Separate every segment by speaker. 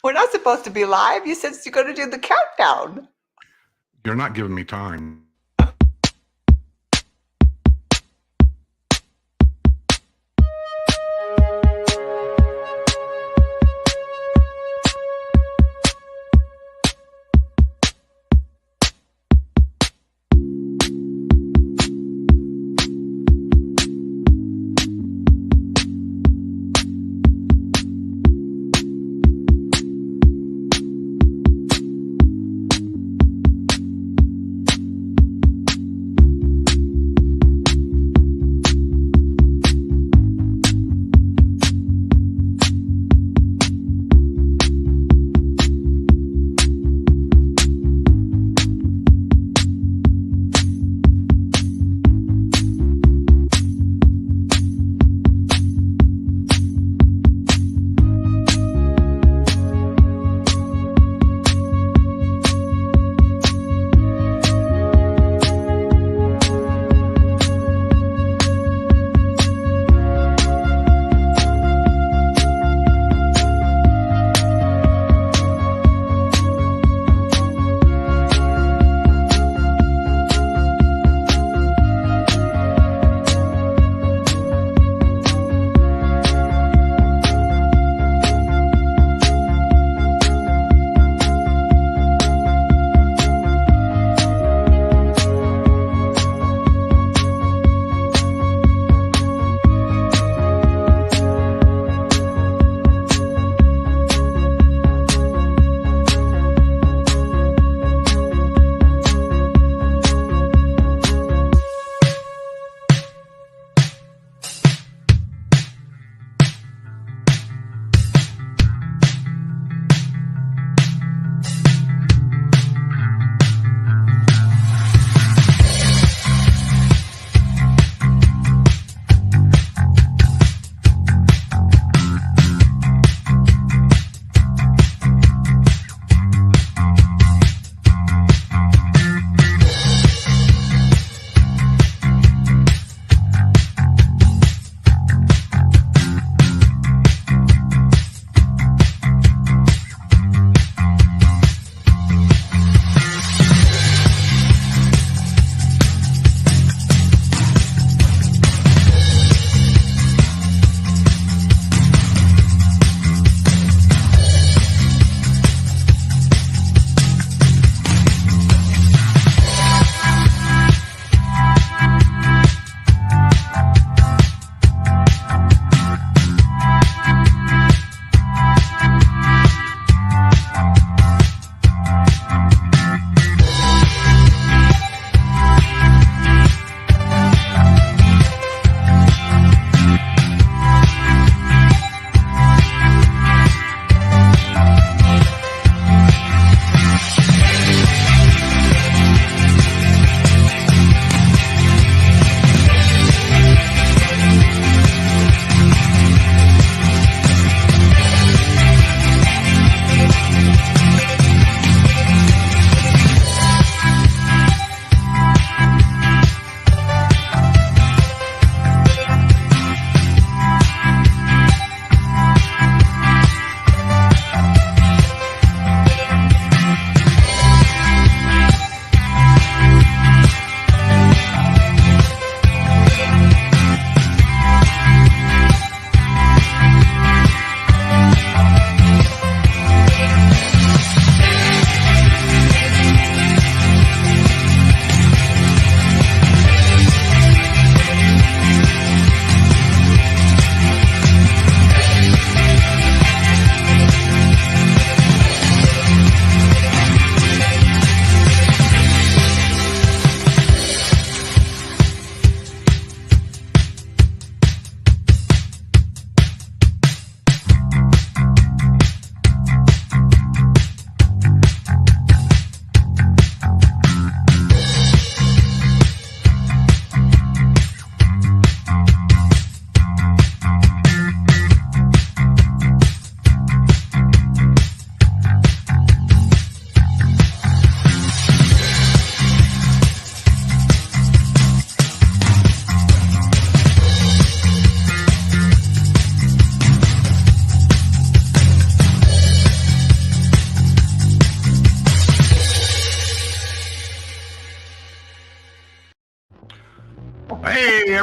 Speaker 1: We're not supposed to be live. You said you're going to do the countdown.
Speaker 2: You're not giving me time.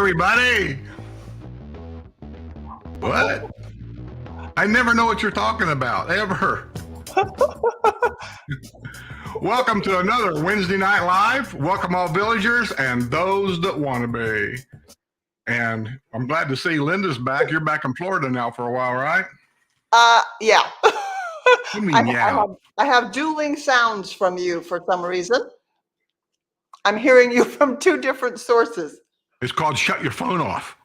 Speaker 2: everybody. What? I never know what you're talking about, ever. Welcome to another Wednesday Night Live. Welcome all villagers and those that want to be. And I'm glad to see Linda's back. You're back in Florida now for a while, right?
Speaker 1: Yeah.
Speaker 2: What do you mean, yeah?
Speaker 1: I have dueling sounds from you for some reason. I'm hearing you from two different sources.
Speaker 2: It's called shut your phone off.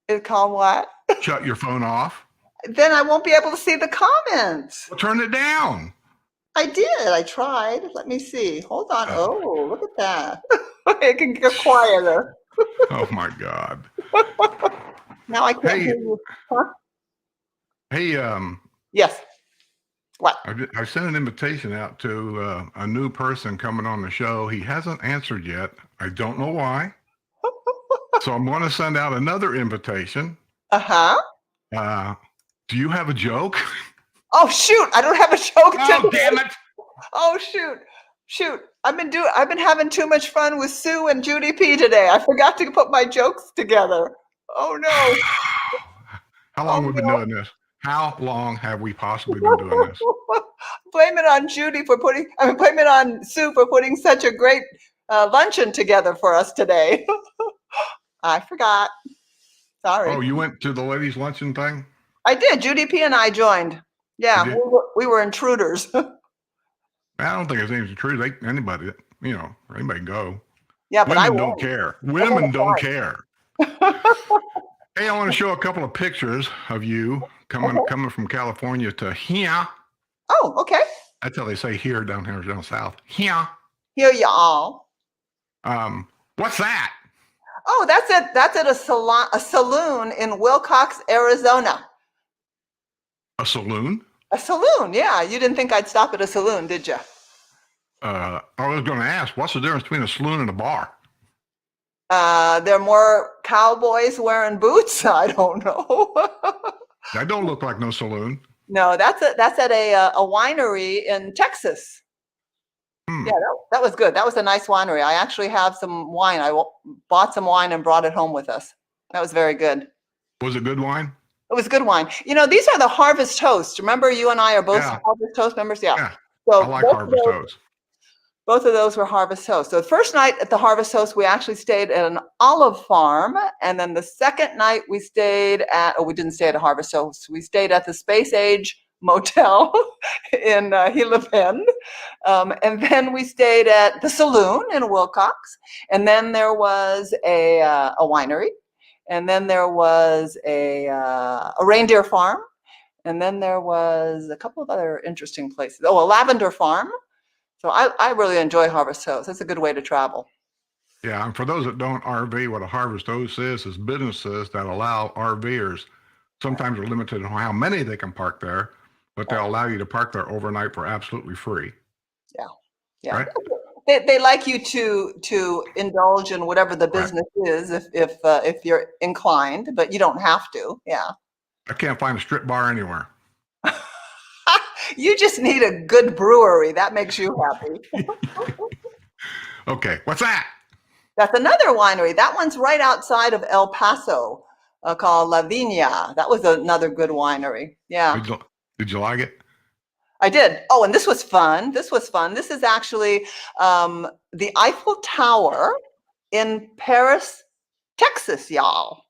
Speaker 1: It's called what?
Speaker 2: Shut your phone off.
Speaker 1: Then I won't be able to see the comments.
Speaker 2: Well, turn it down.
Speaker 1: I did. I tried. Let me see. Hold on. Oh, look at that. It can get quieter.
Speaker 2: Oh my God.
Speaker 1: Now I can't hear you. Huh?
Speaker 2: Hey,
Speaker 1: Yes. What?
Speaker 2: I sent an invitation out to a new person coming on the show. He hasn't answered yet. I don't know why. So I'm going to send out another invitation.
Speaker 1: Uh-huh.
Speaker 2: Do you have a joke?
Speaker 1: Oh, shoot. I don't have a joke
Speaker 2: Oh,
Speaker 1: today.
Speaker 2: damn it.
Speaker 1: Oh, shoot. I've been having too much fun with Sue and Judy P today. I forgot to put my jokes together. Oh no.
Speaker 2: How long have we been doing this? How long have we possibly been doing this?
Speaker 1: Blame it on blame it on Sue for putting such a great luncheon together for us today. I forgot. Sorry.
Speaker 2: Oh, you went to the ladies' luncheon thing?
Speaker 1: I did. Judy P and I joined. Yeah,
Speaker 2: You did?
Speaker 1: we were intruders.
Speaker 2: I don't think it's anything true. Anybody can go.
Speaker 1: Yeah, but
Speaker 2: Women don't care. Women don't care. Hey, I want to show a couple of pictures of you coming from California to here.
Speaker 1: Oh, okay.
Speaker 2: That's how they say here down south. Here.
Speaker 1: Here y'all.
Speaker 2: What's that?
Speaker 1: Oh, that's at a saloon in Wilcox, Arizona.
Speaker 2: A saloon?
Speaker 1: A saloon, yeah. You didn't think I'd stop at a saloon, did you?
Speaker 2: I was going to ask, what's the difference between a saloon and a bar?
Speaker 1: There are more cowboys wearing boots. I don't know.
Speaker 2: That don't look like no saloon.
Speaker 1: No, that's at a winery in Texas. Yeah, that was good. That was a nice winery. I actually have some wine. I bought some wine and brought it home with us. That was very good.
Speaker 2: Was it good wine?
Speaker 1: It was good wine. You know, these are the Harvest Toast. Remember, you and I are both Harvest Toast members? Yeah. So
Speaker 2: I like Harvest Toast.
Speaker 1: Both of those were Harvest Toast. So the first night at the Harvest Toast, we actually stayed at an olive farm. And then the second night we we didn't stay at a Harvest Toast. We stayed at the Space Age Motel in Gila Bend. And then we stayed at the saloon in Wilcox. And then there was a winery. And then there was a reindeer farm. And then there was a couple of other interesting places. Oh, a lavender farm. So I really enjoy Harvest Toast. It's a good way to travel.
Speaker 2: Yeah, and for those that don't RV, what a Harvest Toast is businesses that allow RVers, sometimes are limited on how many they can park there, but they'll allow you to park there overnight for absolutely free.
Speaker 1: Yeah.
Speaker 2: Right?
Speaker 1: They like you to indulge in whatever the business is if you're inclined, but you don't have to. Yeah.
Speaker 2: I can't find a strip bar anywhere.
Speaker 1: You just need a good brewery. That makes you happy.
Speaker 2: Okay, what's that?
Speaker 1: That's another winery. That one's right outside of El Paso, called La Viña. That was another good winery. Yeah.
Speaker 2: Did you like it?
Speaker 1: I did. Oh, and this was fun. This is actually the Eiffel Tower in Paris, Texas, y'all.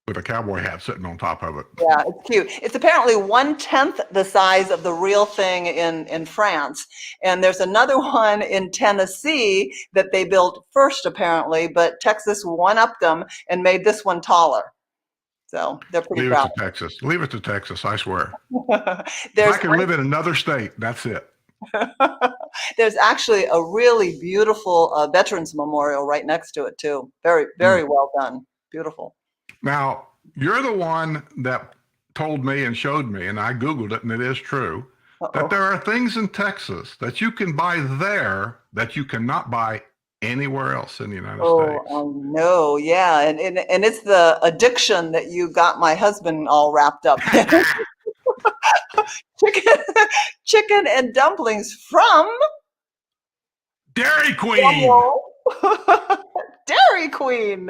Speaker 2: With a cowboy hat sitting on top of it.
Speaker 1: Yeah, it's cute. It's apparently 1/10 the size of the real thing in France. And there's another one in Tennessee that they built first, apparently, but Texas one-upped them and made this one taller. So they're pretty proud.
Speaker 2: Leave it to Texas, I swear. If
Speaker 1: There's
Speaker 2: I can live in another state, that's it.
Speaker 1: There's actually a really beautiful Veterans Memorial right next to it, too. Very, very well done. Beautiful.
Speaker 2: Now, you're the one that told me and showed me, and I Googled it, and it is true, that there are things in Texas that you can buy there that you cannot buy anywhere else in the United States.
Speaker 1: Oh, no, yeah. And it's the addiction that you got my husband all wrapped up in. Chicken and dumplings from
Speaker 2: Dairy Queen.
Speaker 1: Dairy Queen.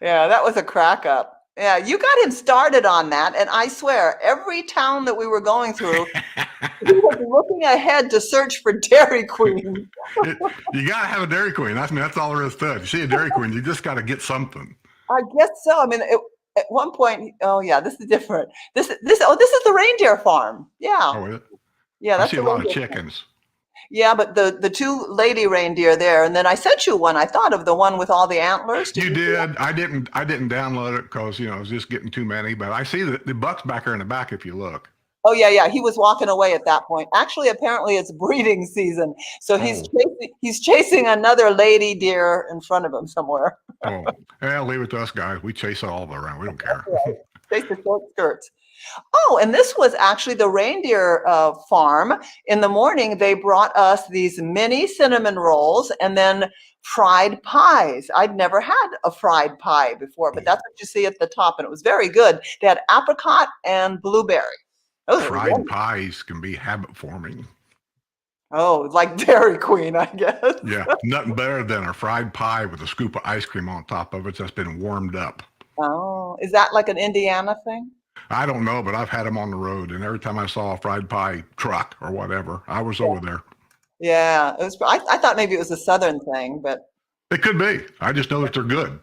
Speaker 1: Yeah, that was a crack up. Yeah, you got him started on that, and I swear, every town that we were going through, he was looking ahead to search for Dairy Queen.
Speaker 2: You got to have a Dairy Queen. I mean, that's all there is to it. You see a Dairy Queen, you just got to get something.
Speaker 1: I guess so. I mean, at one point, oh yeah, this is different. This is the reindeer farm. Yeah,
Speaker 2: Oh,
Speaker 1: yeah,
Speaker 2: I
Speaker 1: that's
Speaker 2: see
Speaker 1: the
Speaker 2: a lot of
Speaker 1: reindeer farm.
Speaker 2: chickens.
Speaker 1: Yeah, but the two lady reindeer there, and then I sent you one. I thought of the one with all the antlers. Did
Speaker 2: You
Speaker 1: you see that?
Speaker 2: did. I didn't download it because it was just getting too many. But I see the buck's back there in the back if you look.
Speaker 1: Oh yeah, yeah. He was walking away at that point. Actually, apparently it's breeding season, so
Speaker 2: Oh,
Speaker 1: he's chasing another lady deer in front of him somewhere.
Speaker 2: oh, yeah. Leave it to us guys. We chase it all around. We don't care.
Speaker 1: Chase the short skirts. Oh, and this was actually the reindeer farm. In the morning, they brought us these mini cinnamon rolls and then fried pies. I'd never had a fried pie before, but that's what you see at the top, and it was very good. They had apricot and blueberry. Those were
Speaker 2: Fried
Speaker 1: yummy.
Speaker 2: pies can be habit forming.
Speaker 1: Oh, like Dairy Queen, I guess.
Speaker 2: Yeah, nothing better than a fried pie with a scoop of ice cream on top of it that's been warmed up.
Speaker 1: Oh, is that like an Indiana thing?
Speaker 2: I don't know, but I've had them on the road, and every time I saw a fried pie truck or whatever, I was
Speaker 1: Yeah,
Speaker 2: over there.
Speaker 1: yeah. It was. I thought maybe it was a Southern thing, but
Speaker 2: It could be. I just know that they're good.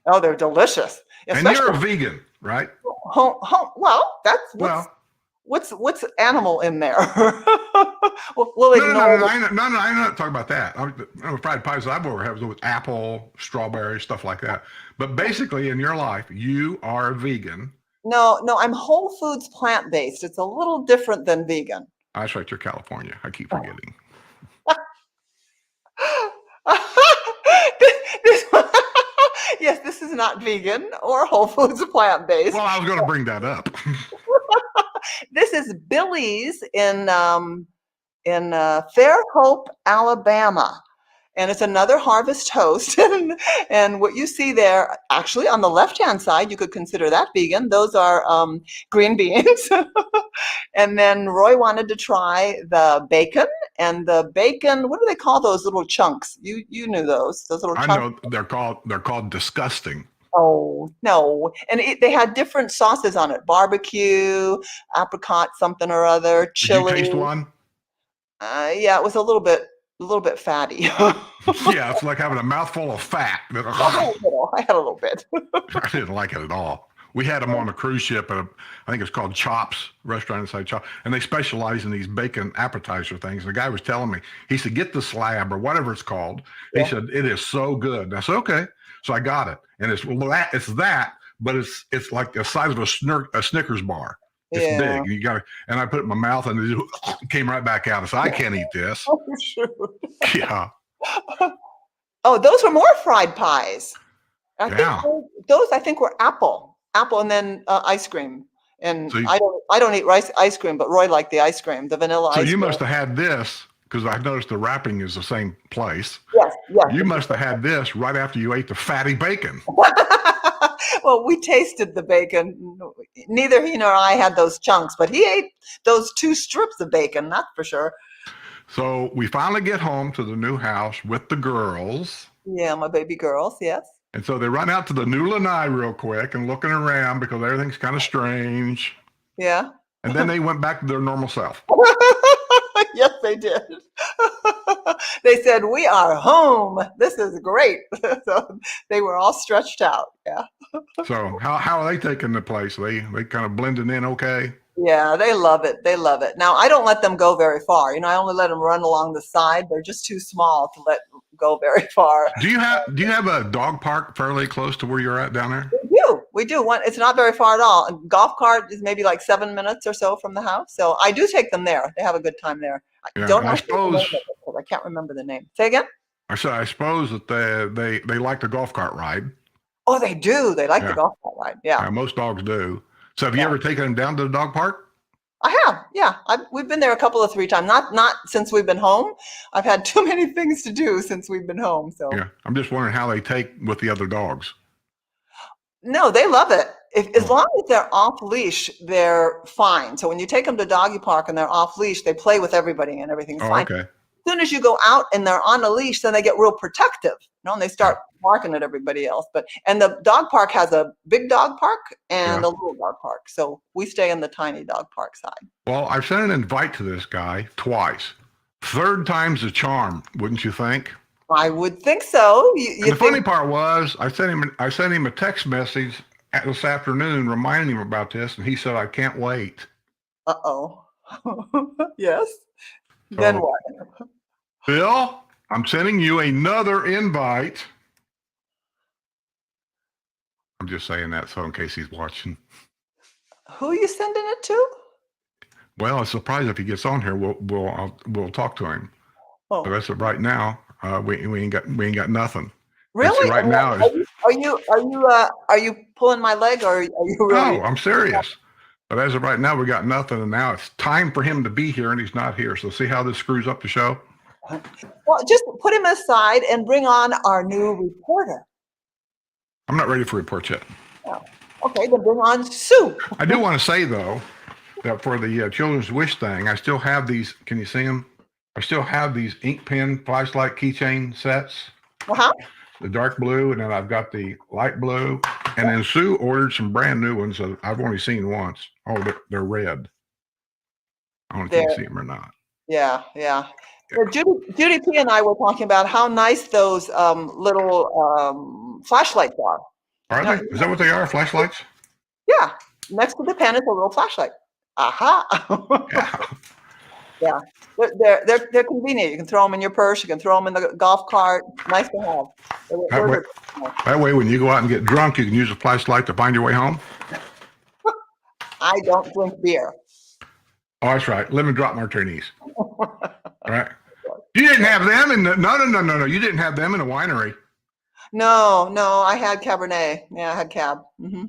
Speaker 1: oh, they're delicious.
Speaker 2: And you're
Speaker 1: Especially
Speaker 2: a vegan, right?
Speaker 1: home. Well, that's
Speaker 2: Well,
Speaker 1: what's animal in there. We'll
Speaker 2: no, no, no,
Speaker 1: ignore
Speaker 2: no,
Speaker 1: the.
Speaker 2: I'm not talking about that. Fried pies I've ever had was with apple, strawberry, stuff like that. But basically, in your life, you are a vegan.
Speaker 1: No, no. I'm Whole Foods plant-based. It's a little different than vegan.
Speaker 2: That's right, you're California. I keep forgetting.
Speaker 1: This, yes, this is not vegan or Whole Foods plant-based.
Speaker 2: Well, I was going to bring that up.
Speaker 1: This is Billy's in Fairhope, Alabama. And it's another harvest host. And what you see there, actually on the left-hand side, you could consider that vegan. Those are green beans. And then Roy wanted to try the bacon. And the bacon, what do they call those little chunks? You knew those little
Speaker 2: I
Speaker 1: chunks.
Speaker 2: know they're called disgusting.
Speaker 1: Oh, no. And they had different sauces on it. Barbecue, apricot, something or other,
Speaker 2: Did you
Speaker 1: chili.
Speaker 2: taste one?
Speaker 1: Yeah, it was a little bit fatty.
Speaker 2: Yeah, it's like having a mouthful of fat.
Speaker 1: I had a little bit.
Speaker 2: I didn't like it at all. We had them on a cruise ship at I think it's called Chops restaurant inside Chops, and they specialize in these bacon appetizer things. The guy was telling me, he said, get the slab or whatever it's called. He
Speaker 1: Yeah.
Speaker 2: said, it is so good. And I said, okay. So I got it. And it's that, but it's like the size of a Snickers bar. It's
Speaker 1: Yeah.
Speaker 2: big. And I put it in my mouth and it came right back out. I said, I can't eat this.
Speaker 1: Oh, shoot.
Speaker 2: Yeah.
Speaker 1: Oh, those were more fried pies. I think
Speaker 2: Yeah.
Speaker 1: those I think were apple, and then ice cream. And
Speaker 2: So you,
Speaker 1: I don't eat ice cream, but Roy liked the ice cream, the vanilla
Speaker 2: so
Speaker 1: ice
Speaker 2: you
Speaker 1: cream.
Speaker 2: must have had this because I noticed the wrapping is the same place.
Speaker 1: Yes, yes.
Speaker 2: You must have had this right after you ate the fatty bacon.
Speaker 1: Well, we tasted the bacon. Neither he nor I had those chunks, but he ate those 2 strips of bacon, that's for sure.
Speaker 2: So we finally get home to the new house with the girls.
Speaker 1: Yeah, my baby girls, yes.
Speaker 2: And so they run out to the new lanai real quick and looking around because everything's kind of strange.
Speaker 1: Yeah.
Speaker 2: And then they went back to their normal self.
Speaker 1: Yes, they did. They said, "We are home. This is great." So they were all stretched out. Yeah.
Speaker 2: So how are they taking the place? They kind of blending in okay?
Speaker 1: Yeah, they love it. They love it. Now, I don't let them go very far. I only let them run along the side. They're just too small to let go very far.
Speaker 2: Do you have a dog park fairly close to where you're at down there?
Speaker 1: We do. It's not very far at all. A golf cart is maybe like 7 minutes or so from the house. So I do take them there. They have a good time there.
Speaker 2: Yeah,
Speaker 1: Don't
Speaker 2: I
Speaker 1: ask me the name
Speaker 2: suppose.
Speaker 1: of it, 'cause I can't remember the name. Say again?
Speaker 2: I suppose that they like the golf cart ride.
Speaker 1: Oh, they do. They like the
Speaker 2: Yeah.
Speaker 1: golf cart ride. Yeah.
Speaker 2: Most dogs do. So have you
Speaker 1: Yeah.
Speaker 2: ever taken them down to the dog park?
Speaker 1: I have, yeah. We've been there a couple of 3 times. Not since we've been home. I've had too many things to do since we've been home. So
Speaker 2: Yeah. I'm just wondering how they take with the other dogs.
Speaker 1: no, they love it. As
Speaker 2: Oh,
Speaker 1: long as they're off leash, they're fine. So when you take them to doggy park and they're off leash, they play with everybody and everything's
Speaker 2: oh,
Speaker 1: fine.
Speaker 2: okay.
Speaker 1: soon as you go out and they're on a leash, then they get real protective, and they start barking at everybody else. And the dog park has a big dog park and a little dog park. So we stay in the tiny dog park side.
Speaker 2: Well, I've sent an invite to this guy twice. Third time's a charm, wouldn't you think?
Speaker 1: I would think so.
Speaker 2: The funny part was I sent him a text message this afternoon reminding him about this, and he said, I can't wait.
Speaker 1: Uh-oh. Yes. Then what?
Speaker 2: Bill, I'm sending you another invite. I'm just saying that so in case he's watching.
Speaker 1: Who are you sending it to?
Speaker 2: Well, I'm surprised if he gets on here. We'll talk to him.
Speaker 1: Oh.
Speaker 2: But as of right now, we ain't got nothing.
Speaker 1: Really?
Speaker 2: Right now,
Speaker 1: are you pulling my leg, or are you really?
Speaker 2: No, I'm serious. But as of right now, we got nothing, and now it's time for him to be here, and he's not here. So see how this screws up the show?
Speaker 1: Well, just put him aside and bring on our new reporter.
Speaker 2: I'm not ready for reports yet.
Speaker 1: Oh, okay, then bring on Sue.
Speaker 2: I do want to say though that for the Children's Wish thing, I still have these. Can you see them? I still have these ink pen flashlight keychain sets.
Speaker 1: Uh-huh.
Speaker 2: The dark blue, and then I've got the light blue. And then Sue ordered some brand new ones that I've only seen once. Oh, they're red. I don't know if you can see them or not.
Speaker 1: Yeah. Well, Judy P and I were talking about how nice those little flashlights are.
Speaker 2: Are they? Is that what they are? Flashlights?
Speaker 1: Yeah. Next to the pen is a little flashlight. Aha.
Speaker 2: Yeah.
Speaker 1: Yeah. They're convenient. You can throw them in your purse. You can throw them in the golf cart. Nice to have.
Speaker 2: That way, when you go out and get drunk, you can use a flashlight to find your way home.
Speaker 1: I don't drink beer.
Speaker 2: Oh, that's right. Lemon drop martinis. All right. You didn't have them in the no. You didn't have them in a winery.
Speaker 1: No. I had Cabernet. Yeah, I had Cab. Mm-hmm.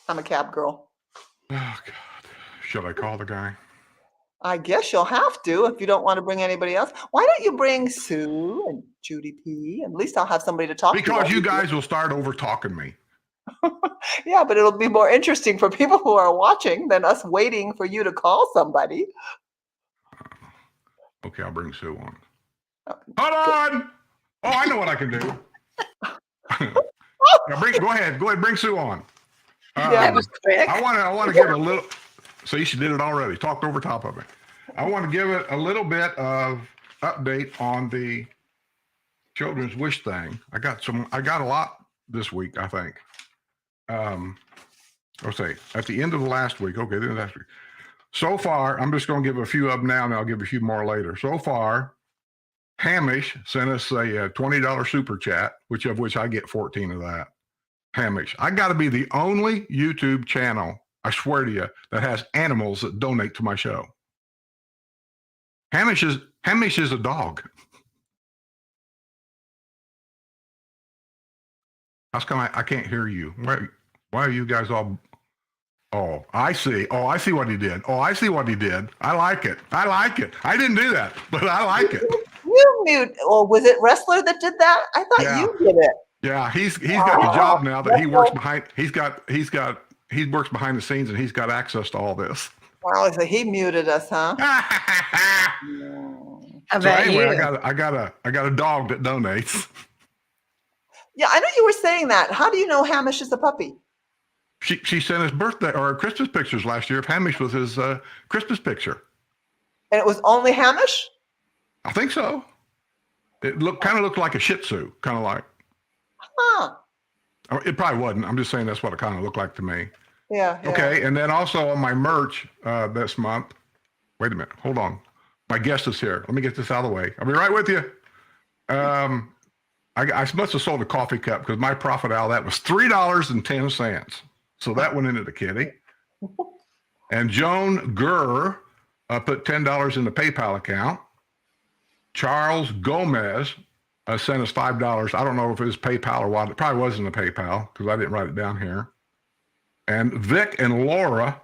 Speaker 1: I'm a Cab girl.
Speaker 2: Oh God. Should I call the guy?
Speaker 1: I guess you'll have to if you don't want to bring anybody else. Why don't you bring Sue and Judy P? At least I'll have somebody to talk to.
Speaker 2: Because you guys will start over talking me.
Speaker 1: Yeah, but it'll be more interesting for people who are watching than us waiting for you to call somebody.
Speaker 2: Okay, I'll bring Sue on. Hold on. Oh, I know what I can do. Now go ahead, bring Sue on.
Speaker 1: That was quick.
Speaker 2: I want to give a little. See, she did it already. Talked over top of it. I want to give it a little bit of update on the Children's Wish thing. I got a lot this week, I think. Let's say at the end of the last week. Okay, the last week. So far, I'm just going to give a few of them now, and I'll give a few more later. So far, Hamish sent us a $20 super chat, which I get 14 of that. Hamish, I got to be the only YouTube channel, I swear to you, that has animals that donate to my show. Hamish is a dog. How come I can't hear you? Why are you guys all? Oh, I see. Oh, I see what he did. Oh, I see what he did. I like it. I didn't do that, but I like it.
Speaker 1: You mute, or was it Wrestler that did that? I thought you did it.
Speaker 2: Yeah, he's got the job now that he works behind. He works behind the scenes, and he's got access to all this.
Speaker 1: Wow, so he muted us, huh?
Speaker 2: So anyway, I got a dog that donates.
Speaker 1: Yeah, I know you were saying that. How do you know Hamish is a puppy?
Speaker 2: She sent his birthday or Christmas pictures last year of Hamish with his Christmas picture.
Speaker 1: And it was only Hamish?
Speaker 2: I think so. It kind of looked like a Shih Tzu, kind of like.
Speaker 1: Huh.
Speaker 2: It probably wasn't. I'm just saying that's what it kind of looked like to me.
Speaker 1: Yeah.
Speaker 2: Okay, and then also on my merch this month. Wait a minute. Hold on. My guest is here. Let me get this out of the way. I'll be right with you. I must have sold a coffee cup because my profit out of that was $3.10. So that went into the kitty. And Joan Gurr put $10 in the PayPal account. Charles Gomez sent us $5. I don't know if it was PayPal or what. It probably wasn't a PayPal because I didn't write it down here. And Vic and Laura,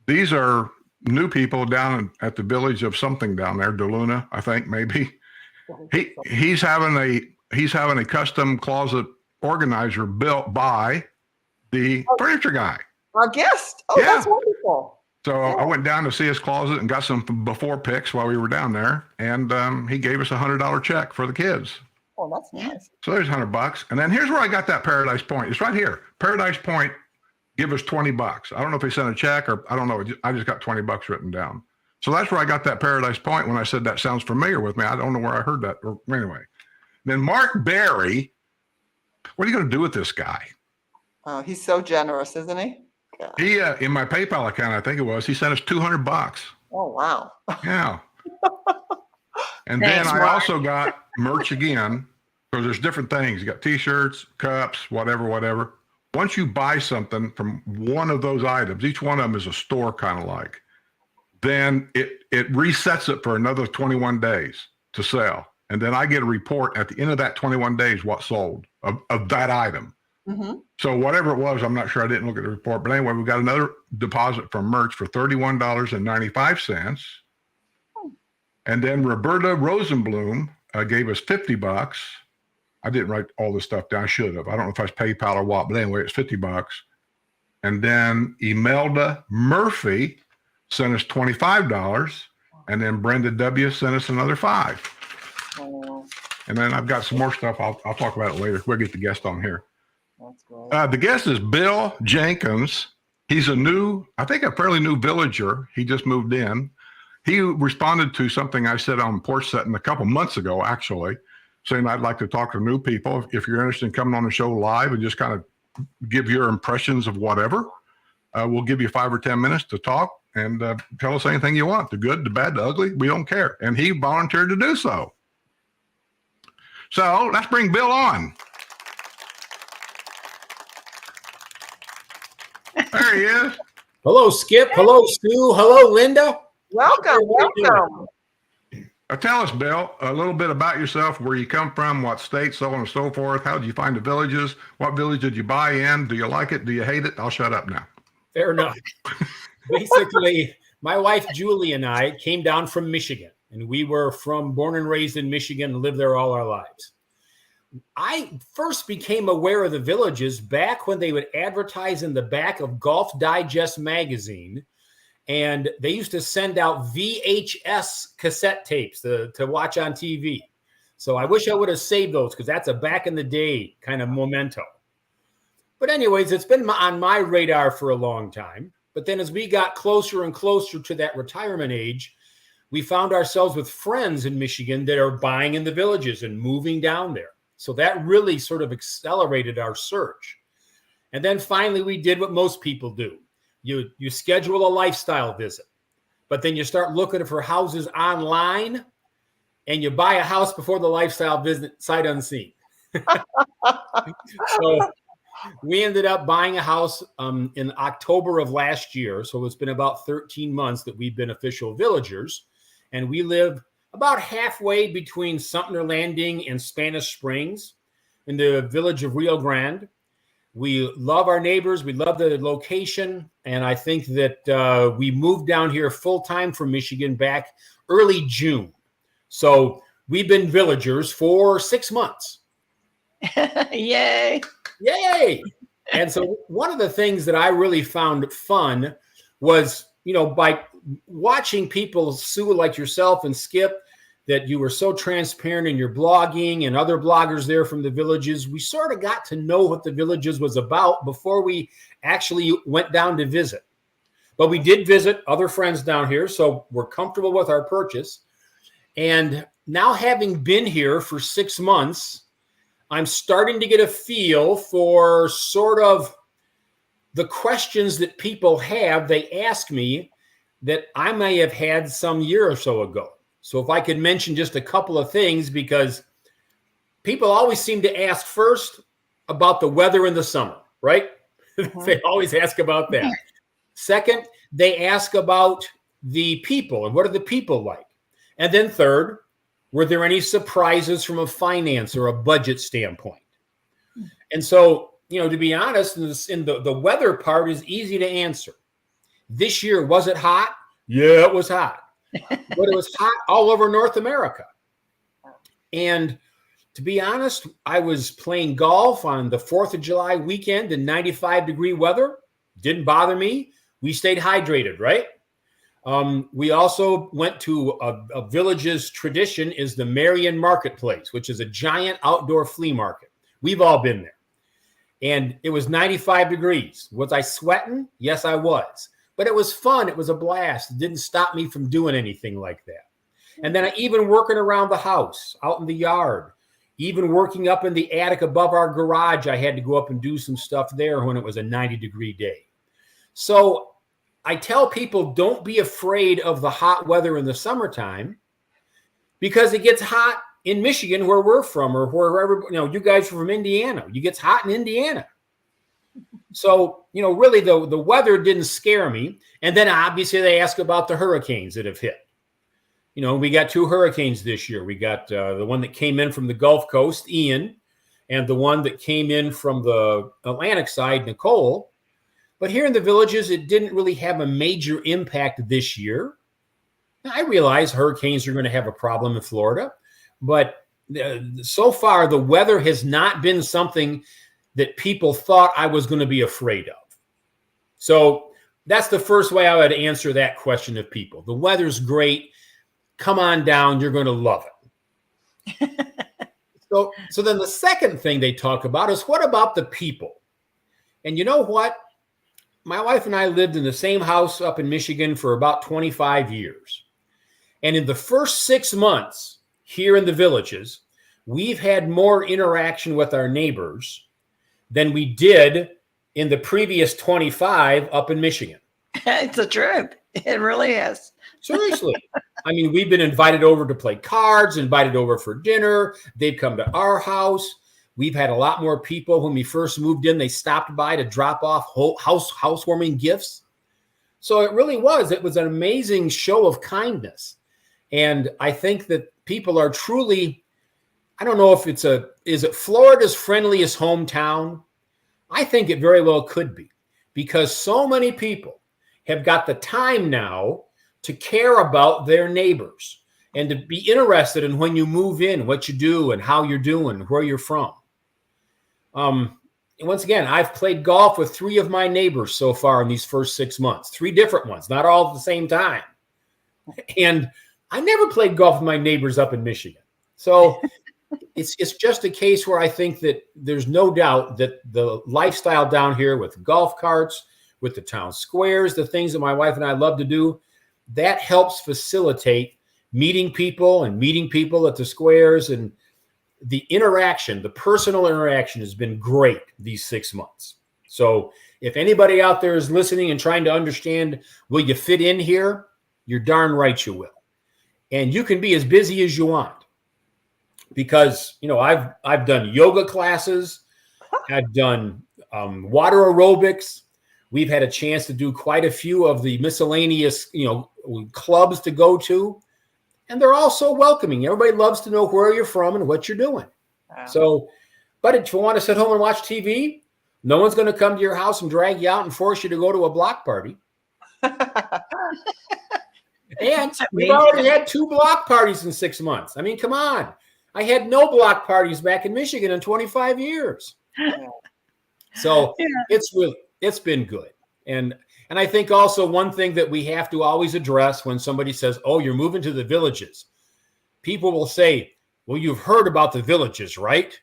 Speaker 2: these are new people down at the village of something down there, DeLuna, I think maybe. He's having a custom closet organizer built by the furniture guy.
Speaker 1: Our guest. Oh, yeah. That's wonderful.
Speaker 2: So I went down to see his closet and got some before pics while we were down there. And he gave us $100 check for the kids.
Speaker 1: Oh, that's nice.
Speaker 2: So there's $100. And then here's where I got that Paradise Point. It's right here. Paradise Point, give us $20. I don't know if he sent a check or I don't know. I just got $20 written down. So that's where I got that Paradise Point when I said that sounds familiar with me. I don't know where I heard that. Or anyway. Then Mark Berry, what are you going to do with this guy?
Speaker 1: Oh, he's so generous, isn't he? God.
Speaker 2: He, in my PayPal account, I think it was, he sent us $200.
Speaker 1: Oh, wow.
Speaker 2: Yeah. And
Speaker 3: Thanks,
Speaker 2: then I
Speaker 3: Mark.
Speaker 2: also got merch again, because there's different things. You got t-shirts, cups, whatever. Once you buy something from one of those items, each one of them is a store kind of like, then it resets it for another 21 days to sell. And then I get a report at the end of that 21 days what sold of that item.
Speaker 1: Mm-hmm.
Speaker 2: So whatever it was, I'm not sure. I didn't look at the report. But anyway, we got another deposit from merch for $31.95. And then Roberta Rosenblum gave us $50. I didn't write all this stuff down. I should have. I don't know if I was PayPal or what, but anyway, it's $50. And then Imelda Murphy sent us $25. And then Brenda W. sent us another $5.
Speaker 1: Oh,
Speaker 2: And then I've got some more stuff. I'll talk about it later. We'll get the guest on here.
Speaker 1: that's great.
Speaker 2: The guest is Bill Jenkins. He's I think a fairly new villager. He just moved in. He responded to something I said on Porch Setting a couple months ago, actually, saying I'd like to talk to new people. If you're interested in coming on the show live and just kind of give your impressions of whatever, we'll give you 5 or 10 minutes to talk and tell us anything you want, the good, the bad, the ugly. We don't care. And he volunteered to do so. So let's bring Bill on. There he is.
Speaker 4: Hello, Skip. Hello, Sue. Hello, Linda.
Speaker 1: Welcome, welcome.
Speaker 2: Tell us, Bill, a little bit about yourself, where you come from, what state, so on and so forth. How did you find the villages? What village did you buy in? Do you like it? Do you hate it? I'll shut up now.
Speaker 4: Fair enough. Basically, my wife, Julie, and I came down from Michigan, and we were born and raised in Michigan and lived there all our lives. I first became aware of the villages back when they would advertise in the back of Golf Digest magazine. And they used to send out VHS cassette tapes to watch on TV. So I wish I would have saved those, because that's a back in the day kind of memento. But anyways, it's been on my radar for a long time. But then as we got closer and closer to that retirement age, we found ourselves with friends in Michigan that are buying in the villages and moving down there. So that really sort of accelerated our search. And then finally, we did what most people do. You schedule a lifestyle visit, but then you start looking for houses online, and you buy a house before the lifestyle visit, sight unseen. So we ended up buying a house in October of last year. So it's been about 13 months that we've been official villagers, and we live about halfway between Sumter Landing and Spanish Springs in the village of Rio Grande. We love our neighbors. We love the location. And I think that we moved down here full-time from Michigan back early June. So we've been villagers for 6 months.
Speaker 3: Yay.
Speaker 4: Yay. And so one of the things that I really found fun was, by watching people, Sue, like yourself and Skip, that you were so transparent in your blogging, and other bloggers there from the villages. We sort of got to know what the villages was about before we actually went down to visit. But we did visit other friends down here, so we're comfortable with our purchase. And now, having been here for 6 months, I'm starting to get a feel for sort of the questions that people have. They ask me that I may have had some year or so ago. So if I could mention just a couple of things, because people always seem to ask first about the weather in the summer, right? They always ask about that. Second, they ask about the people and what are the people like? And then third, were there any surprises from a finance or a budget standpoint? And so, to be honest, in the weather part is easy to answer. This year, was it hot? Yeah, it was hot. But it was hot all over North America. And to be honest, I was playing golf on the 4th of July weekend in 95-degree weather. Didn't bother me. we stayed hydrated, right? We also went to a village's tradition is the Marion Marketplace, which is a giant outdoor flea market. We've all been there. And it was 95 degrees. Was I sweating? Yes, I was. But it was fun. It was a blast. It didn't stop me from doing anything like that. And then even working around the house, out in the yard, even working up in the attic above our garage, I had to go up and do some stuff there when it was a 90-degree day. So I tell people, don't be afraid of the hot weather in the summertime, because it gets hot in Michigan, where we're from, or wherever, you guys are from Indiana. It gets hot in Indiana. So, really the weather didn't scare me. And then obviously they ask about the hurricanes that have hit. We got 2 hurricanes this year. We got the one that came in from the Gulf Coast, Ian, and the one that came in from the Atlantic side, Nicole. But here in the Villages, it didn't really have a major impact this year. Now, I realize hurricanes are going to have a problem in Florida, but so far the weather has not been something that people thought I was going to be afraid of. So that's the first way I would answer that question of people. The weather's great. Come on down. You're going to love it. So then the second thing they talk about is, what about the people? And you know what? My wife and I lived in the same house up in Michigan for about 25 years. And in the first 6 months here in the Villages, we've had more interaction with our neighbors than we did in the previous 25 up in Michigan.
Speaker 3: It's the truth. It really is.
Speaker 4: Seriously. I mean, we've been invited over to play cards, invited over for dinner. They've come to our house. We've had a lot more people. When we first moved in, they stopped by to drop off housewarming gifts. So it was an amazing show of kindness. And I think that people are truly, I don't know if is it Florida's friendliest hometown? I think it very well could be, because so many people have got the time now to care about their neighbors and to be interested in when you move in, what you do and how you're doing, where you're from. Once again, I've played golf with 3 of my neighbors so far in these first 6 months, 3 different ones, not all at the same time. And I never played golf with my neighbors up in Michigan. So it's just a case where I think that there's no doubt that the lifestyle down here with golf carts, with the town squares, the things that my wife and I love to do, that helps facilitate meeting people at the squares. And the interaction, the personal interaction has been great these 6 months. So if anybody out there is listening and trying to understand, will you fit in here? You're darn right you will. And you can be as busy as you want, because, I've done yoga classes. I've done water aerobics. We've had a chance to do quite a few of the miscellaneous, clubs to go to. And they're all so welcoming. Everybody loves to know where you're from and what you're doing. Wow. So, but if you want to sit home and watch TV, no one's going to come to your house and drag you out and force you to go to a block party. And we've already had 2 block parties in 6 months. I mean, come on. I had no block parties back in Michigan in 25 years. So it's been good. And I think also one thing that we have to always address when somebody says, oh, you're moving to the Villages, people will say, well, you've heard about the Villages, right?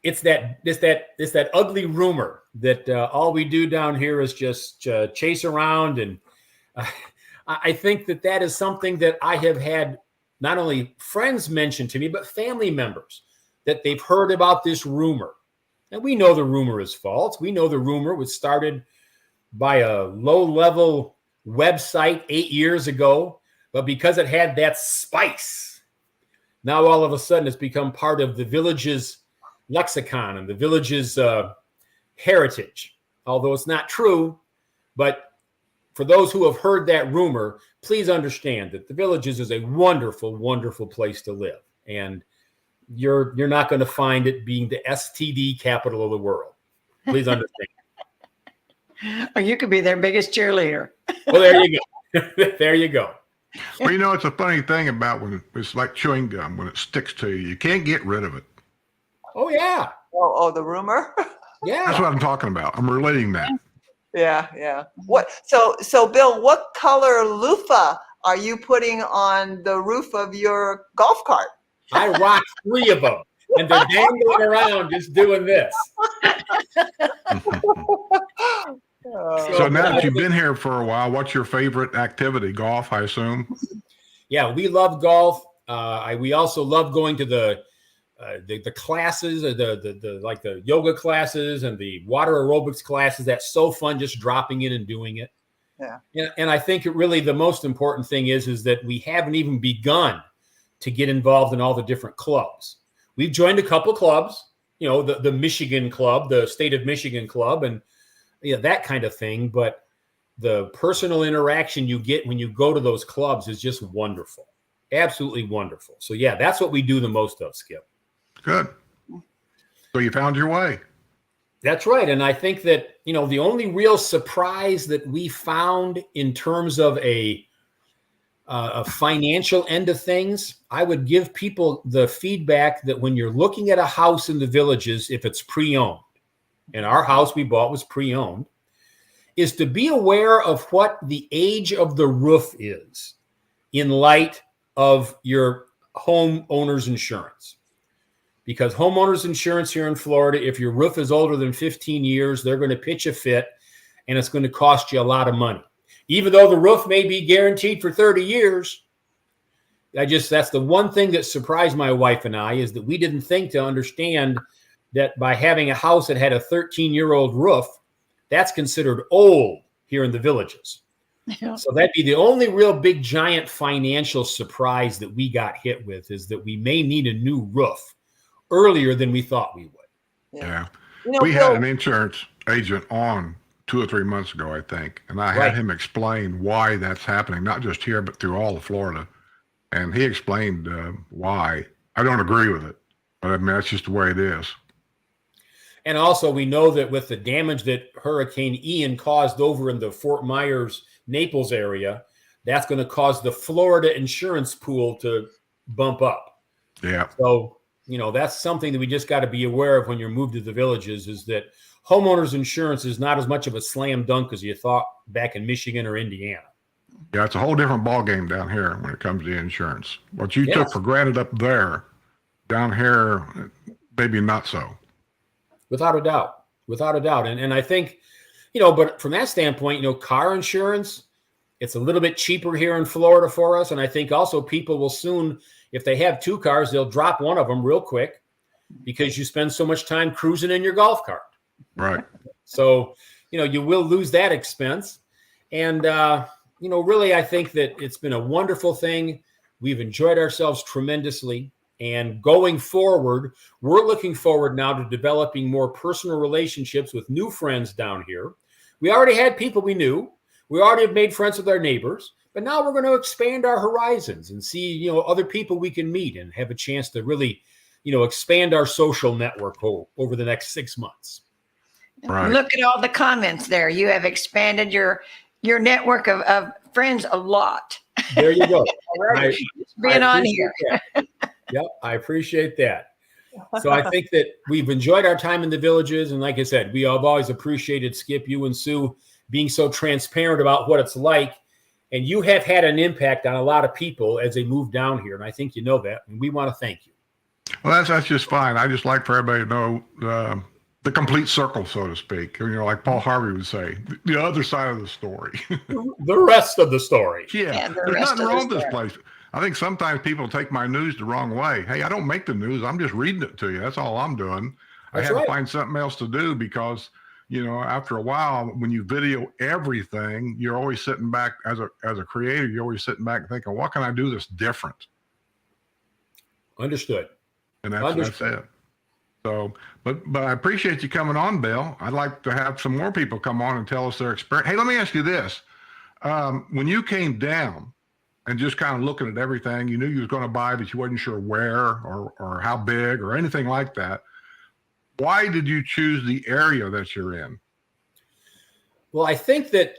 Speaker 4: It's that ugly rumor that all we do down here is just chase around. And I think that is something that I have had not only friends mention to me, but family members, that they've heard about this rumor. And we know the rumor is false. We know the rumor was started by a low-level website 8 years ago, but because it had that spice, now all of a sudden it's become part of the Village's lexicon and the Village's heritage. Although it's not true, but for those who have heard that rumor, please understand that the Villages is a wonderful, wonderful place to live. And you're not going to find it being the STD capital of the world. Please understand.
Speaker 3: Or you could be their biggest cheerleader.
Speaker 4: Well, there you go. There you go.
Speaker 2: Well, it's a funny thing about when it's like chewing gum. When it sticks to you, you can't get rid of it.
Speaker 4: Oh, yeah.
Speaker 1: Oh, the rumor?
Speaker 4: Yeah.
Speaker 2: That's what I'm talking about. I'm relating that.
Speaker 1: Yeah. So Bill, what color loofah are you putting on the roof of your golf cart?
Speaker 4: I rock 3 of them, and they're dangling around just doing this.
Speaker 2: So now that you've been here for a while, what's your favorite activity? Golf, I assume.
Speaker 4: Yeah, we love golf. We also love going to the classes, or the yoga classes and the water aerobics classes. That's so fun, just dropping in and doing it.
Speaker 1: Yeah.
Speaker 4: And I think really the most important thing is that we haven't even begun to get involved in all the different clubs. We've joined a couple clubs, the Michigan Club, the State of Michigan Club, and that kind of thing. But the personal interaction you get when you go to those clubs is just wonderful. Absolutely wonderful. So yeah, that's what we do the most of, Skip.
Speaker 2: Good. So you found your way.
Speaker 4: That's right. And I think that, the only real surprise that we found in terms of a financial end of things, I would give people the feedback that when you're looking at a house in the Villages, if it's pre-owned, and our house we bought was pre-owned, is to be aware of what the age of the roof is in light of your homeowner's insurance. Because homeowners insurance here in Florida, if your roof is older than 15 years, they're going to pitch a fit, and it's going to cost you a lot of money. Even though the roof may be guaranteed for 30 years, that's the one thing that surprised my wife and I, is that we didn't think to understand that by having a house that had a 13-year-old roof, that's considered old here in the Villages.
Speaker 3: Yeah.
Speaker 4: So that'd be the only real big giant financial surprise that we got hit with, is that we may need a new roof earlier than we thought we would.
Speaker 2: Yeah.
Speaker 1: You know,
Speaker 2: We
Speaker 1: Bill,
Speaker 2: had an insurance agent on 2 or 3 months ago, I think, and I had him explain why that's happening, not just here, but through all of Florida. And he explained why. I don't agree with it, but I mean, that's just the way it is.
Speaker 4: And also, we know that with the damage that Hurricane Ian caused over in the Fort Myers, Naples area, that's going to cause the Florida insurance pool to bump up.
Speaker 2: Yeah.
Speaker 4: So, that's something that we just got to be aware of when you're moved to the Villages, is that homeowners insurance is not as much of a slam dunk as you thought back in Michigan or Indiana.
Speaker 2: Yeah, it's a whole different ballgame down here when it comes to insurance. What you took for granted up there, down here, maybe not so.
Speaker 4: Without a doubt. And I think, but from that standpoint, car insurance, it's a little bit cheaper here in Florida for us. And I think also people will soon, if they have 2 cars, they'll drop one of them real quick, because you spend so much time cruising in your golf cart.
Speaker 2: Right.
Speaker 4: So, you will lose that expense. And, really, I think that it's been a wonderful thing. We've enjoyed ourselves tremendously. And going forward, we're looking forward now to developing more personal relationships with new friends down here. We already had people we knew. We already have made friends with our neighbors. But now we're going to expand our horizons and see, other people we can meet and have a chance to really, expand our social network over the next 6 months.
Speaker 2: Right.
Speaker 3: Look at all the comments there. You have expanded your network of friends a lot.
Speaker 4: There you go.
Speaker 3: Being on here.
Speaker 4: Yep, I appreciate that. So I think that we've enjoyed our time in the Villages. And like I said, we have always appreciated, Skip, you and Sue, being so transparent about what it's like. And you have had an impact on a lot of people as they move down here. And I think you know that. And we want to thank you.
Speaker 2: Well, that's just fine. I just like for everybody to know the complete circle, so to speak. Like Paul Harvey would say, the other side of the story.
Speaker 4: The rest of the story.
Speaker 3: Yeah,
Speaker 2: There's nothing wrong with this place. I think sometimes people take my news the wrong way. Hey, I don't make the news. I'm just reading it to you. That's all I'm doing. I had to find something else to do because, after a while, when you video everything, you're always sitting back as a creator. You're always sitting back thinking, what can I do that's different?
Speaker 4: Understood.
Speaker 2: And that's it. So, but I appreciate you coming on, Bill. I'd like to have some more people come on and tell us their experience. Hey, let me ask you this. When you came down and just kind of looking at everything, you knew you was going to buy, but you wasn't sure where or how big or anything like that. Why did you choose the area that you're in?
Speaker 4: Well, I think that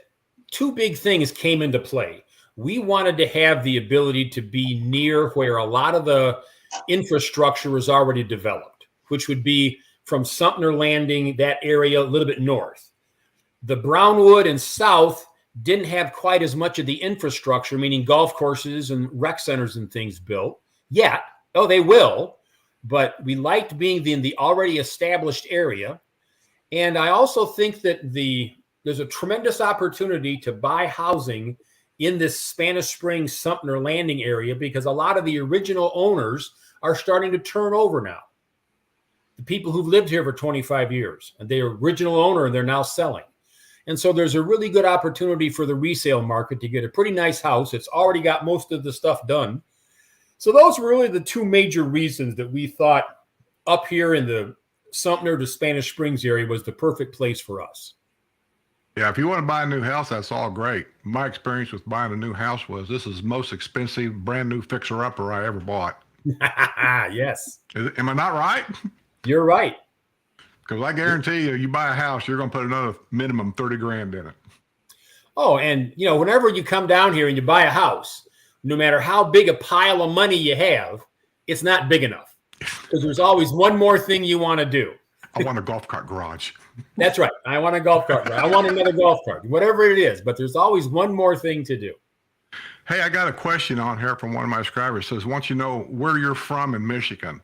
Speaker 4: 2 big things came into play. We wanted to have the ability to be near where a lot of the infrastructure is already developed, which would be from Sumter Landing, that area a little bit north. The Brownwood and South didn't have quite as much of the infrastructure, meaning golf courses and rec centers and things built yet. Oh, they will. But we liked being in the already established area. And I also think that there's a tremendous opportunity to buy housing in this Spanish Springs Sumter Landing area because a lot of the original owners are starting to turn over now. The people who've lived here for 25 years and they're original owner and they're now selling. And so there's a really good opportunity for the resale market to get a pretty nice house. It's already got most of the stuff done. So those were really the two major reasons that we thought up here in the Sumter to Spanish Springs area was the perfect place for us.
Speaker 2: Yeah, if you want to buy a new house, that's all great. My experience with buying a new house was this is the most expensive brand new fixer-upper I ever bought.
Speaker 4: Yes.
Speaker 2: Am I not right?
Speaker 4: You're right.
Speaker 2: Because I guarantee you, you buy a house, you're going to put another minimum 30 grand in it.
Speaker 4: Oh, and whenever you come down here and you buy a house, no matter how big a pile of money you have, it's not big enough because there's always one more thing you want to do.
Speaker 2: I want a golf cart garage.
Speaker 4: That's right. I want a golf cart. I want another golf cart, whatever it is. But there's always one more thing to do.
Speaker 2: Hey, I got a question on here from one of my subscribers. It says, wants you to know where you're from in Michigan.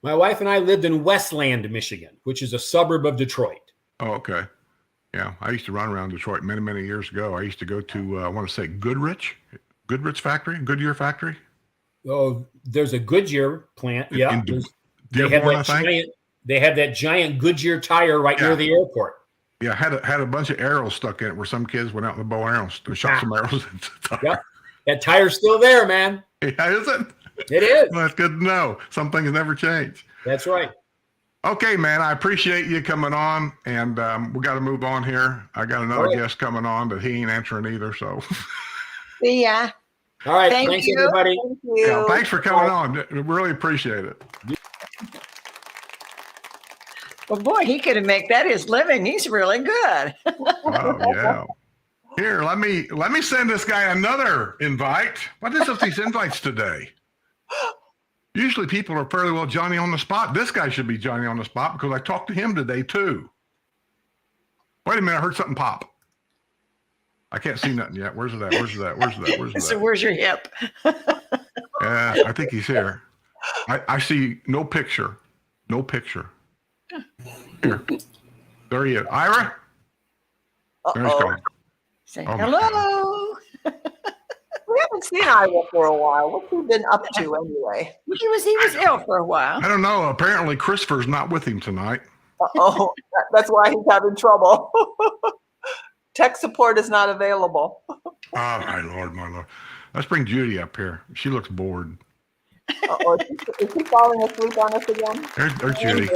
Speaker 4: My wife and I lived in Westland, Michigan, which is a suburb of Detroit.
Speaker 2: Oh, okay. Yeah, I used to run around Detroit many, many years ago. I used to go to, I want to say Goodrich factory, Goodyear factory.
Speaker 4: Oh, there's a Goodyear plant. Yeah. They had that giant Goodyear tire right near the airport.
Speaker 2: Yeah, had a bunch of arrows stuck in it where some kids went out in the bow and arrows and shot some arrows into the tire.
Speaker 4: Yep. That tire's still there, man.
Speaker 2: Yeah, is it?
Speaker 4: It is.
Speaker 2: Well, that's good to know. Some things never change.
Speaker 4: That's right.
Speaker 2: Okay, man, I appreciate you coming on, and we got to move on here. I got another guest coming on, but he ain't answering either, so.
Speaker 3: See ya.
Speaker 4: All right.
Speaker 3: Thank
Speaker 4: Thanks,
Speaker 3: you.
Speaker 4: everybody.
Speaker 1: Thank you.
Speaker 2: Yeah, thanks for coming on. Really appreciate it.
Speaker 3: Well, boy, he could have made that his living. He's really good.
Speaker 2: Oh, yeah. Here, let me send this guy another invite. What is with these invites today? Usually people are fairly well Johnny on the spot. This guy should be Johnny on the spot because I talked to him today too. Wait a minute, I heard something pop. I can't see nothing yet. Where's that?
Speaker 3: So where's your hip?
Speaker 2: Yeah, I think he's here. I see no picture. Here. There he is. Ira? There he's going.
Speaker 3: Say
Speaker 2: Oh, my
Speaker 3: hello.
Speaker 1: We haven't seen Ira for a while. What's he been up to anyway?
Speaker 3: He was ill for a while.
Speaker 2: I don't know. Apparently Christopher's not with him tonight.
Speaker 1: Oh, that's why he's having trouble. Tech support is not available.
Speaker 2: Oh, my Lord. Let's bring Judy up here. She looks bored.
Speaker 1: Uh-oh, is he falling asleep on us again?
Speaker 2: There's Judy.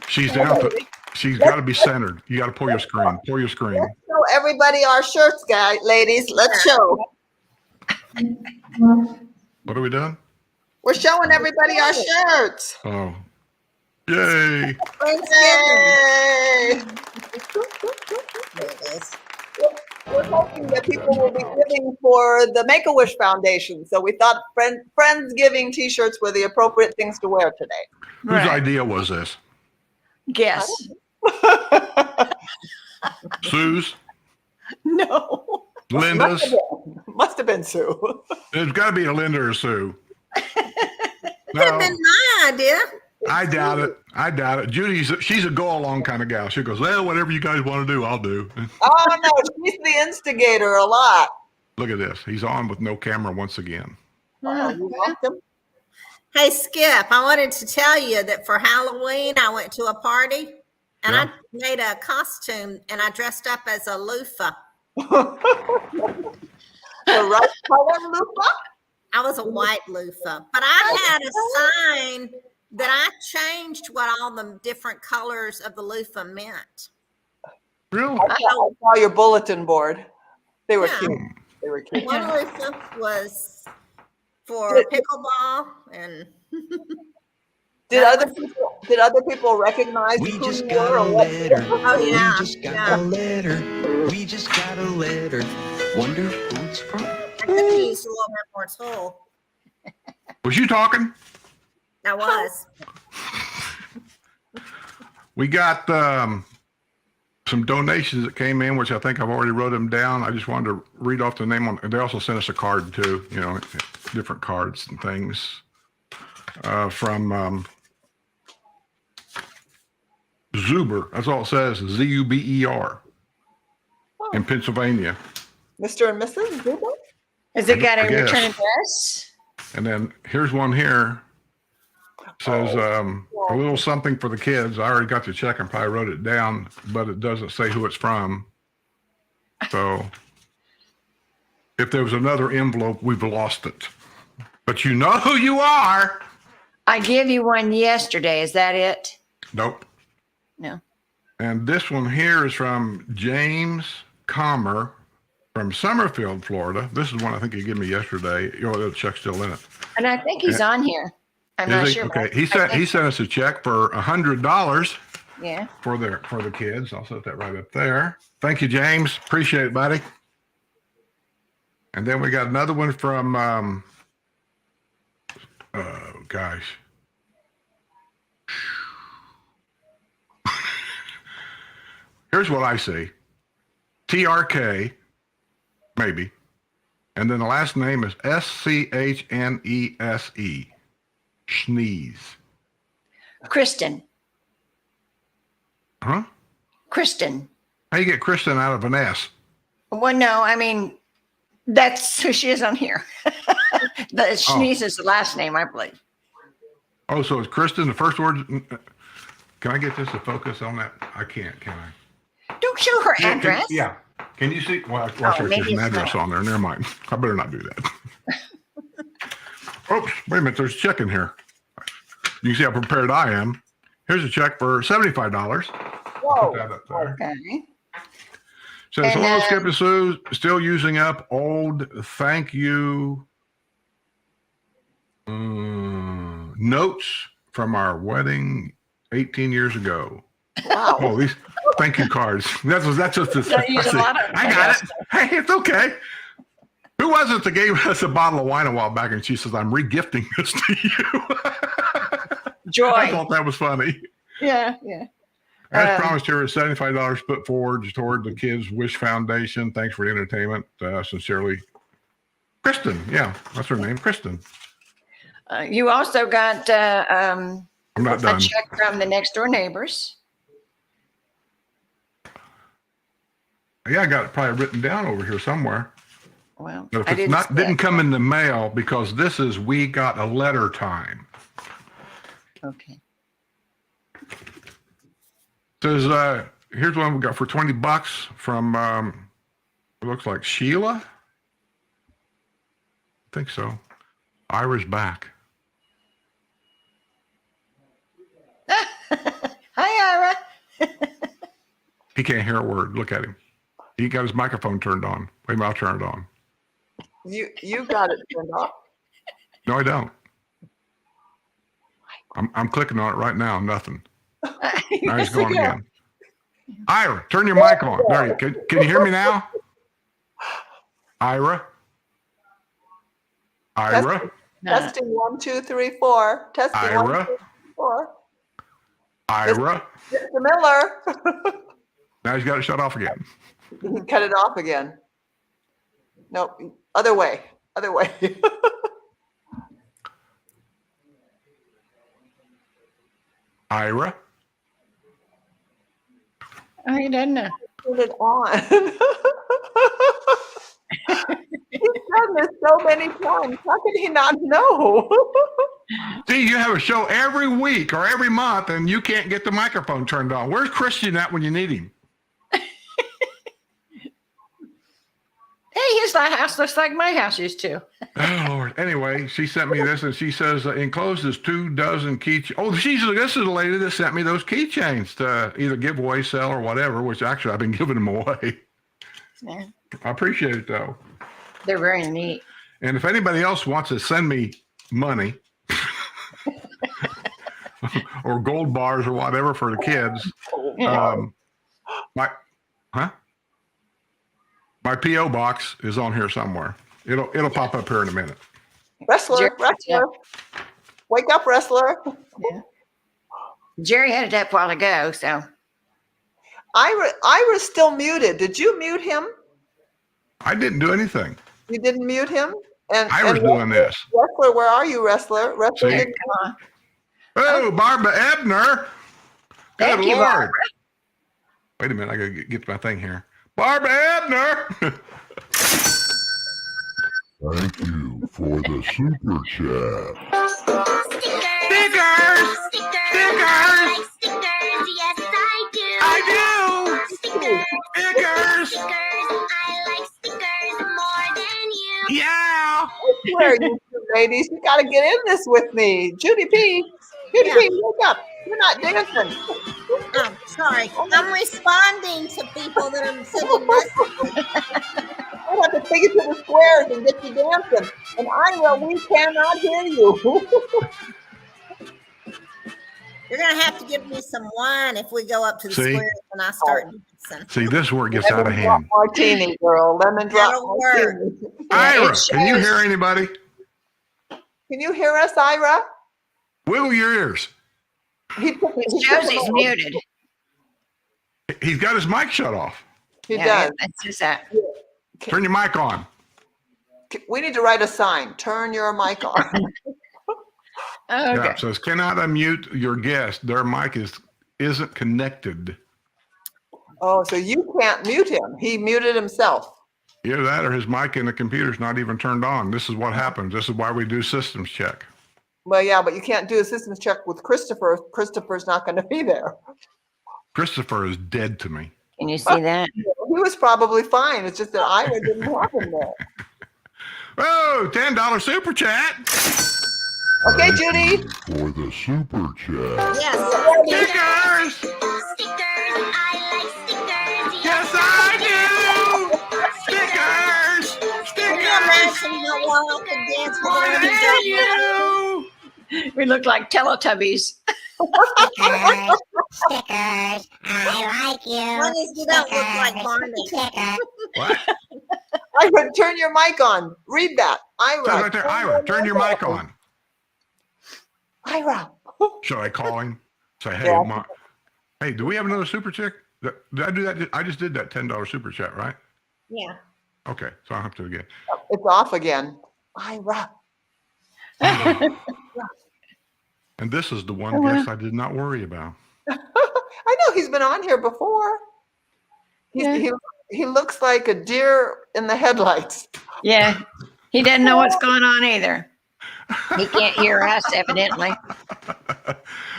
Speaker 2: She's down. She's got to be centered. You got to pull your screen.
Speaker 1: Let's show everybody our shirts, guys, ladies. Let's show.
Speaker 2: What are we doing?
Speaker 1: We're showing everybody our shirts.
Speaker 2: Oh, yay!
Speaker 1: Yay! We're hoping that people will be giving for the Make-A-Wish Foundation. So we thought Friendsgiving t-shirts were the appropriate things to wear today.
Speaker 2: Whose idea was this?
Speaker 3: Guess.
Speaker 2: Sue's?
Speaker 1: No.
Speaker 2: Linda's?
Speaker 1: Must have been Sue.
Speaker 2: There's got to be a Linda or Sue.
Speaker 5: Could have been my idea.
Speaker 2: I doubt it. She's a go along kind of gal. She goes, well, whatever you guys want to do, I'll do.
Speaker 1: Oh no, she's the instigator a lot.
Speaker 2: Look at this. He's on with no camera once again.
Speaker 1: You lost him?
Speaker 5: Hey, Skip, I wanted to tell you that for Halloween, I went to a party and
Speaker 2: Yeah.
Speaker 5: I made a costume and I dressed up as a loofah.
Speaker 1: The right color, Lupa?
Speaker 5: I was a white loofah, but I had a sign that I changed what all the different colors of the loofah meant.
Speaker 2: Really?
Speaker 1: I saw your bulletin board. They were
Speaker 5: Yeah.
Speaker 1: cute. They were cute.
Speaker 5: One loofah was for pickleball and
Speaker 1: Did other people recognize
Speaker 6: We
Speaker 1: who
Speaker 6: just
Speaker 1: you
Speaker 6: got
Speaker 1: were
Speaker 6: a
Speaker 1: or what?
Speaker 6: letter.
Speaker 5: Oh, yeah.
Speaker 6: We just got a letter. We just got a letter. Wonder who it's from.
Speaker 5: I could use a little bit more tool.
Speaker 2: Was you talking?
Speaker 5: I was.
Speaker 2: We got some donations that came in, which I think I've already wrote them down. I just wanted to read off the name on. They also sent us a card too, you know, different cards and things from Zuber. That's all it says. Zuber in Pennsylvania.
Speaker 1: Mr. and Mrs. Zuber?
Speaker 3: Has it got a
Speaker 2: I guess.
Speaker 3: return address?
Speaker 2: And then here's one here. Says a little something for the kids. I already got the check and probably wrote it down, but it doesn't say who it's from. So if there was another envelope, we've lost it. But you know who you are.
Speaker 3: I gave you one yesterday. Is that it?
Speaker 2: Nope.
Speaker 3: No.
Speaker 2: And this one here is from James Comer from Summerfield, Florida. This is one I think he gave me yesterday. You know, the check's still in it.
Speaker 3: And I think he's on here. I'm not
Speaker 2: Is he?
Speaker 3: sure.
Speaker 2: Okay.
Speaker 3: but
Speaker 2: He
Speaker 3: I
Speaker 2: sent
Speaker 3: think-
Speaker 2: us a check for $100
Speaker 3: Yeah.
Speaker 2: for the kids. I'll set that right up there. Thank you, James. Appreciate it, buddy. And then we got another one from oh gosh. Here's what I see. TRK, maybe. And then the last name is SCHNESE. Schneeze.
Speaker 3: Kristen.
Speaker 2: Huh?
Speaker 3: Kristen.
Speaker 2: How you get Kristen out of an S?
Speaker 3: Well, no, I mean, that's who she is on here. The Schneeze is the last name, I believe.
Speaker 2: Oh, so it's Kristen, the first word. Can I get this to focus on that? I can't, can I?
Speaker 3: Don't show her
Speaker 2: Yeah,
Speaker 3: address.
Speaker 2: yeah. Can you see? Well, there's
Speaker 3: maybe
Speaker 2: an
Speaker 3: it's
Speaker 2: address
Speaker 3: not.
Speaker 2: on there. Never mind. I better not do that. Oops, wait a minute. There's a check in here. You can see how prepared I am. Here's a check for $75.
Speaker 1: Whoa.
Speaker 2: Put that up there.
Speaker 3: Okay.
Speaker 2: Says,
Speaker 3: And,
Speaker 2: hello, Skip and Sue. Still using up old thank you notes from our wedding 18 years ago.
Speaker 1: Wow.
Speaker 2: Oh, these thank you cards. That's just the.
Speaker 3: Don't use a lot of
Speaker 2: I got it. Hey, it's okay. Who was it that gave us a bottle of wine a while back? And she says, "I'm regifting this to you." I
Speaker 3: Joy.
Speaker 2: thought that was funny.
Speaker 3: Yeah, yeah.
Speaker 2: As promised, here is $75 put forward toward the Kids Wish Foundation. Thanks for the entertainment. Sincerely, Kristen. Yeah, that's her name, Kristen.
Speaker 3: You also got
Speaker 2: I'm not
Speaker 3: a
Speaker 2: done.
Speaker 3: check from the next door neighbors.
Speaker 2: Yeah, I got it probably written down over here somewhere.
Speaker 3: Well,
Speaker 2: But if
Speaker 3: I
Speaker 2: it's
Speaker 3: didn't
Speaker 2: not
Speaker 3: see
Speaker 2: didn't
Speaker 3: it.
Speaker 2: come in the mail because this is we got a letter time.
Speaker 3: Okay.
Speaker 2: Says here's one we got for $20 from it looks like Sheila. I think so. Ira's back.
Speaker 3: Hi, Ira.
Speaker 2: He can't hear a word. Look at him. He got his microphone turned on. Wait a minute, I'll turn it on.
Speaker 1: You got it turned off.
Speaker 2: No, I don't. I'm clicking on it right now. Nothing. Now he's going again. Ira, turn your mic on. There you can you hear me now? Ira? Ira?
Speaker 1: Testing 1, 2, 3, 4. Testing 1, 2,
Speaker 2: Ira?
Speaker 1: 3, 4.
Speaker 2: Ira?
Speaker 1: Mr. Miller.
Speaker 2: Now he's got it shut off again.
Speaker 1: Cut it off again. Nope. Other way. Other way.
Speaker 2: Ira?
Speaker 3: Oh, he doesn't know.
Speaker 1: Turn it on. He's done this so many times. How could he not know?
Speaker 2: See, you have a show every week or every month and you can't get the microphone turned on. Where's Christian at when you need him?
Speaker 3: Hey, his house looks like my house used to.
Speaker 2: Oh, Lord. Anyway, she sent me this and she says enclosed is 2 dozen keychains. Oh, this is the lady that sent me those keychains to either give away, sell, or whatever, which actually I've been giving them away.
Speaker 3: Yeah,
Speaker 2: I appreciate it, though.
Speaker 3: they're very neat.
Speaker 2: And if anybody else wants to send me money or gold bars or whatever for the kids, my P.O. box is on here somewhere. It'll pop up here in a minute.
Speaker 1: Wrestler. Wake up, wrestler.
Speaker 3: Yeah. Jerry had it up a while ago, so
Speaker 1: Ira's still muted. Did you mute him?
Speaker 2: I didn't do anything.
Speaker 1: You didn't mute him? And
Speaker 2: Ira's doing this.
Speaker 1: Wrestler, where are you, Wrestler? Wrestler
Speaker 2: See?
Speaker 1: didn't-
Speaker 2: Oh, Barbara Ebner. Good
Speaker 3: Thank you,
Speaker 2: Lord.
Speaker 3: Barbara.
Speaker 2: Wait a minute. I got to get to my thing here. Barbara Ebner.
Speaker 7: Thank you for the super chat.
Speaker 2: Stickers. Stickers.
Speaker 8: Stickers, yes I do.
Speaker 2: I do.
Speaker 8: Stickers,
Speaker 2: Stickers.
Speaker 8: stickers, I like stickers more than you.
Speaker 2: Yeah.
Speaker 1: Where are you two ladies? You got to get in this with me. Judy P. Judy P, wake up. You're not dancing.
Speaker 5: Oh, sorry. I'm responding to people that are sending messages.
Speaker 1: I have to take you to the squares and get you dancing. And Ira, we cannot hear you.
Speaker 5: You're gonna have to give me some wine if we go up to the
Speaker 2: See?
Speaker 5: squares and I start dancing.
Speaker 2: See, this is where it gets out of
Speaker 1: Lemon drop
Speaker 2: hand.
Speaker 1: martini, girl. Lemon drop
Speaker 5: That'll work.
Speaker 1: martini.
Speaker 2: Ira,
Speaker 3: it
Speaker 2: can you
Speaker 3: shows.
Speaker 2: hear anybody?
Speaker 1: Can you hear us, Ira?
Speaker 2: Wiggle your ears.
Speaker 1: He took it.
Speaker 3: It shows he's muted.
Speaker 2: He's got his mic shut off.
Speaker 1: He
Speaker 3: Yeah,
Speaker 1: does.
Speaker 3: that's just that.
Speaker 2: Turn your mic on.
Speaker 1: We need to write a sign. Turn your mic on.
Speaker 3: Okay.
Speaker 2: Yeah, it says cannot unmute your guest. Their mic isn't connected.
Speaker 1: Oh, so you can't mute him. He muted himself.
Speaker 2: Either that or his mic in the computer's not even turned on. This is what happens. This is why we do systems check.
Speaker 1: Well, yeah, but you can't do a systems check with Christopher. Christopher's not going to be there.
Speaker 2: Christopher is dead to me.
Speaker 3: Can you see that?
Speaker 1: He was probably fine. It's just that Ira didn't have him there.
Speaker 2: Oh, $10 super chat.
Speaker 1: Okay, Judy.
Speaker 7: For the super chat.
Speaker 5: Yes.
Speaker 2: Stickers.
Speaker 8: Stickers, I like stickers,
Speaker 2: Yes, I do. Stickers.
Speaker 5: Can you
Speaker 2: Stickers.
Speaker 5: imagine how well I could dance with
Speaker 2: More
Speaker 5: a lemon drop?
Speaker 2: than you.
Speaker 3: We look like Teletubbies.
Speaker 8: Stickers, stickers, I like you.
Speaker 5: As long as you don't look like Barney.
Speaker 8: Stickers.
Speaker 2: What?
Speaker 1: Ira, turn your mic on. Read that.
Speaker 2: Says
Speaker 1: Ira.
Speaker 2: right there, Ira, turn your mic on.
Speaker 1: Ira.
Speaker 2: Should I call him? Say, hey,
Speaker 1: Yeah.
Speaker 2: hey, do we have another super check? Did I do that? I just did that $10 super chat, right?
Speaker 5: Yeah.
Speaker 2: Okay, so I'll have to again.
Speaker 1: It's off again. Ira.
Speaker 2: And this is the one guest I did not worry about.
Speaker 1: I know he's been on here before. He looks like a deer in the headlights.
Speaker 3: Yeah. He doesn't know what's going on either. He can't hear us, evidently.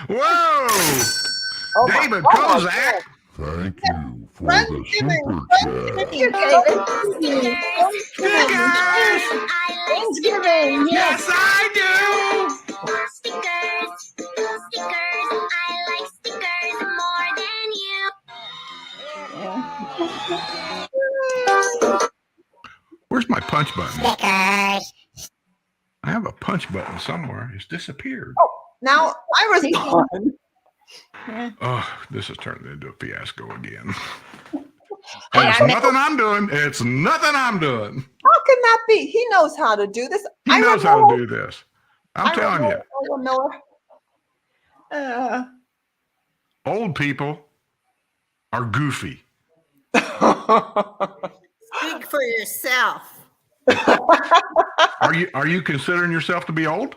Speaker 2: Whoa!
Speaker 1: Oh my-
Speaker 2: David
Speaker 1: oh my
Speaker 2: Kozak.
Speaker 7: Thank you for the
Speaker 1: Thanksgiving,
Speaker 7: super chat.
Speaker 2: Stickers!
Speaker 3: Thanksgiving.
Speaker 2: Yes, I do!
Speaker 8: Stickers, stickers, I like stickers more than you.
Speaker 2: Where's my punch button?
Speaker 8: Stickers.
Speaker 2: I have a punch button somewhere. It's disappeared.
Speaker 1: Now Ira's gone.
Speaker 2: Oh, this has turned into a fiasco again.
Speaker 3: Hey,
Speaker 2: It's
Speaker 3: I know-
Speaker 2: nothing I'm doing. It's nothing I'm doing.
Speaker 1: How can that be? He knows how to do this.
Speaker 2: He knows how to do this. I'm telling you,
Speaker 3: Uh,
Speaker 2: old people are goofy.
Speaker 5: Speak for yourself.
Speaker 2: Are you considering yourself to be old?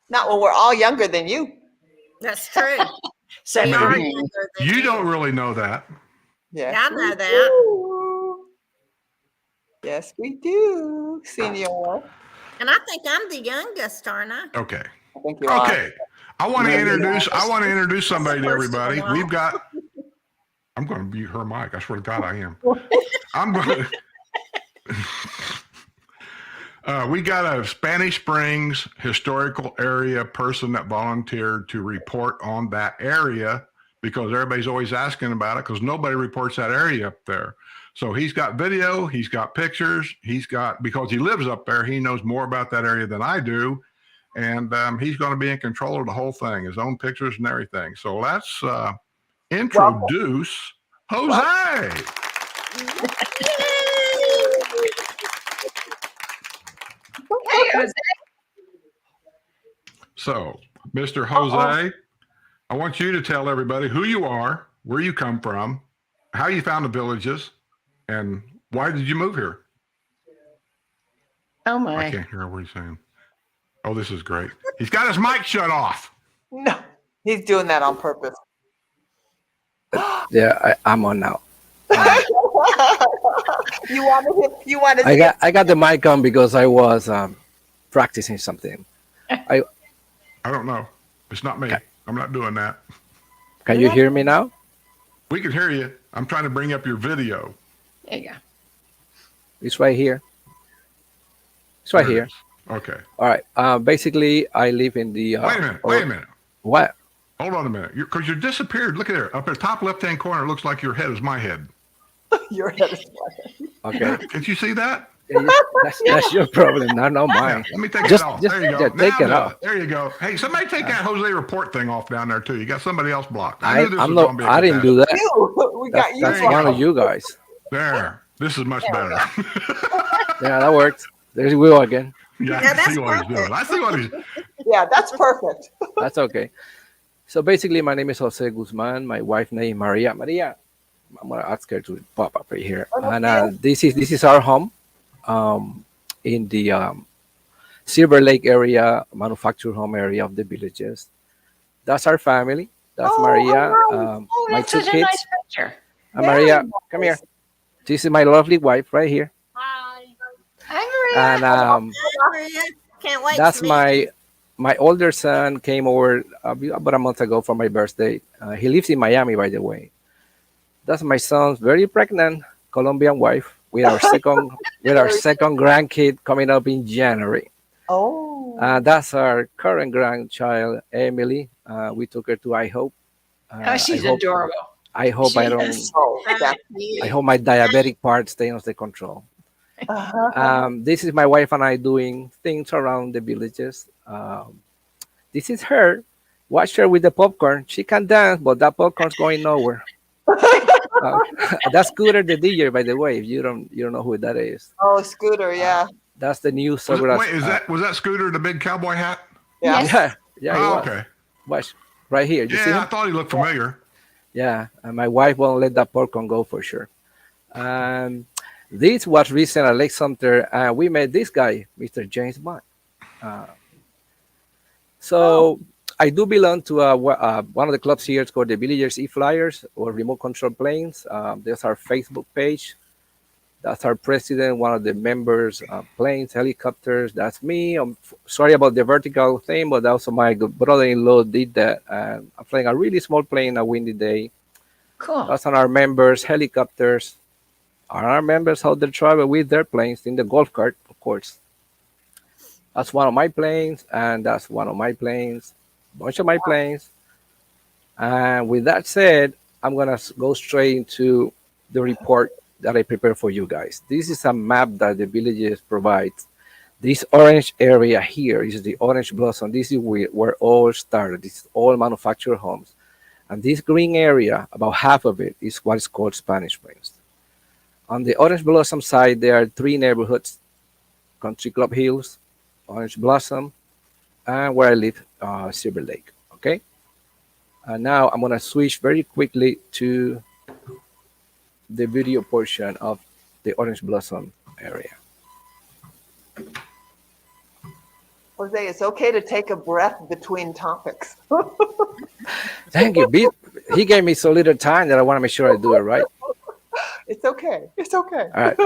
Speaker 1: Not when we're all younger than you.
Speaker 5: That's true.
Speaker 3: so
Speaker 5: We
Speaker 2: Maybe.
Speaker 5: are
Speaker 3: for
Speaker 5: younger than
Speaker 2: You don't really know that.
Speaker 1: Yes,
Speaker 5: I know
Speaker 1: we
Speaker 5: that.
Speaker 1: do. Yes, we do, Senor.
Speaker 5: And I think I'm the youngest, aren't I?
Speaker 2: Okay.
Speaker 1: I think you are.
Speaker 2: Okay. I want to
Speaker 1: Maybe
Speaker 2: introduce somebody to
Speaker 5: First of
Speaker 2: everybody.
Speaker 5: all.
Speaker 2: We've got I'm going to mute her mic. I swear to God I am. I'm going to we got a Spanish Springs historical area person that volunteered to report on that area because everybody's always asking about it because nobody reports that area up there. So he's got video, he's got pictures, because he lives up there, he knows more about that area than I do. And he's going to be in control of the whole thing, his own pictures and everything. So let's introduce Jose.
Speaker 3: Hey, Jose.
Speaker 2: So, Mr. Jose, I want you to tell everybody who you are, where you come from, how you found the villages, and why did you move here?
Speaker 3: Oh
Speaker 2: I
Speaker 3: my.
Speaker 2: can't hear what he's saying. Oh, this is great. He's got his mic shut off.
Speaker 1: No, he's doing that on purpose.
Speaker 9: Yeah, I'm on now.
Speaker 1: You wanted
Speaker 9: I got the mic on because I was practicing something.
Speaker 2: I don't know. It's not me. I'm not doing that.
Speaker 9: Can you hear me now?
Speaker 2: We can hear you. I'm trying to bring up your video.
Speaker 3: There you go.
Speaker 9: It's right here. It's right
Speaker 2: There it
Speaker 9: here.
Speaker 2: is. Okay.
Speaker 9: All right. Basically, I live in the.
Speaker 2: Wait a minute. Wait a minute.
Speaker 9: What?
Speaker 2: Hold on a minute. Because you disappeared. Look at there. Up at the top left-hand corner, it looks like your head is my head.
Speaker 1: your head is
Speaker 9: Okay.
Speaker 2: Did you see that?
Speaker 9: That's your problem, not mine.
Speaker 2: Let me take
Speaker 9: Just-
Speaker 2: it off.
Speaker 9: just-
Speaker 2: There you go.
Speaker 9: yeah, take
Speaker 2: Now
Speaker 9: it
Speaker 2: do
Speaker 9: off.
Speaker 2: There you go. Hey, somebody take that Jose report thing off down there too. You got somebody else blocked.
Speaker 9: I
Speaker 2: knew this
Speaker 9: I'm
Speaker 2: was
Speaker 9: not.
Speaker 2: gonna be a
Speaker 9: I didn't do that.
Speaker 1: you. We got you.
Speaker 9: That's
Speaker 2: There you
Speaker 9: one
Speaker 2: go.
Speaker 9: of you guys.
Speaker 2: There. This is much better.
Speaker 9: Yeah, that worked. There we go again.
Speaker 2: Yeah,
Speaker 5: Yeah,
Speaker 2: I
Speaker 5: that's
Speaker 2: see what he's doing.
Speaker 5: perfect.
Speaker 2: I see what he's.
Speaker 1: Yeah, that's perfect.
Speaker 9: That's okay. So basically, my name is Jose Guzman. My wife name Maria. Maria, I'm gonna ask her to pop up right here. And this is our home, in the Silver Lake area, manufactured home area of the Villages. That's our family. That's
Speaker 1: Oh,
Speaker 9: Maria.
Speaker 1: nice.
Speaker 9: My
Speaker 3: That's
Speaker 9: two
Speaker 3: such a
Speaker 9: kids.
Speaker 3: nice picture.
Speaker 9: Maria, come here. This is my lovely wife right here.
Speaker 3: Hi, Maria.
Speaker 9: And
Speaker 5: Hi, Maria. Can't wait.
Speaker 9: that's
Speaker 5: to meet
Speaker 9: my older son came over about a month ago for my birthday. He lives in Miami, by the way. That's my son's very pregnant Colombian wife with our second grandkid coming up in January.
Speaker 1: Oh.
Speaker 9: That's our current grandchild, Emily. We took her to IHOPE.
Speaker 3: Oh, she's
Speaker 9: I hope,
Speaker 3: adorable.
Speaker 9: I hope
Speaker 3: She
Speaker 9: I don't.
Speaker 3: is.
Speaker 1: Oh,
Speaker 5: you.
Speaker 1: that's,
Speaker 9: I hope my diabetic part stays under control.
Speaker 1: uh-huh.
Speaker 9: This is my wife and I doing things around the Villages. This is her. Watch her with the popcorn. She can dance, but that popcorn's going nowhere. That's Scooter the DJ, by the way. If you don't know who that is.
Speaker 1: Oh, Scooter, yeah.
Speaker 9: That's the new
Speaker 2: Was
Speaker 9: Sobras.
Speaker 2: wait, was that Scooter the big cowboy hat?
Speaker 1: Yeah.
Speaker 3: Yes.
Speaker 9: Yeah, he
Speaker 2: Oh,
Speaker 9: was.
Speaker 2: okay.
Speaker 9: Watch right here. You see
Speaker 2: Yeah, I
Speaker 9: him?
Speaker 2: thought he looked familiar.
Speaker 9: Yeah, and my wife won't let that popcorn go for sure. This was recent at Lake Sumter, and we met this guy, Mr. James Bond. So I do belong to one of the clubs here. It's called the Villagers E-Flyers, or Remote Control Planes. There's our Facebook page. That's our president, one of the members, planes, helicopters. That's me. I'm sorry about the vertical thing, but also my brother-in-law did that. And I'm flying a really small plane a windy day.
Speaker 3: Cool.
Speaker 9: That's on our members, helicopters. Our members how they travel with their planes in the golf cart, of course. That's one of my planes, and that's one of my planes. Bunch of my planes. And with that said, I'm gonna go straight into the report that I prepared for you guys. This is a map that the Villages provides. This orange area here is the Orange Blossom. This is where all started. This is all manufactured homes. And this green area, about half of it, is what is called Spanish Springs. On the Orange Blossom side, there are three neighborhoods: Country Club Hills, Orange Blossom, and where I live, Silver Lake. Okay. And now I'm gonna switch very quickly to the video portion of the Orange Blossom area.
Speaker 1: Jose, it's okay to take a breath between topics.
Speaker 9: Thank you. He gave me so little time that I want to make sure I do it right.
Speaker 1: It's okay. It's okay.
Speaker 9: All right.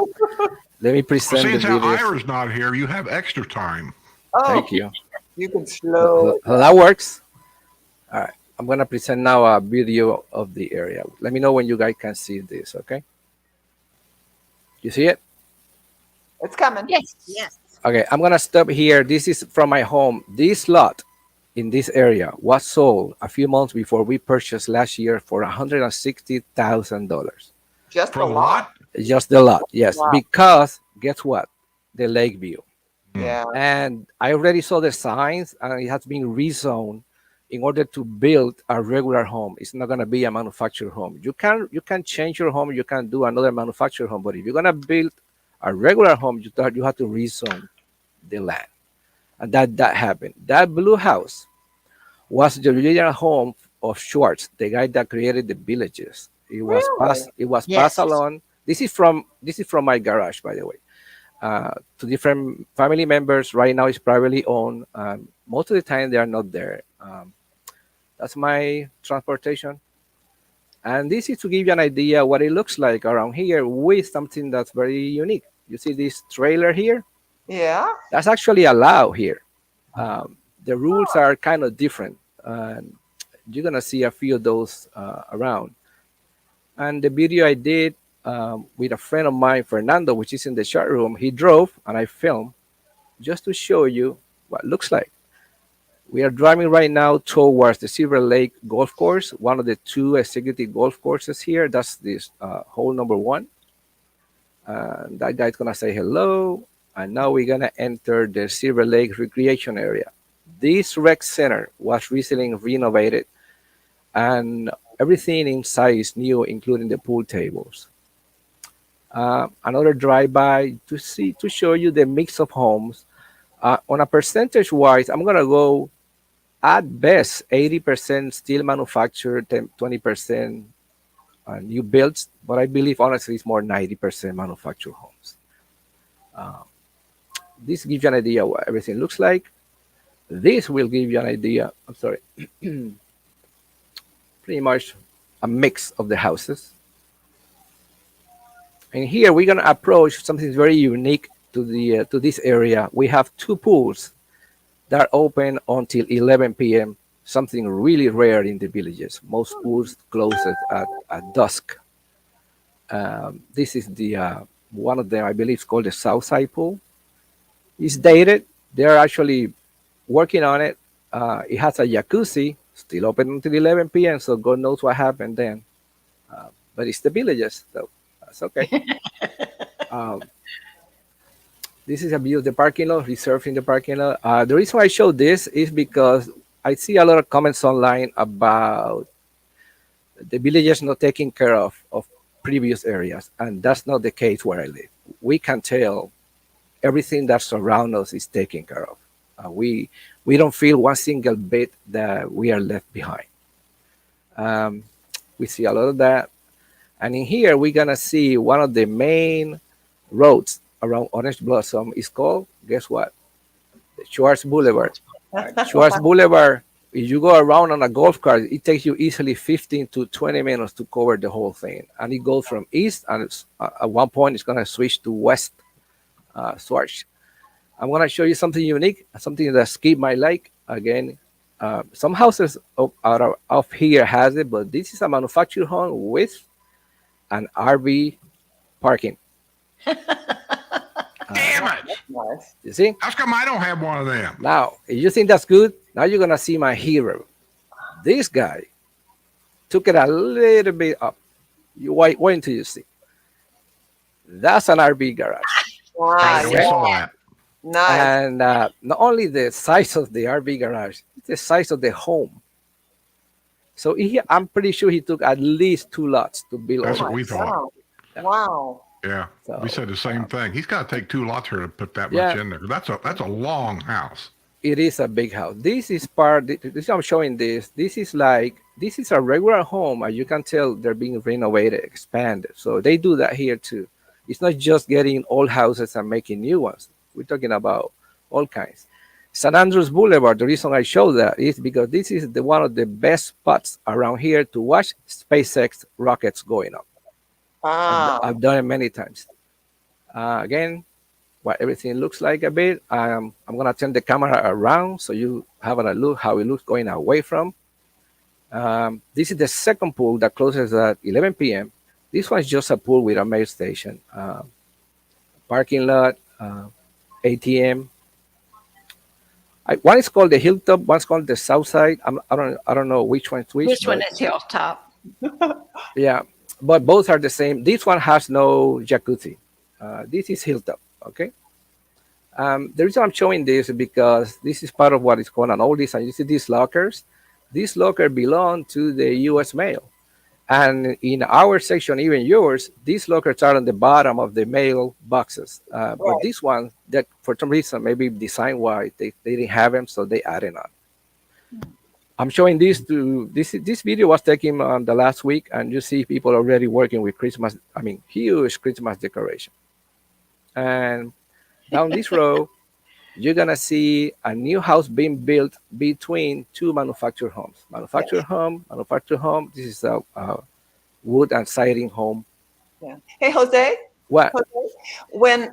Speaker 9: Let me
Speaker 2: Well,
Speaker 9: present the
Speaker 2: since how
Speaker 9: video.
Speaker 2: Ira's not here, you have extra time.
Speaker 1: Oh,
Speaker 9: Thank you.
Speaker 1: you can slow.
Speaker 9: So that works. All right. I'm going to present now a video of the area. Let me know when you guys can see this, okay? You see it?
Speaker 1: It's coming.
Speaker 3: Yes.
Speaker 5: Yes.
Speaker 9: Okay, I'm going to stop here. This is from my home. This lot in this area was sold a few months before we purchased last year for $160,000.
Speaker 1: Just
Speaker 2: For
Speaker 1: a
Speaker 2: a lot?
Speaker 9: Just the lot, yes.
Speaker 1: Wow.
Speaker 9: Because guess what? The lake view.
Speaker 1: Yeah.
Speaker 9: And I already saw the signs, and it has been rezoned in order to build a regular home. It's not going to be a manufactured home. You can change your home. You can do another manufactured home, but if you're going to build a regular home, you have to rezone the land, and that happened. That blue house was the original home of Schwartz, the guy that created the villages. It was
Speaker 1: Really?
Speaker 9: passed
Speaker 3: Yes.
Speaker 9: along. This is from my garage, by the way, to different family members. Right now, it's privately owned. Most of the time, they are not there. That's my transportation. And this is to give you an idea what it looks like around here with something that's very unique. You see this trailer here?
Speaker 1: Yeah.
Speaker 9: That's actually allowed here. The rules are kind of different. You're gonna see a few of those around. And the video I did with a friend of mine, Fernando, which is in the chat room, he drove and I filmed just to show you what it looks like. We are driving right now towards the Silver Lake Golf Course, one of the 2 executive golf courses here. That's this hole number 1. That guy's gonna say hello. And now we're gonna enter the Silver Lake Recreation Area. This rec center was recently renovated and everything inside is new, including the pool tables. Another drive-by to show you the mix of homes. On a percentage wise, I'm gonna go at best 80% steel manufactured, 20% new builds, but I believe honestly it's more 90% manufactured homes. This gives you an idea what everything looks like. This will give you an idea. I'm sorry. Pretty much a mix of the houses. And here we're gonna approach something very unique to this area. We have 2 pools that are open until 11 p.m. Something really rare in the villages. Most pools close at dusk. This is the one of them. I believe it's called the Southside Pool. It's dated. They're actually working on it. It has a jacuzzi, still open until 11 p.m. So God knows what happened then. But it's the villages, so that's okay. This is a view of the parking lot, reserved in the parking lot. The reason I show this is because I see a lot of comments online about the villages not taking care of previous areas, and that's not the case where I live. We can tell everything that surrounds us is taken care of. We don't feel one single bit that we are left behind. We see a lot of that. And in here, we're gonna see one of the main roads around Orange Blossom is called, guess what? The Schwartz Boulevard. Schwartz Boulevard, if you go around on a golf cart, it takes you easily 15 to 20 minutes to cover the whole thing. And it goes from east, and at one point, it's going to switch to west Schwartz. I'm going to show you something unique, something that Skip might like. Again, some houses out of here has it, but this is a manufactured home with an RV parking.
Speaker 2: Damn it!
Speaker 1: Nice.
Speaker 9: You see?
Speaker 2: How come I don't have one of them?
Speaker 9: Now, if you think that's good, now you're gonna see my hero. This guy took it a little bit up. You wait until you see. That's an RV garage.
Speaker 1: Wow.
Speaker 2: Yeah, we saw that.
Speaker 1: Nice.
Speaker 9: And not only the size of the RV garage, it's the size of the home. So I'm pretty sure he took at least 2 lots to build.
Speaker 2: That's
Speaker 9: all
Speaker 2: what we
Speaker 9: this.
Speaker 2: thought.
Speaker 1: Wow.
Speaker 2: Yeah,
Speaker 9: So,
Speaker 2: we said the same thing. He's got to take 2 lots here to put that
Speaker 9: Yeah.
Speaker 2: much in there. That's a long house.
Speaker 9: It is a big house. This is I'm showing this. This is a regular home. As you can tell, they're being renovated, expanded. So they do that here too. It's not just getting old houses and making new ones. We're talking about all kinds. San Andreas Boulevard, the reason I show that is because this is one of the best spots around here to watch SpaceX rockets going up.
Speaker 1: Wow.
Speaker 9: I've done it many times. Again, what everything looks like a bit. I'm gonna turn the camera around so you have a look how it looks going away from. This is the second pool that closes at 11 p.m. This one's just a pool with a mail station, parking lot, ATM. One is called the Hilltop, one's called the Southside. I don't know which one's which.
Speaker 3: Which one is Hilltop?
Speaker 9: Yeah, but both are the same. This one has no jacuzzi. This is Hilltop, okay? The reason I'm showing this is because this is part of what is called an oldies, and you see these lockers. These lockers belong to the U.S. mail. And in our section, even yours, these lockers are on the bottom of the mail boxes. But this one, that for some reason, maybe design-wise, they didn't have them, so they added on. I'm showing this to this video was taken the last week, and you see people already working with Christmas. I mean, huge Christmas decoration. And down this row, you're gonna see a new house being built between two manufactured homes. Manufactured home. This is a wood and siding home.
Speaker 1: Yeah. Hey, Jose.
Speaker 9: What?
Speaker 1: When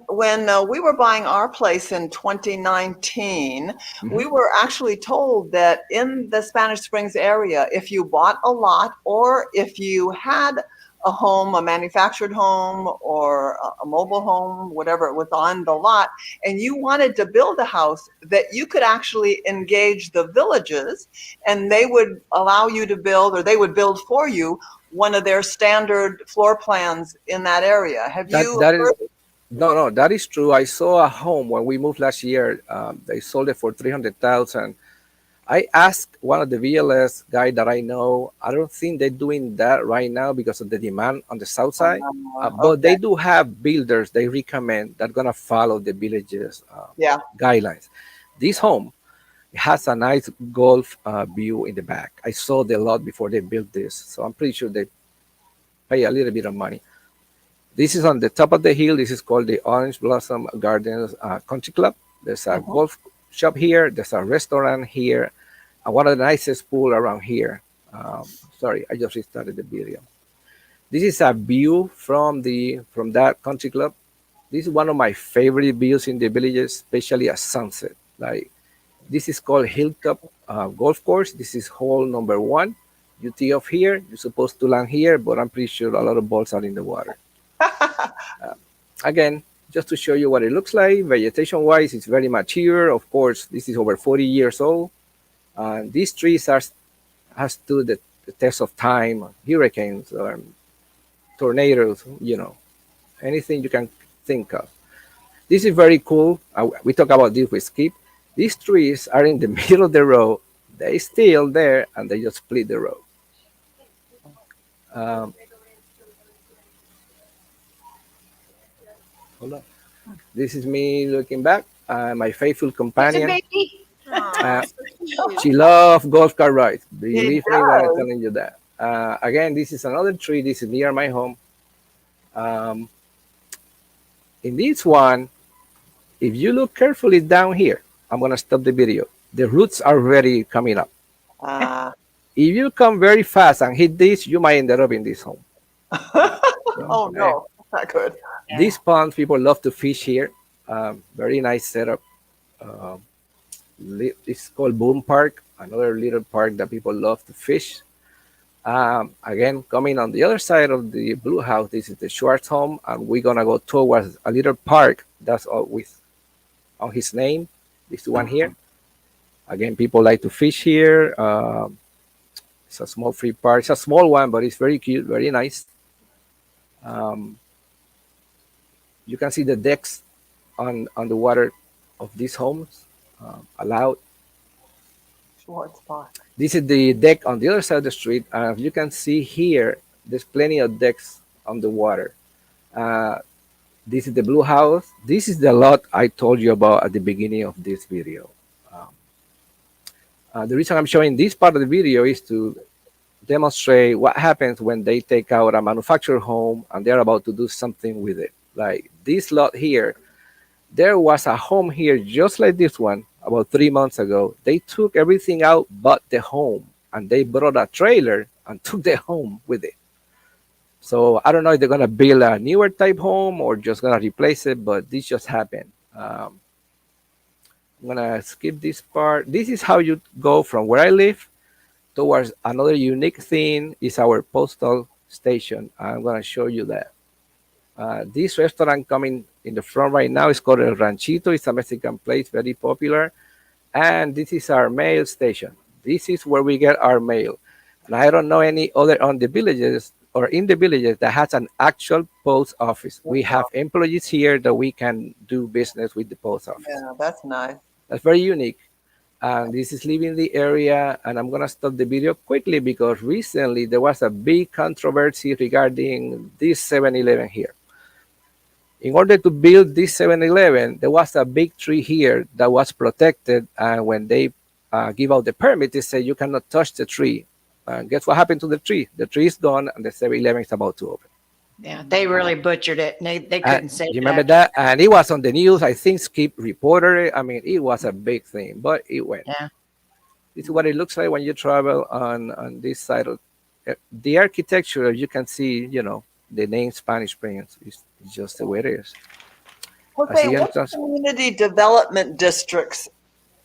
Speaker 1: we were buying our place in 2019, we were actually told that in the Spanish Springs area, if you bought a lot or if you had a home, a manufactured home or a mobile home, whatever it was on the lot, and you wanted to build a house, that you could actually engage the villages and they would allow you to build, or they would build for you one of their standard floor plans in that area. Have you heard?
Speaker 9: No, that is true. I saw a home when we moved last year. They sold it for $300,000. I asked one of the VLS guy that I know. I don't think they're doing that right now because of the demand on the south side. But they do have builders they recommend that gonna follow the villages guidelines. This home has a nice golf view in the back. I saw the lot before they built this, so I'm pretty sure they pay a little bit of money. This is on the top of the hill. This is called the Orange Blossom Gardens Country Club. There's a golf shop here. There's a restaurant here, and one of the nicest pool around here. Sorry, I just restarted the video. This is a view from that country club. This is one of my favorite views in the villages, especially at sunset. Like, this is called Hilltop Golf Course. This is hole number 1. You tee off here. You're supposed to land here, but I'm pretty sure a lot of balls are in the water. Again, just to show you what it looks like, vegetation-wise, it's very mature. Of course, this is over 40 years old. These trees have stood the test of time, hurricanes, tornadoes, anything you can think of. This is very cool. We talk about this with Skip. These trees are in the middle of the road. They still there, and they just split the road. Hold on. This is me looking back. My faithful companion. She loves golf cart rides. Believe me when I'm telling you that. Again, this is another tree. This is near my home. In this one, if you look carefully down here, I'm going to stop the video. The roots are already coming up. If you come very fast and hit this, you might end up in this home.
Speaker 1: Oh, no, not good.
Speaker 9: These ponds, people love to fish here. Very nice setup. It's called Boom Park, another little park that people love to fish. Again, coming on the other side of the blue house, this is the Schwartz home, and we're going to go towards a little park that's with on his name. This one here. Again, people like to fish here. It's a small free park. It's a small one, but it's very cute, very nice. You can see the decks on the water of these homes allowed.
Speaker 1: Schwartz Park.
Speaker 9: This is the deck on the other side of the street. You can see here, there's plenty of decks on the water. This is the blue house. This is the lot I told you about at the beginning of this video. The reason I'm showing this part of the video is to demonstrate what happens when they take out a manufactured home and they're about to do something with it. Like this lot here, there was a home here just like this one about 3 months ago. They took everything out but the home, and they brought a trailer and took the home with it. So I don't know if they're gonna build a newer type home or just gonna replace it, but this just happened. I'm gonna skip this part. This is how you go from where I live towards another unique thing is our postal station. I'm gonna show you that. This restaurant coming in the front right now is called El Ranchito. It's a Mexican place, very popular. And this is our mail station. This is where we get our mail. And I don't know any other on the villages or in the villages that has an actual post office. We have employees here that we can do business with the post office.
Speaker 1: Yeah, that's nice.
Speaker 9: That's very unique. And this is leaving the area. And I'm going to stop the video quickly because recently there was a big controversy regarding this 7-Eleven here. In order to build this 7-Eleven, there was a big tree here that was protected. And when they give out the permit, they say you cannot touch the tree. Guess what happened to the tree? The tree is gone, and the 7-Eleven is about to open.
Speaker 3: Yeah, they really butchered it. And they couldn't say
Speaker 9: You remember that? And it was on the news. I think Skip reported it. I mean, it was a big thing, but it went.
Speaker 3: Yeah.
Speaker 9: This is what it looks like when you travel on this side of the architecture. You can see, the name Spanish Springs is just the way it is.
Speaker 1: Okay,
Speaker 9: Así
Speaker 1: what
Speaker 9: entonces-
Speaker 1: community development districts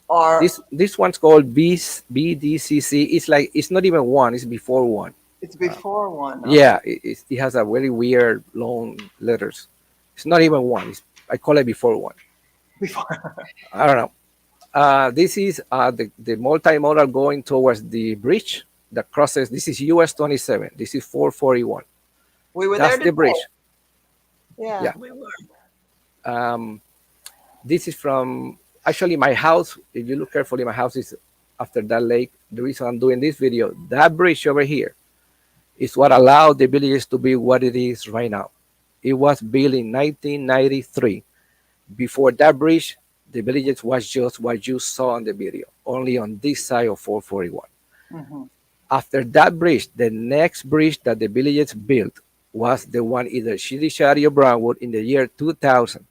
Speaker 1: are?
Speaker 9: This one's called BDCC. It's not even one. It's before one.
Speaker 1: It's before one.
Speaker 9: Yeah, it has a very weird long letters. It's not even one. I call it before one.
Speaker 1: Before.
Speaker 9: I don't know. This is the multimodal going towards the bridge that crosses. This is US 27. This is 441.
Speaker 1: We were
Speaker 9: That's
Speaker 1: there
Speaker 9: the bridge.
Speaker 1: Yeah.
Speaker 9: Yeah.
Speaker 3: We were.
Speaker 9: This is from actually my house. If you look carefully, my house is after that lake. The reason I'm doing this video, that bridge over here is what allowed the villages to be what it is right now. It was built in 1993. Before that bridge, the villages was just what you saw on the video, only on this side of 441.
Speaker 1: Mm-hmm.
Speaker 9: After that bridge, the next bridge that the villages built was the one either Shitty Shady or Brownwood in the year 2000.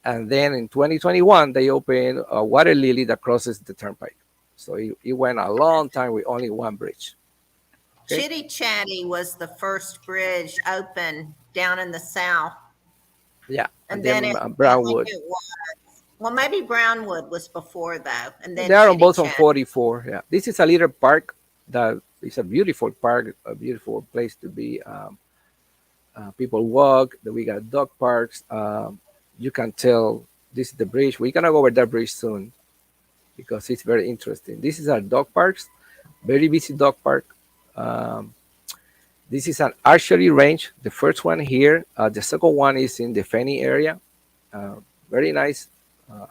Speaker 9: And then in 2021, they opened a water lily that crosses the turnpike. So it went a long time with only one bridge. Okay.
Speaker 5: Chitty Chatty was the first bridge open down in the south.
Speaker 9: Yeah.
Speaker 5: And
Speaker 9: then
Speaker 5: then it,
Speaker 9: Brownwood.
Speaker 5: I think it was. Well, maybe Brownwood was before though. And then
Speaker 9: They are on
Speaker 5: Chitty
Speaker 9: both on
Speaker 5: Chatty.
Speaker 9: 44. Yeah. This is a little park that is a beautiful park, a beautiful place to be. People walk. We got dog parks. You can tell this is the bridge. We're gonna go over that bridge soon because it's very interesting. This is our dog parks, very busy dog park. This is an archery range. The first one here. The second one is in the Fenny area. Very nice.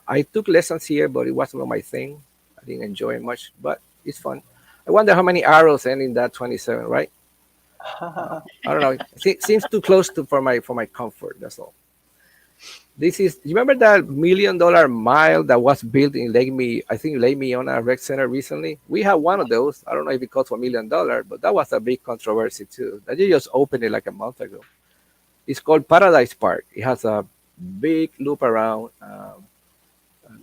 Speaker 9: I took lessons here, but it wasn't my thing. I didn't enjoy it much, but it's fun. I wonder how many arrows end in that 27, right? I don't know. It seems too close for my comfort. That's all. This is. You remember that $1 million mile that was built in Lake Meona Rec Center recently? We have one of those. I don't know if it cost $1 million, but that was a big controversy too. That you just opened it like a month ago. It's called Paradise Park. It has a big loop around.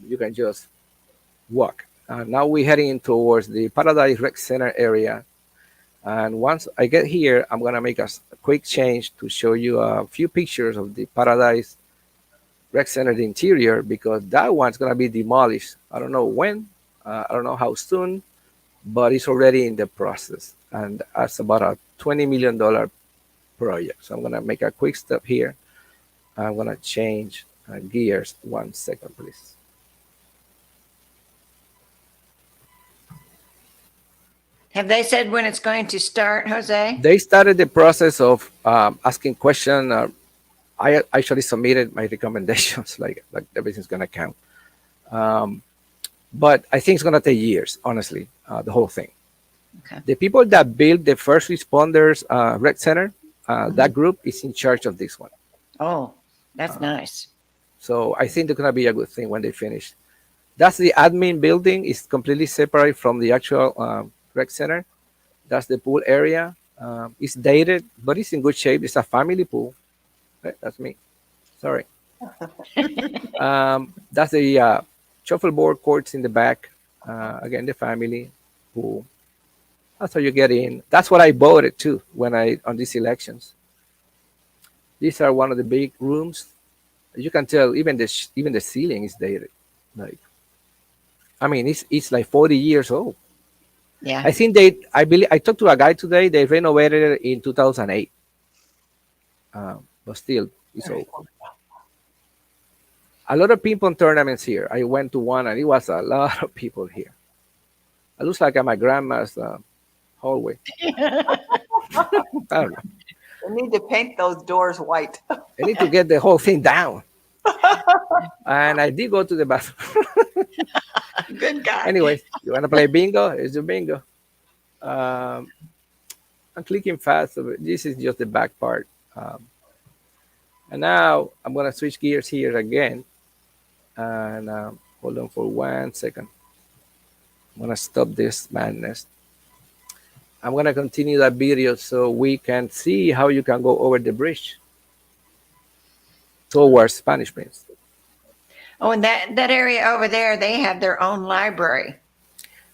Speaker 9: You can just walk. Now we're heading towards the Paradise Rec Center area. And once I get here, I'm gonna make a quick change to show you a few pictures of the Paradise Rec Center, the interior, because that one's gonna be demolished. I don't know when, I don't know how soon, but it's already in the process. And that's about a $20 million project. So I'm gonna make a quick step here. I'm gonna change gears. 1 second, please.
Speaker 3: Have they said when it's going to start, Jose?
Speaker 9: They started the process of asking questions. I actually submitted my recommendations, like everything's gonna count. But I think it's gonna take years, honestly, the whole thing.
Speaker 3: Okay.
Speaker 9: The people that built the first responders rec center, that group is in charge of this one.
Speaker 3: Oh, that's nice.
Speaker 9: So I think it's gonna be a good thing when they finish. That's the admin building. It's completely separate from the actual rec center. That's the pool area. It's dated, but it's in good shape. It's a family pool. That's me. Sorry. That's the shuffleboard courts in the back. Again, the family pool. That's how you get in. That's what I bought it too on these elections. These are one of the big rooms. You can tell even the ceiling is dated. Like, I mean, it's like 40 years old.
Speaker 3: Yeah.
Speaker 9: I believe I talked to a guy today. They renovated it in 2008. But still, it's old. A lot of ping-pong tournaments here. I went to one, and it was a lot of people here. It looks like at my grandma's hallway. I don't know.
Speaker 1: We need to paint those doors white.
Speaker 9: I need to get the whole thing down. And I did go to the bathroom.
Speaker 3: Good guy.
Speaker 9: Anyway, you want to play bingo? It's the bingo. I'm clicking fast. So this is just the back part. And now I'm going to switch gears here again. And hold on for 1 second. I'm gonna stop this madness. I'm gonna continue that video so we can see how you can go over the bridge towards Spanish Springs.
Speaker 3: Oh, and that area over there, they have their own library.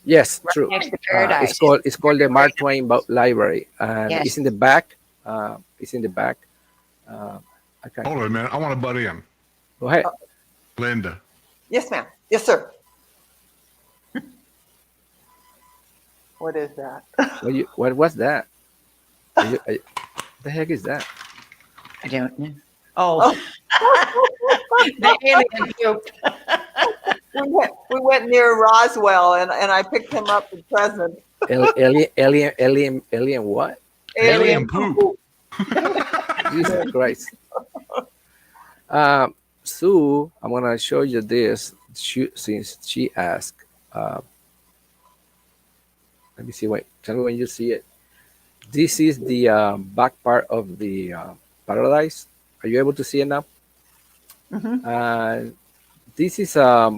Speaker 9: Yes,
Speaker 3: Right
Speaker 9: true.
Speaker 3: next to Paradise.
Speaker 9: It's called the Mark Twain Library, and
Speaker 3: Yes.
Speaker 9: it's in the back. It's in the back. Okay.
Speaker 2: Hold on a minute. I want to butt in.
Speaker 9: Go ahead.
Speaker 2: Linda,
Speaker 1: Yes, ma'am. Yes, sir. What is that?
Speaker 9: What was that? The heck is that?
Speaker 3: I don't know. Oh. The alien poop.
Speaker 1: We went near Roswell, and I picked him up a present.
Speaker 9: Alien what?
Speaker 2: alien poop.
Speaker 9: Jesus Christ. Sue, I'm gonna show you this since she asked. Let me see. Wait, tell me when you see it. This is the back part of the paradise. Are you able to see it now? This is a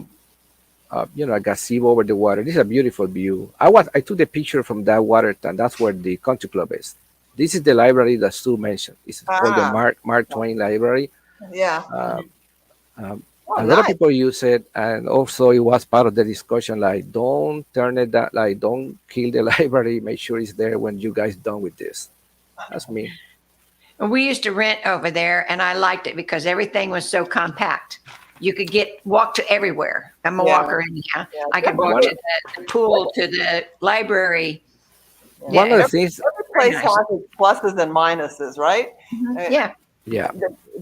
Speaker 9: gazebo over the water. This is a beautiful view. I took the picture from that water tank. That's where the country club is. This is the library that Sue mentioned. It's called the Mark Twain Library.
Speaker 1: Yeah.
Speaker 9: A lot of people use it, and also it was part of the discussion. Like, don't turn it down. Like, don't kill the library. Make sure it's there when you guys done with this. That's me.
Speaker 3: And we used to rent over there, and I liked it because everything was so compact. You could walk to everywhere. I'm a walker anyhow.
Speaker 1: Yeah.
Speaker 3: I could walk to the pool, to the library.
Speaker 9: One of the things,
Speaker 1: Every place
Speaker 3: nice.
Speaker 1: has its pluses and minuses, right?
Speaker 3: Yeah.
Speaker 9: yeah,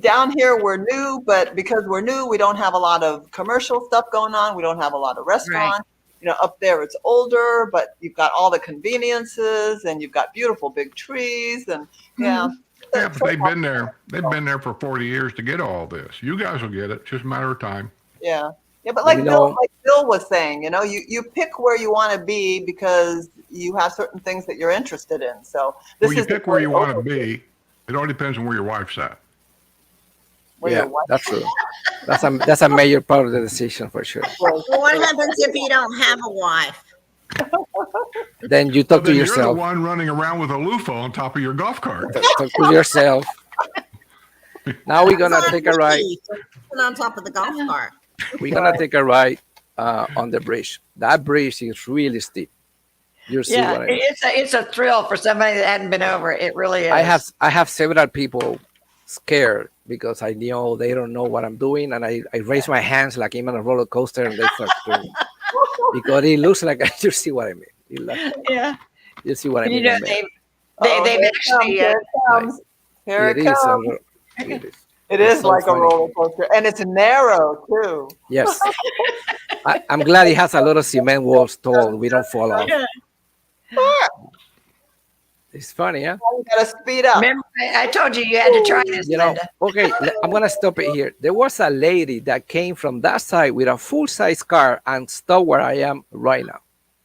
Speaker 1: Down here, we're new, but because we're new, we don't have a lot of commercial stuff going on. We don't have a lot of restaurants. You know, up there it's older, but you've got all the conveniences, and you've got beautiful big trees, and
Speaker 2: Yeah, but they've been there. They've been there for 40 years to get all this. You guys will get it. Just a matter of time.
Speaker 1: Yeah. Yeah, but like
Speaker 9: You
Speaker 1: Bill,
Speaker 9: know-
Speaker 1: Bill was saying, you pick where you want to be because you have certain things that you're interested in. So this
Speaker 2: Well, you
Speaker 1: is
Speaker 2: pick where you want to be. It all depends on where your wife's at.
Speaker 1: where
Speaker 9: yeah,
Speaker 1: your wife
Speaker 9: that's true. That's a major part of the decision for sure.
Speaker 1: was.
Speaker 5: Well, what happens if you don't have a wife?
Speaker 9: Then you
Speaker 2: So
Speaker 9: talk to
Speaker 2: then you're the
Speaker 9: yourself.
Speaker 2: one running around with a loofah on top of your golf cart.
Speaker 9: Talk to yourself. Now we're gonna take a ride.
Speaker 5: Sitting on top of the golf cart.
Speaker 9: We're gonna take a ride on the bridge. That bridge is really steep. You see
Speaker 3: Yeah,
Speaker 9: what I mean?
Speaker 3: it's a thrill for somebody that hadn't been over. It really is.
Speaker 9: I have several people scared because I know they don't know what I'm doing, and I raise my hands like I'm on a roller coaster, and they start screaming because it looks like you see what I mean.
Speaker 3: Yeah.
Speaker 9: You see what I
Speaker 3: You
Speaker 9: mean?
Speaker 3: know,
Speaker 1: Oh,
Speaker 3: they've actually.
Speaker 1: here it comes. Here
Speaker 9: It
Speaker 1: it
Speaker 9: is.
Speaker 1: comes.
Speaker 9: It is.
Speaker 1: It
Speaker 9: It's
Speaker 1: is
Speaker 9: so
Speaker 1: like
Speaker 9: funny.
Speaker 1: a roller coaster, and it's narrow too.
Speaker 9: Yes. I'm glad it has a lot of cement walls tall. We don't fall off. It's funny, huh?
Speaker 1: You gotta speed up.
Speaker 3: Remember, I told you had to try this,
Speaker 9: You know,
Speaker 3: Linda.
Speaker 9: okay, I'm gonna stop it here. There was a lady that came from that side with a full-size car and stopped where I am right now.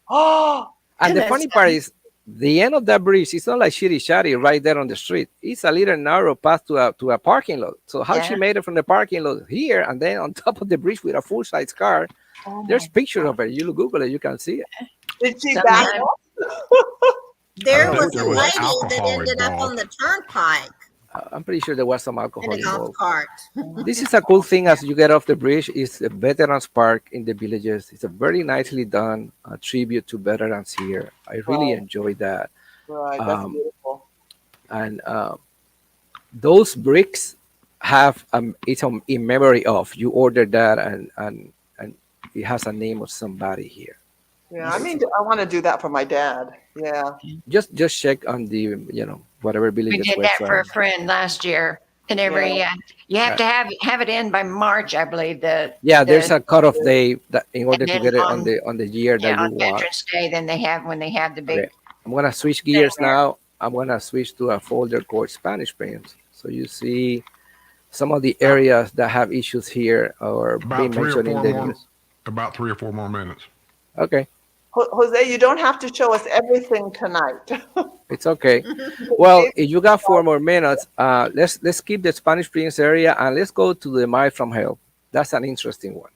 Speaker 1: Oh,
Speaker 9: And the
Speaker 3: That's
Speaker 9: funny part is, the end of that bridge is not like shitty shatty right there on the street. It's a little narrow path to a parking lot. So how she
Speaker 3: Yeah.
Speaker 9: made it from the parking lot here and then on top of the bridge with a full-size car? There's pictures of it. You Google it, you can see it.
Speaker 1: did she
Speaker 3: Sometimes-
Speaker 1: back up?
Speaker 5: There
Speaker 2: I
Speaker 5: was
Speaker 2: think
Speaker 5: a
Speaker 2: there was
Speaker 5: lady that
Speaker 2: alcohol
Speaker 5: ended up
Speaker 2: involved.
Speaker 5: on the turnpike
Speaker 9: I'm pretty sure there was some
Speaker 5: in
Speaker 9: alcohol
Speaker 5: a golf
Speaker 9: involved.
Speaker 5: cart.
Speaker 9: This is a cool thing as you get off the bridge. It's a Veterans Park in the villages. It's a very nicely done tribute to veterans here. I really
Speaker 1: Wow.
Speaker 9: enjoyed that.
Speaker 1: Right, that's
Speaker 9: Um,
Speaker 1: beautiful.
Speaker 9: And those bricks have it's in memory of. You ordered that and it has a name of somebody here.
Speaker 1: Yeah, I want to do that for my dad. Yeah.
Speaker 9: Just check on the whatever
Speaker 3: We
Speaker 9: villages
Speaker 3: did that for a
Speaker 9: website.
Speaker 3: friend last year. And every you have to have it in by March, I believe.
Speaker 9: Yeah, there's
Speaker 3: the-
Speaker 9: a cutoff day that in order to
Speaker 3: then
Speaker 9: get it
Speaker 3: on-
Speaker 9: on the year that
Speaker 3: on
Speaker 9: you want.
Speaker 3: Veterans Day. Then when they have the big.
Speaker 9: Okay. I'm gonna switch gears now. I'm gonna switch to a folder called Spanish Springs. So you see some of the areas that have issues here or being
Speaker 2: About 3 or
Speaker 9: mentioned in
Speaker 2: 4
Speaker 9: the
Speaker 2: more.
Speaker 9: news.
Speaker 2: About 3 or 4 more minutes.
Speaker 9: Okay,
Speaker 1: Jose, you don't have to show us everything tonight.
Speaker 9: it's okay. Well, if you got 4 more minutes, let's keep the Spanish Springs area and let's go to the Mile from Hell. That's an interesting one.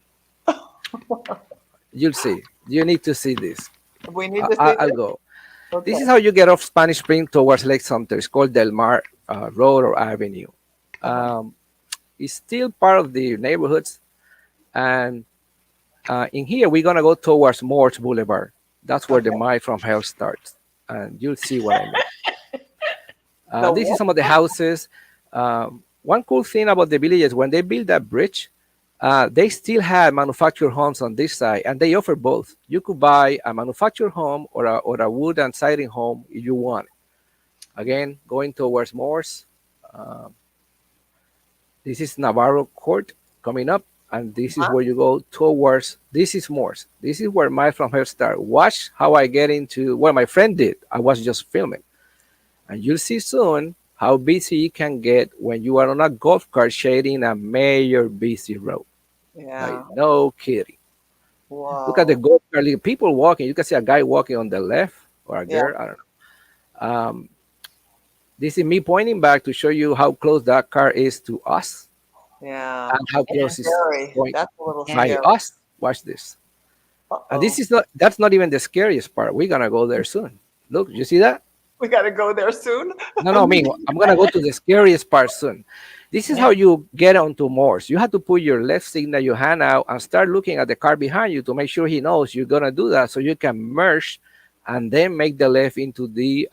Speaker 9: You'll see. You need to see this.
Speaker 1: We need to see
Speaker 9: I'll
Speaker 1: this?
Speaker 9: go.
Speaker 1: Okay.
Speaker 9: This is how you get off Spanish Spring towards Lake Sumter. It's called Del Mar Road or Avenue. It's still part of the neighborhoods. And in here, we're going to go towards Morse Boulevard. That's where the Mile from Hell starts. And you'll see what I mean. This is some of the houses. One cool thing about the village is when they built that bridge, they still had manufactured homes on this side, and they offer both. You could buy a manufactured home or a wood and siding home if you want. Again, going towards Morse. This is Navarro Court coming up, and this is where you go towards. This is Morse. This is where Mile from Hell starts. Watch how I get into what my friend did. I was just filming, and you'll see soon how busy it can get when you are on a golf cart shading a major busy road.
Speaker 1: Yeah.
Speaker 9: Like, no kidding.
Speaker 1: Wow.
Speaker 9: Look at the golf cart. Like, people walking. You can see a guy walking on the left or a girl. I don't know. This is me pointing back to show you how close that car is to us
Speaker 1: Yeah.
Speaker 9: and how close it's
Speaker 1: Scary.
Speaker 9: going
Speaker 1: That's a little
Speaker 9: by
Speaker 1: scary.
Speaker 9: us. Watch this. And this is not. That's not even the scariest part. We're gonna go there soon. Look, you see that?
Speaker 1: We got to go there soon.
Speaker 9: No, I mean, I'm gonna go to the scariest part soon. This is how you get onto Morse. You have to put your left signal, your hand out, and start looking at the car behind you to make sure he knows you're gonna do that, so you can merge and then make the left into the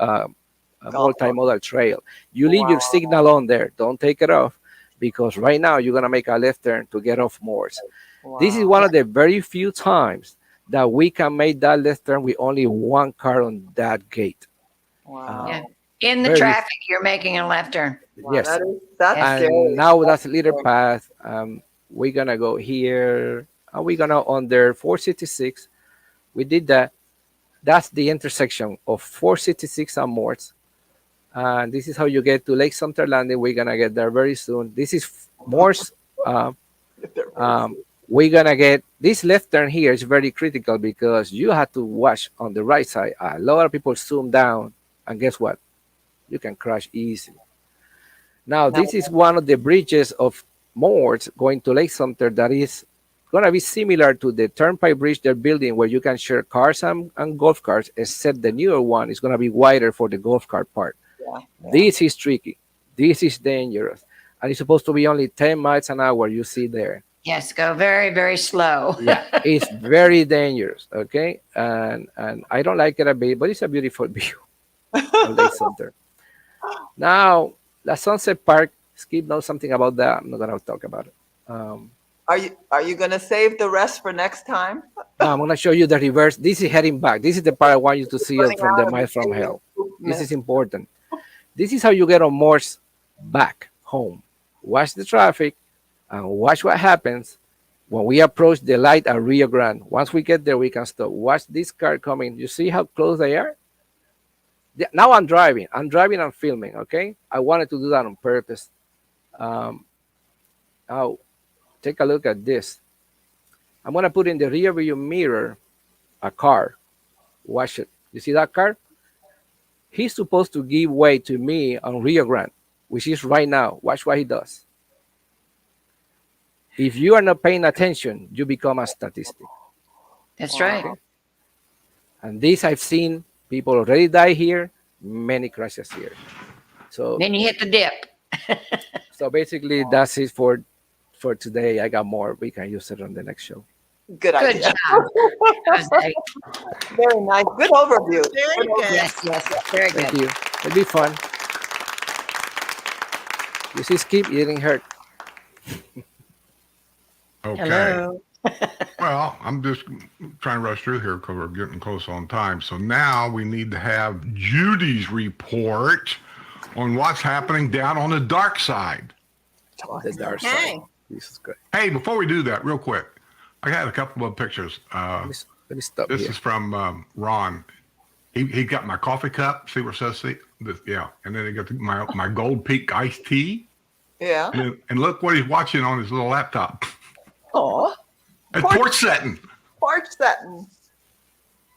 Speaker 9: multimodal trail. You leave your signal on there. Don't take it off, because right now you're gonna make a left turn to get off Morse. This is one of the very few times that we can make that left turn with only one car on that gate.
Speaker 1: Wow.
Speaker 3: Yeah. In the
Speaker 9: Very-
Speaker 3: traffic, you're making a left turn.
Speaker 1: Wow,
Speaker 9: Yes.
Speaker 1: that's
Speaker 9: And
Speaker 1: scary.
Speaker 9: now that's a little path. We're gonna go here, and we're gonna under 466. We did that. That's the intersection of 466 and Morse. And this is how you get to Lake Sumter Landing. We're gonna get there very soon. This is Morse. We're gonna get this left turn here is very critical because you have to watch on the right side. A lot of people zoom down, and guess what? You can crash easily. Now, this is one of the bridges of Morse going to Lake Sumter that is going to be similar to the Turnpike Bridge they're building, where you can share cars and golf carts, except the newer one is going to be wider for the golf cart part. This is tricky. This is dangerous. And it's supposed to be only 10 miles an hour, you see there.
Speaker 3: Yes, go very, very slow.
Speaker 9: Yeah, it's very dangerous, okay? And I don't like it a bit, but it's a beautiful view of Lake Sumter. Now, the Sunset Park, Skip knows something about that. I'm not going to talk about it.
Speaker 1: Are you going to save the rest for next time?
Speaker 9: Now I'm going to show you the reverse. This is heading back. This is the part I want you to see from the Mile from Hell. This is important. This is how you get on Morse back home. Watch the traffic and watch what happens when we approach the light at Rio Grande. Once we get there, we can stop. Watch this car coming. You see how close they are? Now I'm driving and filming, okay? I wanted to do that on purpose. Now, take a look at this. I'm going to put in the rear view mirror a car. Watch it. You see that car? He's supposed to give way to me on Rio Grande, which is right now. Watch what he does. If you are not paying attention, you become a statistic.
Speaker 3: That's right.
Speaker 9: And this I've seen people already die here, many crashes here. So
Speaker 3: Then you hit the dip.
Speaker 9: so basically that's it for today. I got more. We can use it on the next show.
Speaker 1: Good
Speaker 3: Good
Speaker 1: idea.
Speaker 3: job. That was great.
Speaker 1: Very nice. Good overview.
Speaker 5: Very good.
Speaker 3: Yes, very
Speaker 9: Thank
Speaker 3: good.
Speaker 9: you. It'll be fun. You see, Skip, you didn't hurt.
Speaker 2: Okay.
Speaker 3: Hello.
Speaker 2: Well, I'm just trying to rush through here because we're getting close on time. So now we need to have Judy's report on what's happening down on the dark side.
Speaker 9: The dark
Speaker 5: Okay.
Speaker 9: side. This is great.
Speaker 2: Hey, before we do that, real quick, I got a couple of pictures.
Speaker 9: Let me stop
Speaker 2: This
Speaker 9: here.
Speaker 2: is from Ron. He got my coffee cup. See what it says? See? This, yeah. And then he got my Gold Peak iced tea.
Speaker 1: Yeah.
Speaker 2: And look what he's watching on his little laptop.
Speaker 1: Oh,
Speaker 2: At porch setting.
Speaker 1: porch setting.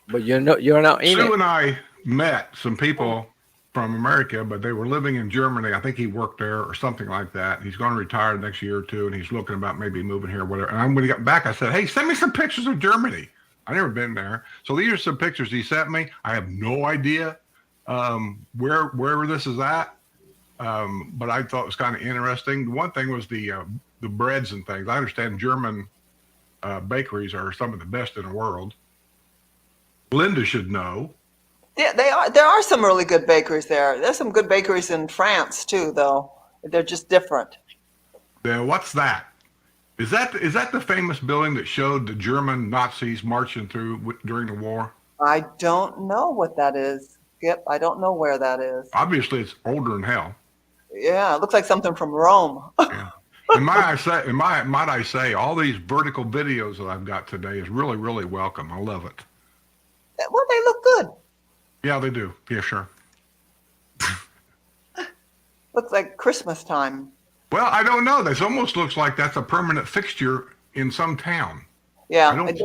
Speaker 9: But you're not in
Speaker 2: Sue
Speaker 9: it.
Speaker 2: and I met some people from America, but they were living in Germany. I think he worked there or something like that. He's going to retire the next year or two, and he's looking about maybe moving here or whatever. And when he got back, I said, hey, send me some pictures of Germany. I never been there. So these are some pictures he sent me. I have no idea where this is at, but I thought it was kind of interesting. One thing was the breads and things. I understand German bakeries are some of the best in the world. Linda should know.
Speaker 1: Yeah, they are. There are some really good bakeries there. There's some good bakeries in France too, though. They're just different.
Speaker 2: What's that? Is that the famous building that showed the German Nazis marching through during the war?
Speaker 1: I don't know what that is, Skip. I don't know where that is.
Speaker 2: Obviously, it's older than hell.
Speaker 1: Yeah, it looks like something from Rome.
Speaker 2: Yeah. And might I say, all these vertical videos that I've got today is really, really welcome. I love it.
Speaker 1: Well, they look good.
Speaker 2: Yeah, they do. Yeah, sure.
Speaker 1: Looks like Christmas time.
Speaker 2: Well, I don't know. This almost looks like that's a permanent fixture in some town.
Speaker 1: Yeah.
Speaker 2: I don't-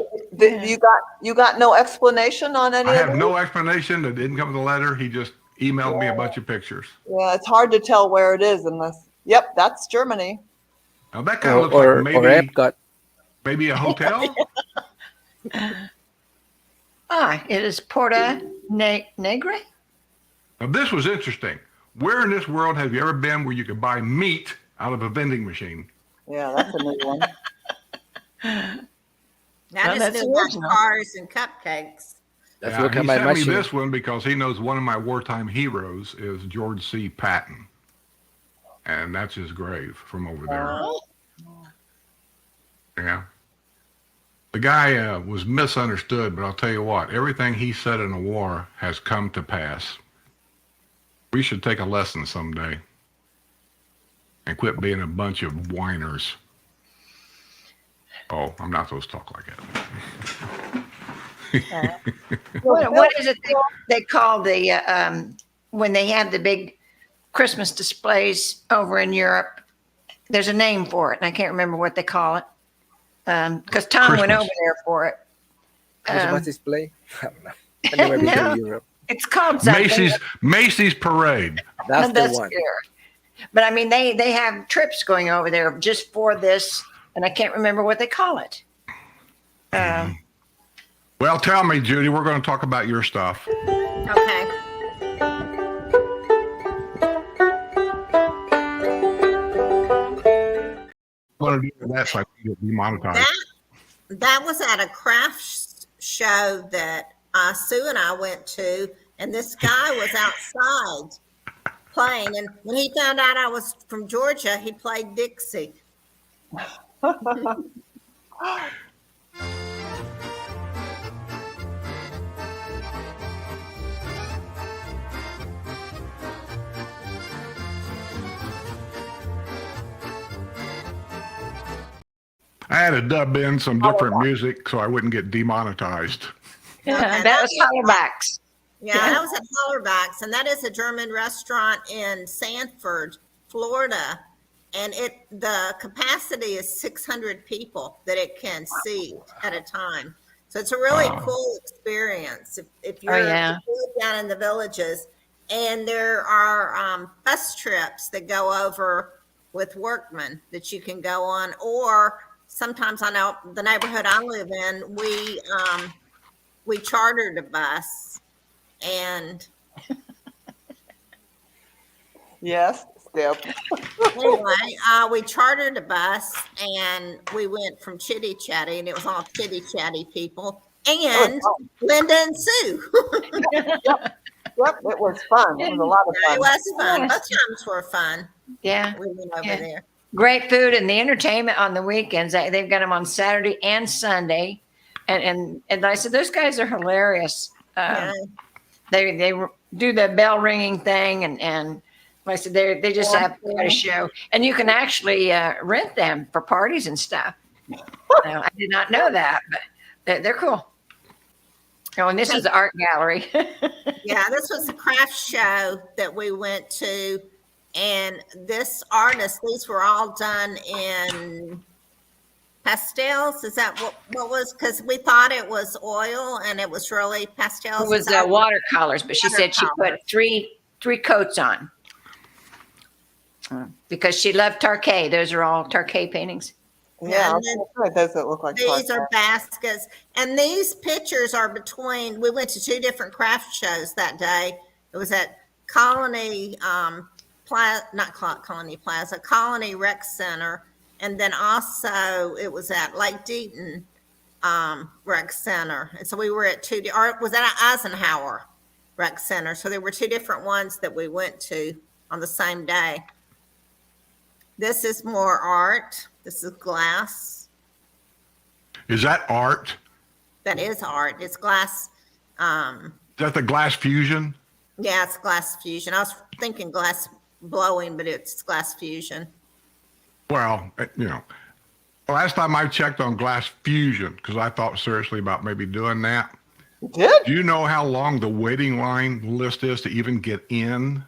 Speaker 1: You got no explanation on any
Speaker 2: I
Speaker 1: of
Speaker 2: have
Speaker 1: it?
Speaker 2: no explanation. That didn't come with the letter. He just emailed me a bunch of pictures.
Speaker 1: Yeah, it's hard to tell where it is unless. Yep, that's Germany.
Speaker 2: Now that kind of looks
Speaker 9: Or
Speaker 2: like maybe
Speaker 9: Epcot.
Speaker 2: maybe a hotel.
Speaker 3: It is Porta Negre.
Speaker 2: Now this was interesting. Where in this world have you ever been where you could buy meat out of a vending machine?
Speaker 1: Yeah, that's a new one.
Speaker 5: Now
Speaker 3: Well,
Speaker 5: just
Speaker 3: that's
Speaker 5: knew about
Speaker 3: original.
Speaker 5: cars and cupcakes.
Speaker 9: Let's
Speaker 2: Yeah,
Speaker 9: look
Speaker 2: he
Speaker 9: at my
Speaker 2: sent me
Speaker 9: machine.
Speaker 2: this one because he knows one of my wartime heroes is George C. Patton. And that's his grave from over there. Yeah. The guy was misunderstood, but I'll tell you what, everything he said in the war has come to pass. We should take a lesson someday and quit being a bunch of whiners. Oh, I'm not supposed to talk like that.
Speaker 3: What is it they call the when they have the big Christmas displays over in Europe? There's a name for it, and I can't remember what they call it. Because Tom went
Speaker 2: Christmas.
Speaker 3: over there for it.
Speaker 9: Christmas display? I don't know. I never been
Speaker 3: No.
Speaker 9: to Europe.
Speaker 3: It's called something.
Speaker 2: Macy's Parade.
Speaker 9: That's the one.
Speaker 3: Scary. But I mean, they have trips going over there just for this, and I can't remember what they call it.
Speaker 2: Well, tell me, Judy, we're going to talk about your stuff.
Speaker 5: Okay.
Speaker 2: I want to do that so I can get demonetized.
Speaker 5: That was at a craft show that Sue and I went to, and this guy was outside playing. And when he found out I was from Georgia, he played Dixie.
Speaker 2: I had to dub in some different music so I wouldn't get demonetized.
Speaker 3: That was Hollowbacks.
Speaker 5: Yeah, that was at Hollerbach's, and that is a German restaurant in Sanford, Florida. And the capacity is 600 people that it can seat at a time. So it's a really cool experience if you're down in the Villages. And there are bus trips that go over with workmen that you can go on, or sometimes I know the neighborhood I live in, we chartered a bus and
Speaker 1: Yes, Skip.
Speaker 5: anyway, we chartered a bus and we went from Chitty Chatty, and it was all Chitty Chatty people and Linda and Sue.
Speaker 1: Yep, it was fun. It was a lot of
Speaker 5: It
Speaker 1: fun.
Speaker 5: was fun. Both times were fun.
Speaker 3: Yeah.
Speaker 5: We went over
Speaker 3: Yeah.
Speaker 5: there.
Speaker 3: Great food and the entertainment on the weekends. They've got them on Saturday and Sunday. And I said, those guys are hilarious.
Speaker 5: Yeah.
Speaker 3: They do the bell ringing thing. And like I said, they just have quite a show. And you can actually rent them for parties and stuff. I did not know that, but they're cool. Oh, and this is the art gallery.
Speaker 5: Yeah, this was the craft show that we went to. And this artist, these were all done in pastels. Is that what was? Because we thought it was oil and it was really pastels.
Speaker 3: It was
Speaker 5: Is that-
Speaker 3: watercolors, but she said she put three coats on because she loved Tarkay. Those are all Tarkay paintings.
Speaker 1: Yeah,
Speaker 5: And then
Speaker 1: it doesn't look like
Speaker 5: these are
Speaker 1: cardboard.
Speaker 5: baskets, and these pictures are between. We went to 2 different craft shows that day. It was at Colony, not Colony Plaza, Colony Rec Center, and then also it was at Lake Deaton Rec Center. And so we were at or it was at Eisenhower Rec Center. So there were 2 different ones that we went to on the same day. This is more art. This is glass.
Speaker 2: Is that art?
Speaker 5: That is art. It's glass.
Speaker 2: Is that the glass fusion?
Speaker 5: Yeah, it's glass fusion. I was thinking glass blowing, but it's glass fusion.
Speaker 2: Well, last time I checked on glass fusion, because I thought seriously about maybe doing that.
Speaker 1: You did?
Speaker 2: Do you know how long the waiting line list is to even get in?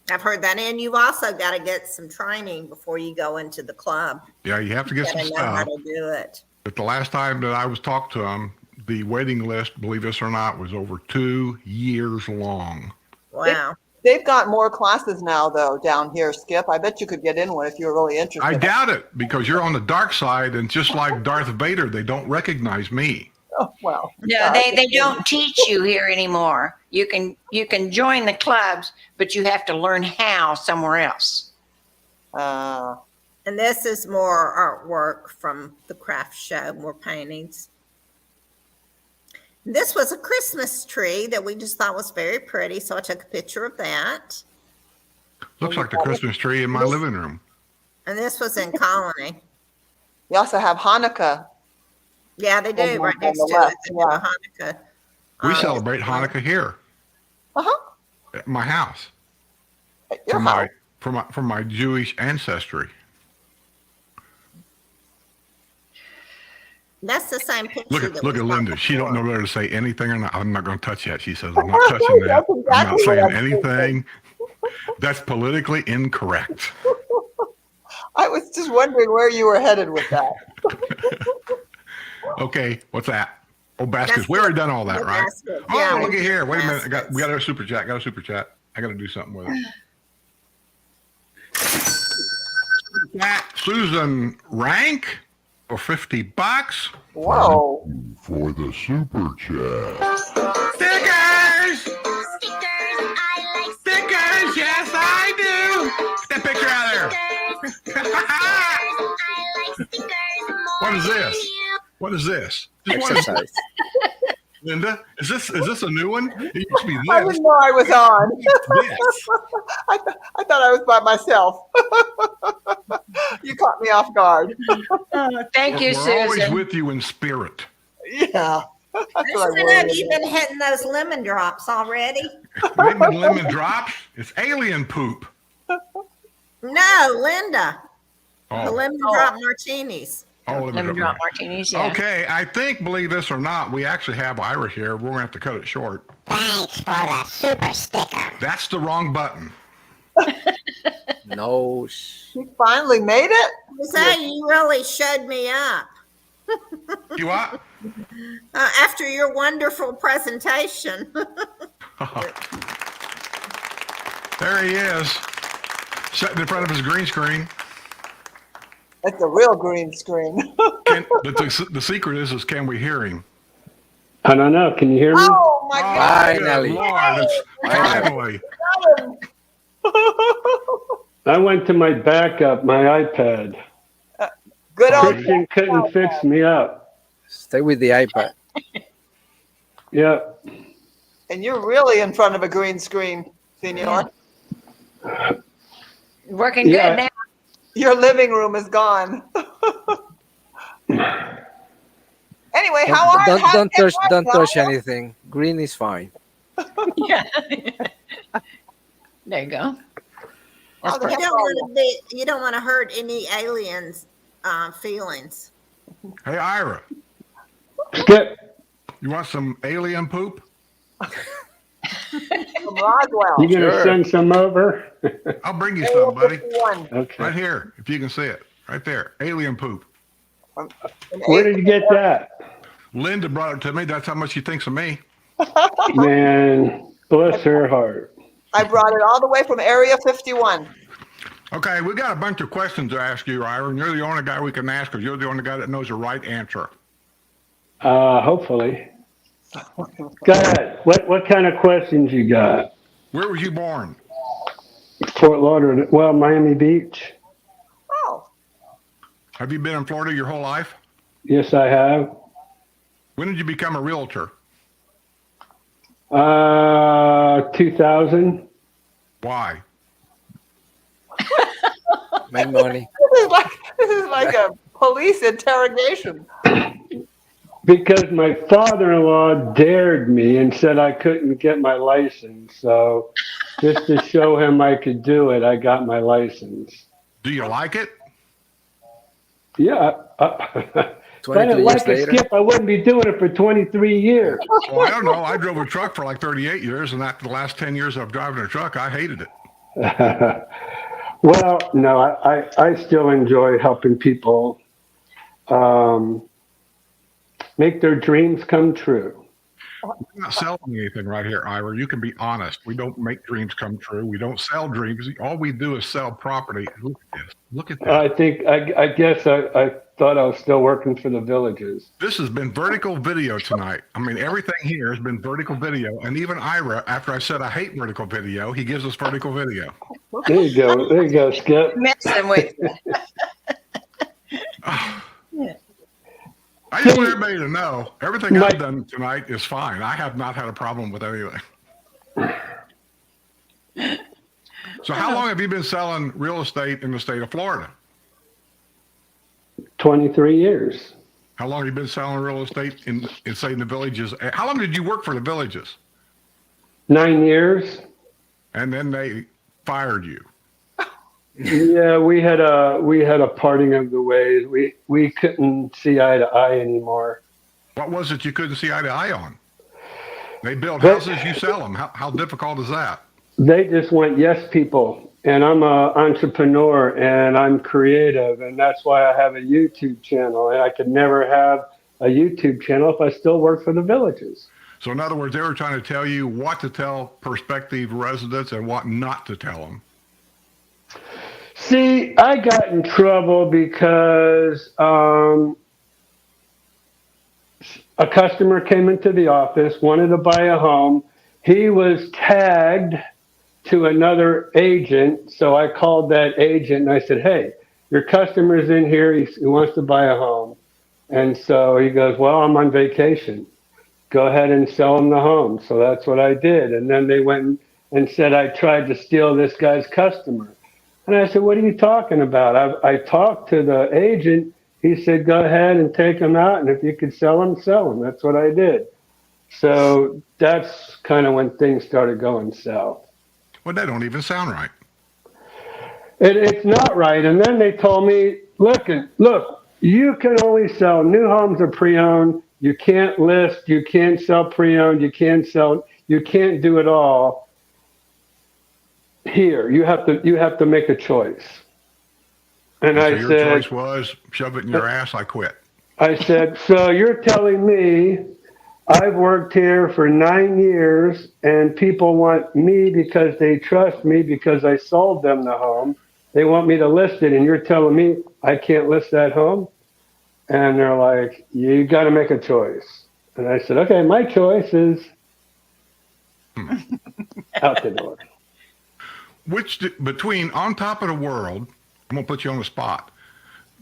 Speaker 5: I've heard that. And you've also got to get some training before you go into the club.
Speaker 2: Yeah, you have to
Speaker 5: You
Speaker 2: get
Speaker 5: got
Speaker 2: some
Speaker 5: to know how
Speaker 2: stuff.
Speaker 5: to do it.
Speaker 2: But the last time that I was talked to them, the waiting list, believe this or not, was over 2 years long.
Speaker 5: Wow.
Speaker 1: They've got more classes now, though, down here, Skip. I bet you could get in one if you were really interested.
Speaker 2: I doubt it, because you're on the dark side, and just like Darth Vader, they don't recognize me.
Speaker 1: Oh, well.
Speaker 3: No, they don't teach you here anymore. You can join the clubs, but you have to learn how somewhere else.
Speaker 1: Uh,
Speaker 5: And this is more artwork from the craft show, more paintings. This was a Christmas tree that we just thought was very pretty, so I took a picture of that.
Speaker 2: Looks like the Christmas tree in my living room.
Speaker 5: And this was in Colony.
Speaker 1: you also have Hanukkah.
Speaker 5: Yeah, they do,
Speaker 1: On
Speaker 5: right
Speaker 1: the
Speaker 5: next to
Speaker 1: left,
Speaker 5: it. They do a
Speaker 1: yeah.
Speaker 5: Hanukkah.
Speaker 2: We
Speaker 5: Um,
Speaker 2: celebrate Hanukkah here
Speaker 1: Uh-huh.
Speaker 2: at my house
Speaker 1: Your house.
Speaker 2: from my Jewish ancestry.
Speaker 5: That's the same picture.
Speaker 2: Look
Speaker 5: that
Speaker 2: at
Speaker 5: we saw
Speaker 2: Linda. She don't know
Speaker 5: before.
Speaker 2: whether to say anything or not. I'm not going to touch that. She says, I'm not touching that.
Speaker 1: That's
Speaker 2: I'm not
Speaker 1: exactly what
Speaker 2: saying
Speaker 1: I'm thinking.
Speaker 2: anything. That's politically incorrect.
Speaker 1: I was just wondering where you were headed with that.
Speaker 2: Okay, what's that? Oh, baskets.
Speaker 5: That's
Speaker 2: We already done all that,
Speaker 5: the
Speaker 2: right?
Speaker 5: basket.
Speaker 2: Oh,
Speaker 5: Yeah,
Speaker 2: look
Speaker 5: we
Speaker 2: at
Speaker 5: did
Speaker 2: here.
Speaker 5: the
Speaker 2: Wait a minute. We got
Speaker 5: baskets.
Speaker 2: a super chat. I got to do something with it. Susan Rank for $50.
Speaker 1: Whoa.
Speaker 7: For the super chat.
Speaker 2: Stickers!
Speaker 8: Stickers, I like
Speaker 2: Stickers! Yes, I do! Get that picture out of there.
Speaker 8: I like stickers more
Speaker 2: What is
Speaker 8: than
Speaker 2: this?
Speaker 8: you.
Speaker 2: What is this? What is
Speaker 9: Exercise.
Speaker 2: Linda, is this a new one? It used to be
Speaker 1: I
Speaker 2: this.
Speaker 1: didn't know I was on.
Speaker 2: This.
Speaker 1: I thought I was by myself. You caught me off guard.
Speaker 3: Thank you,
Speaker 2: We're always
Speaker 3: Susan.
Speaker 2: with you in spirit.
Speaker 1: Yeah. That's what I
Speaker 5: Listen
Speaker 1: worried
Speaker 5: up, you've been hitting those lemon drops already.
Speaker 2: Maybe lemon drops. It's alien poop.
Speaker 5: No, Linda, the
Speaker 2: Oh,
Speaker 5: lemon drop martinis.
Speaker 3: Lemon drop martinis, yeah.
Speaker 2: Okay, I think, believe this or not, we actually have Ira here. We're going to have to cut it short.
Speaker 8: Thanks for the super sticker.
Speaker 2: That's the wrong button.
Speaker 9: No.
Speaker 1: You finally made it?
Speaker 5: Jose, you really showed me up.
Speaker 2: You what?
Speaker 5: After your wonderful presentation.
Speaker 2: There he is, sitting in front of his green screen.
Speaker 1: It's a real green screen.
Speaker 2: The secret is can we hear him?
Speaker 10: I don't know. Can you hear me?
Speaker 1: Oh my God.
Speaker 9: Finally.
Speaker 2: Good Lord, it's finally.
Speaker 10: I went to my backup, my iPad.
Speaker 1: Good old.
Speaker 10: Christian couldn't fix me up.
Speaker 9: Stay with the iPad.
Speaker 10: Yeah.
Speaker 1: And you're really in front of a green screen, Senor.
Speaker 3: Working
Speaker 10: Yeah.
Speaker 3: good now.
Speaker 1: Your living room is gone. Anyway, how are
Speaker 9: Don't touch. Don't touch
Speaker 1: Ira?
Speaker 9: anything. Green is fine.
Speaker 3: Yeah. There you go. That's
Speaker 1: How the
Speaker 5: You
Speaker 3: perfect.
Speaker 1: heck
Speaker 5: don't
Speaker 1: are
Speaker 5: want to be. You don't want to hurt any aliens' feelings.
Speaker 2: Hey, Ira,
Speaker 10: Skip,
Speaker 2: you want some alien poop?
Speaker 1: From Roswell.
Speaker 10: you gonna
Speaker 9: Sure.
Speaker 10: send some over?
Speaker 2: I'll bring you some, buddy.
Speaker 1: 51.
Speaker 10: Okay.
Speaker 2: Right here, if you can see it. Right there. Alien poop.
Speaker 10: Where did you get that?
Speaker 2: Linda brought it to me. That's how much she thinks of me.
Speaker 10: Man, bless her heart.
Speaker 1: I brought it all the way from Area 51.
Speaker 2: Okay, we got a bunch of questions to ask you, Ira, and you're the only guy we can ask because you're the only guy that knows the right answer.
Speaker 10: Hopefully. Go ahead. What kind of questions you got?
Speaker 2: Where was you born?
Speaker 10: Fort Lauderdale. Well, Miami Beach.
Speaker 1: Oh,
Speaker 2: Have you been in Florida your whole life?
Speaker 10: Yes, I have.
Speaker 2: When did you become a realtor?
Speaker 10: 2000.
Speaker 2: Why?
Speaker 9: Make money.
Speaker 1: this is like a police interrogation.
Speaker 10: Because my father-in-law dared me and said I couldn't get my license. So just to show him I could do it, I got my license.
Speaker 2: Do you like it?
Speaker 10: Yeah. If I
Speaker 9: 22
Speaker 10: didn't
Speaker 9: years
Speaker 10: like it,
Speaker 9: later.
Speaker 10: Skip, I wouldn't be doing it for 23 years.
Speaker 2: Well, I don't know. I drove a truck for like 38 years, and after the last 10 years of driving a truck, I hated it.
Speaker 10: Well, no, I still enjoy helping people make their dreams come true.
Speaker 2: We're not selling anything right here, Ira. You can be honest. We don't make dreams come true. We don't sell dreams. All we do is sell property. Look at this. Look at this.
Speaker 10: I guess I thought I was still working for the Villages.
Speaker 2: This has been vertical video tonight. I mean, everything here has been vertical video. And even Ira, after I said I hate vertical video, he gives us vertical video.
Speaker 10: There you go. There you go, Skip.
Speaker 3: Messing with you.
Speaker 2: I just want everybody to know everything I've done tonight is fine. I have not had a problem with anything. So how long have you been selling real estate in the state of Florida?
Speaker 10: 23 years.
Speaker 2: How long have you been selling real estate in say, in the Villages? How long did you work for the Villages?
Speaker 10: 9 years.
Speaker 2: And then they fired you.
Speaker 10: Yeah, we had a parting of the ways. We couldn't see eye to eye anymore.
Speaker 2: What was it you couldn't see eye to eye on? They build houses, you sell them. How difficult is that?
Speaker 10: They just went yes people, and I'm an entrepreneur and I'm creative, and that's why I have a YouTube channel. And I could never have a YouTube channel if I still worked for the Villages.
Speaker 2: So in other words, they were trying to tell you what to tell prospective residents and what not to tell them.
Speaker 10: See, I got in trouble because a customer came into the office, wanted to buy a home. He was tagged to another agent, so I called that agent and I said, "Hey, your customer's in here. He wants to buy a home." And so he goes, "Well, I'm on vacation. Go ahead and sell him the home." So that's what I did. And then they went and said I tried to steal this guy's customer. And I said, "What are you talking about?" I talked to the agent. He said, "Go ahead and take him out. And if you could sell him, sell him." That's what I did. So that's kind of when things started going south.
Speaker 2: Well, that don't even sound right.
Speaker 10: It's not right. And then they told me, look, you can only sell new homes or pre-owned. You can't list. You can't sell pre-owned. You can't do it all. Here, you have to make a choice. And
Speaker 2: So
Speaker 10: I
Speaker 2: your
Speaker 10: said,
Speaker 2: choice was shove it in your ass. I quit.
Speaker 10: I said, so you're telling me I've worked here for 9 years and people want me because they trust me because I sold them the home. They want me to list it and you're telling me I can't list that home? And they're like, you got to make a choice. And I said, okay, my choice is out the door.
Speaker 2: Between On Top of the World, I'm going to put you on the spot.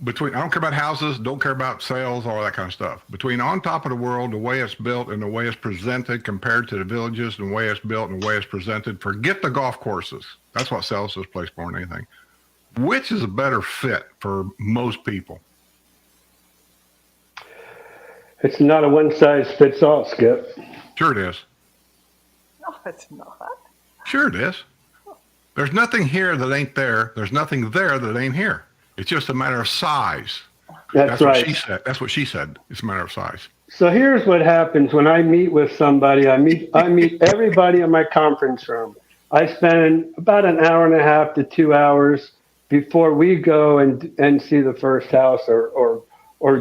Speaker 2: I don't care about houses, don't care about sales, all that kind of stuff. Between On Top of the World, the way it's built and the way it's presented compared to the Villages, and the way it's built and the way it's presented, forget the golf courses. That's what sells this place more than anything. Which is a better fit for most people?
Speaker 10: It's not a one-size-fits-all, Skip.
Speaker 2: Sure it is.
Speaker 1: No, it's not.
Speaker 2: Sure it is. There's nothing here that ain't there. There's nothing there that ain't here. It's just a matter of size.
Speaker 10: That's right.
Speaker 2: What she said. That's what she said. It's a matter of size.
Speaker 10: So here's what happens when I meet with somebody. I meet everybody in my conference room. I spend about an hour and a half to 2 hours before we go and see the first house or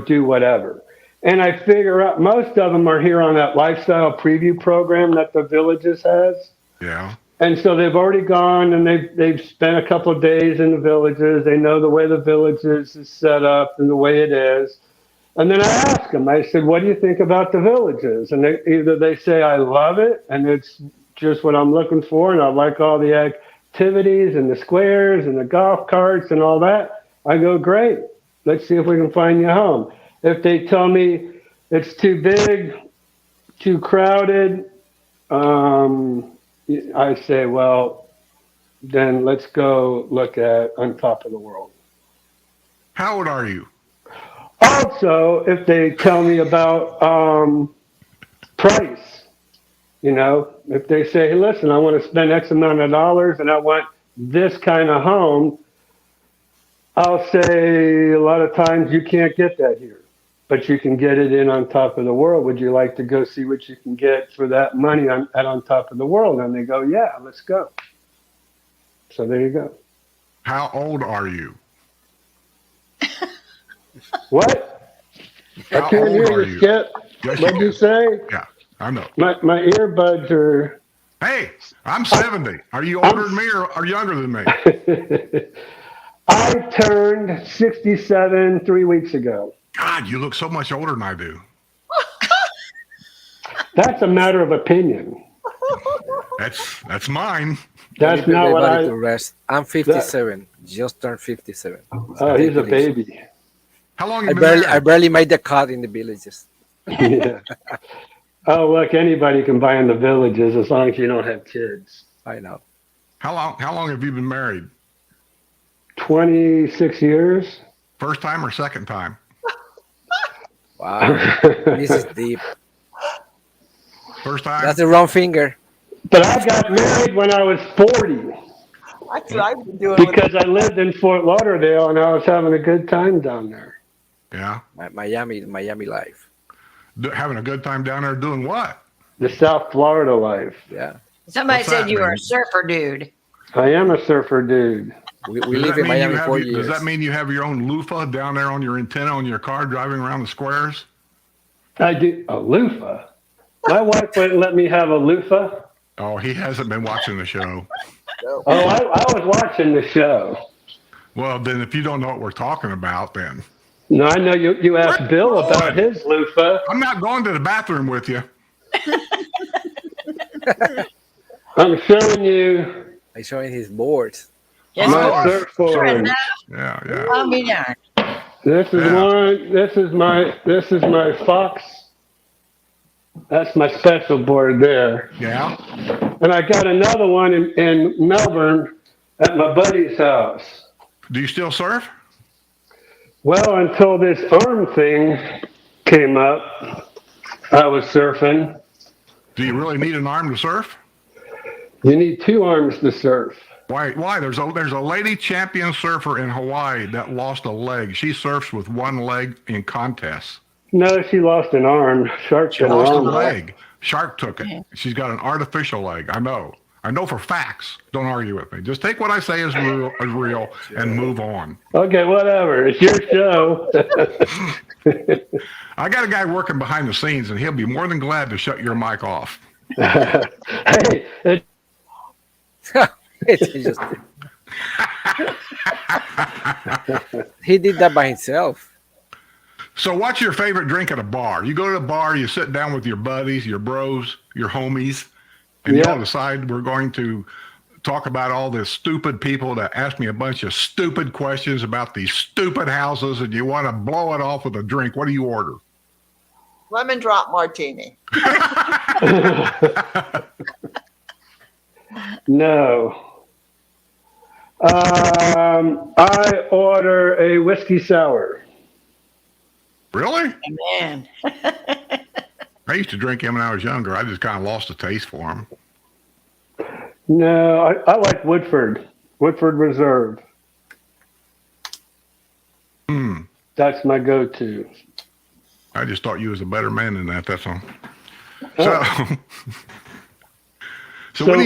Speaker 10: do whatever. And I figure out most of them are here on that lifestyle preview program that the Villages has.
Speaker 2: Yeah.
Speaker 10: And so they've already gone and they've spent a couple of days in the villages. They know the way the villages is set up and the way it is. And then I ask them, I said, what do you think about the villages? And either they say, I love it, and it's just what I'm looking for, and I like all the activities and the squares and the golf carts and all that. I go, great. Let's see if we can find you a home. If they tell me it's too big, too crowded, I say, well, then let's go look at On Top of the World.
Speaker 2: How old are you?
Speaker 10: Also, if they tell me about price, if they say, hey, listen, I want to spend X amount of dollars and I want this kind of home, I'll say a lot of times you can't get that here, but you can get it in On Top of the World. Would you like to go see what you can get for that money at On Top of the World? And they go, yeah, let's go. So there you go.
Speaker 2: How old are you?
Speaker 10: What?
Speaker 2: How
Speaker 10: I can't
Speaker 2: old
Speaker 10: hear
Speaker 2: are
Speaker 10: you,
Speaker 2: you?
Speaker 10: Skip.
Speaker 2: Yes,
Speaker 10: What'd you say?
Speaker 2: Yeah, I know.
Speaker 10: My earbuds are.
Speaker 2: Hey, I'm 70. Are you older than me or younger than me?
Speaker 10: I turned 67 3 weeks ago.
Speaker 2: God, you look so much older than I do.
Speaker 10: That's a matter of opinion.
Speaker 2: That's mine.
Speaker 10: That's not what
Speaker 9: Everybody to rest. I'm 57. Just turned 57.
Speaker 10: Oh, he's a baby.
Speaker 2: How long
Speaker 9: I
Speaker 2: have you been
Speaker 9: barely,
Speaker 2: married?
Speaker 9: I barely made the cut in the villages.
Speaker 10: Yeah. Oh, look, anybody can buy in the villages as long as you don't have kids.
Speaker 9: I know.
Speaker 2: How long have you been married?
Speaker 10: 26 years.
Speaker 2: First time or second time?
Speaker 9: Wow. This is deep.
Speaker 2: First time?
Speaker 9: That's the wrong finger.
Speaker 10: But I got married when I was 40
Speaker 1: That's what I've been doing.
Speaker 10: because I lived in Fort Lauderdale and I was having a good time down there.
Speaker 2: Yeah.
Speaker 9: Miami life.
Speaker 2: Having a good time down there doing what?
Speaker 10: The South Florida life.
Speaker 9: Yeah.
Speaker 3: Somebody
Speaker 2: What's
Speaker 3: said
Speaker 2: that
Speaker 3: you were
Speaker 2: mean?
Speaker 3: a surfer dude.
Speaker 10: I am a surfer dude.
Speaker 9: We
Speaker 2: Does
Speaker 9: live
Speaker 2: that
Speaker 9: in
Speaker 2: mean
Speaker 9: Miami
Speaker 2: you have
Speaker 9: 4
Speaker 2: your-
Speaker 9: years.
Speaker 2: Does that mean you have your own loofah down there on your antenna on your car driving around the squares?
Speaker 10: I do a loofah. My wife wouldn't let me have a loofah.
Speaker 2: Oh, he hasn't been watching the show.
Speaker 10: Oh, I was watching the show.
Speaker 2: Well, then if you don't know what we're talking about, then
Speaker 10: No, I know you asked Bill about his loofah.
Speaker 2: I'm not going to the bathroom with you.
Speaker 10: I'm showing you
Speaker 9: I'm showing his boards.
Speaker 3: Yes,
Speaker 10: my
Speaker 3: Lord.
Speaker 10: surfboard.
Speaker 2: Yeah.
Speaker 3: I'll be darned.
Speaker 10: This is
Speaker 2: Yeah.
Speaker 10: one. This is my Fox. That's my special board there.
Speaker 2: Yeah.
Speaker 10: And I got another one in Melbourne at my buddy's house.
Speaker 2: Do you still surf?
Speaker 10: Well, until this arm thing came up, I was surfing.
Speaker 2: Do you really need an arm to surf?
Speaker 10: You need two arms to surf.
Speaker 2: Why? There's a lady champion surfer in Hawaii that lost a leg. She surfs with one leg in contests.
Speaker 10: No, she lost an arm. Shark
Speaker 2: She
Speaker 10: took her
Speaker 2: lost a
Speaker 10: arm.
Speaker 2: leg. Shark took it. She's got an artificial leg. I know for facts. Don't argue with me. Just take what I say as real and move on.
Speaker 10: Okay, whatever. It's your show.
Speaker 2: I got a guy working behind the scenes, and he'll be more than glad to shut your mic off.
Speaker 10: Hey,
Speaker 9: It's just, he did that by himself.
Speaker 2: So what's your favorite drink at a bar? You go to a bar, you sit down with your buddies, your bros, your homies, and you all decide we're going to talk about all the stupid people that ask me a bunch of stupid questions about these stupid houses, and you want to blow it off with a drink. What do you order?
Speaker 1: Lemon drop martini.
Speaker 10: no. I order a whiskey sour.
Speaker 2: Really?
Speaker 3: Man.
Speaker 2: I used to drink him when I was younger. I just kind of lost the taste for him.
Speaker 10: No, I like Woodford Reserve. That's my go-to.
Speaker 2: I just thought you was a better man than that. That's all. So, so when are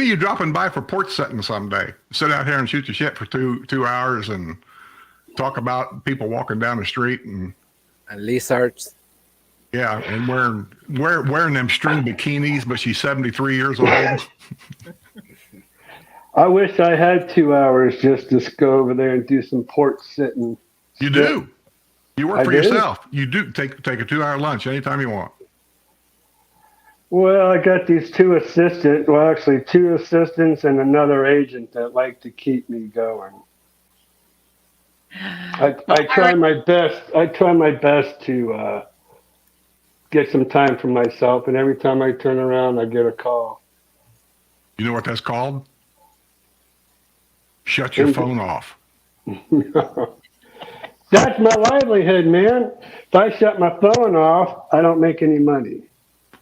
Speaker 2: you dropping by for porch setting someday? Sit out here and shoot the shit for two hours and talk about people walking down the street and
Speaker 9: lizards.
Speaker 2: Yeah, and wearing them string bikinis, but she's 73 years old.
Speaker 10: I wish I had 2 hours just to go over there and do some port sitting.
Speaker 2: You do. You work
Speaker 10: I
Speaker 2: for
Speaker 10: do?
Speaker 2: yourself. You do take a 2-hour lunch anytime you want.
Speaker 10: Well, I got these 2 assistants. Well, actually, 2 assistants and another agent that like to keep me going. I try my best. I try my best to get some time for myself, and every time I turn around, I get a call.
Speaker 2: You know what that's called? Shut your phone off.
Speaker 10: That's my livelihood, man. If I shut my phone off, I don't make any money.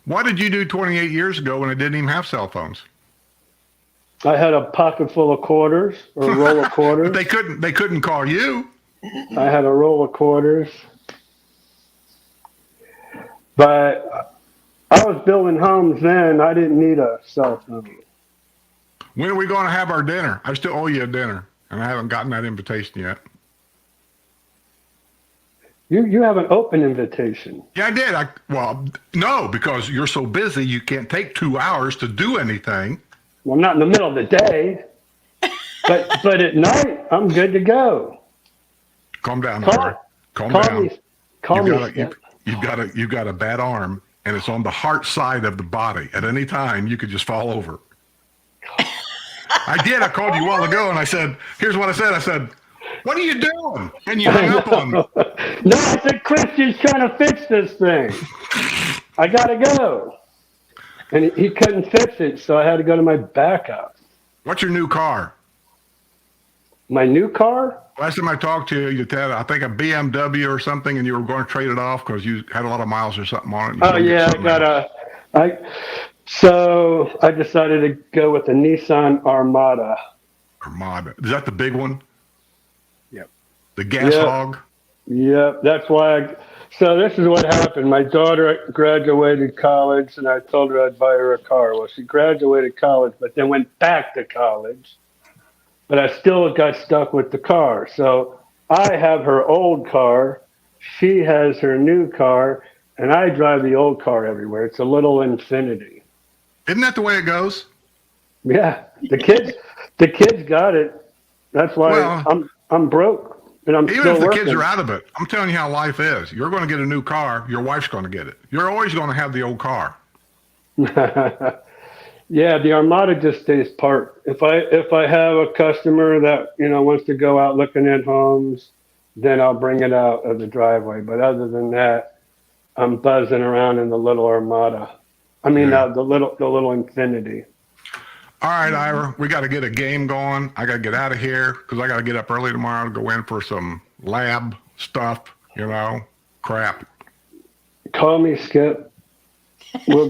Speaker 2: What did you do 28 years ago when it didn't even have cell phones?
Speaker 10: I had a pocket full of quarters or a roll of quarters.
Speaker 2: But they couldn't call you.
Speaker 10: I had a roll of quarters. But I was building homes then. I didn't need a cell phone.
Speaker 2: When are we going to have our dinner? I still owe you a dinner, and I haven't gotten that invitation yet.
Speaker 10: You have an open invitation.
Speaker 2: Yeah, I did. Well, no, because you're so busy, you can't take 2 hours to do anything.
Speaker 10: Well, not in the middle of the day. But at night, I'm good to go.
Speaker 2: Calm down,
Speaker 10: Call-
Speaker 2: Ira. Calm
Speaker 10: Call
Speaker 2: down.
Speaker 10: me. Call me.
Speaker 2: You've got a bad arm, and it's on the heart side of the body. At any time, you could just fall over. I did. I called you a while ago, and I said, "Here's what I said." I said, "What are you doing?" And you hung up on me.
Speaker 10: No, I said Christian's trying to fix this thing. I gotta go. And he couldn't fix it, so I had to go to my backup.
Speaker 2: What's your new car?
Speaker 10: My new car?
Speaker 2: Last time I talked to you, you had, I think, a BMW or something, and you were going to trade it off because you had a lot of miles or something on it.
Speaker 10: Oh yeah, so I decided to go with the Nissan Armada.
Speaker 2: Armada. Is that the big one?
Speaker 10: Yep.
Speaker 2: The gas
Speaker 10: Yep.
Speaker 2: hog?
Speaker 10: Yep, that's why. So this is what happened. My daughter graduated college, and I told her I'd buy her a car. Well, she graduated college, but then went back to college. But I still got stuck with the car. So I have her old car. She has her new car, and I drive the old car everywhere. It's a little Infinity.
Speaker 2: Isn't that the way it goes?
Speaker 10: Yeah, the kids got it. That's why
Speaker 2: Well,
Speaker 10: I'm broke, and I'm
Speaker 2: Even
Speaker 10: still
Speaker 2: if the
Speaker 10: working.
Speaker 2: kids are out of it, I'm telling you how life is. You're going to get a new car. Your wife's going to get it. You're always going to have the old car.
Speaker 10: Yeah, the Armada just stays parked. If I have a customer that wants to go out looking at homes, then I'll bring it out of the driveway. But other than that, I'm buzzing around in the little Armada. I mean,
Speaker 2: Yeah.
Speaker 10: the little Infinity.
Speaker 2: All right, Ira, we got to get a game going. I got to get out of here because I got to get up early tomorrow to go in for some lab stuff, crap.
Speaker 10: Call me, Skip. We'll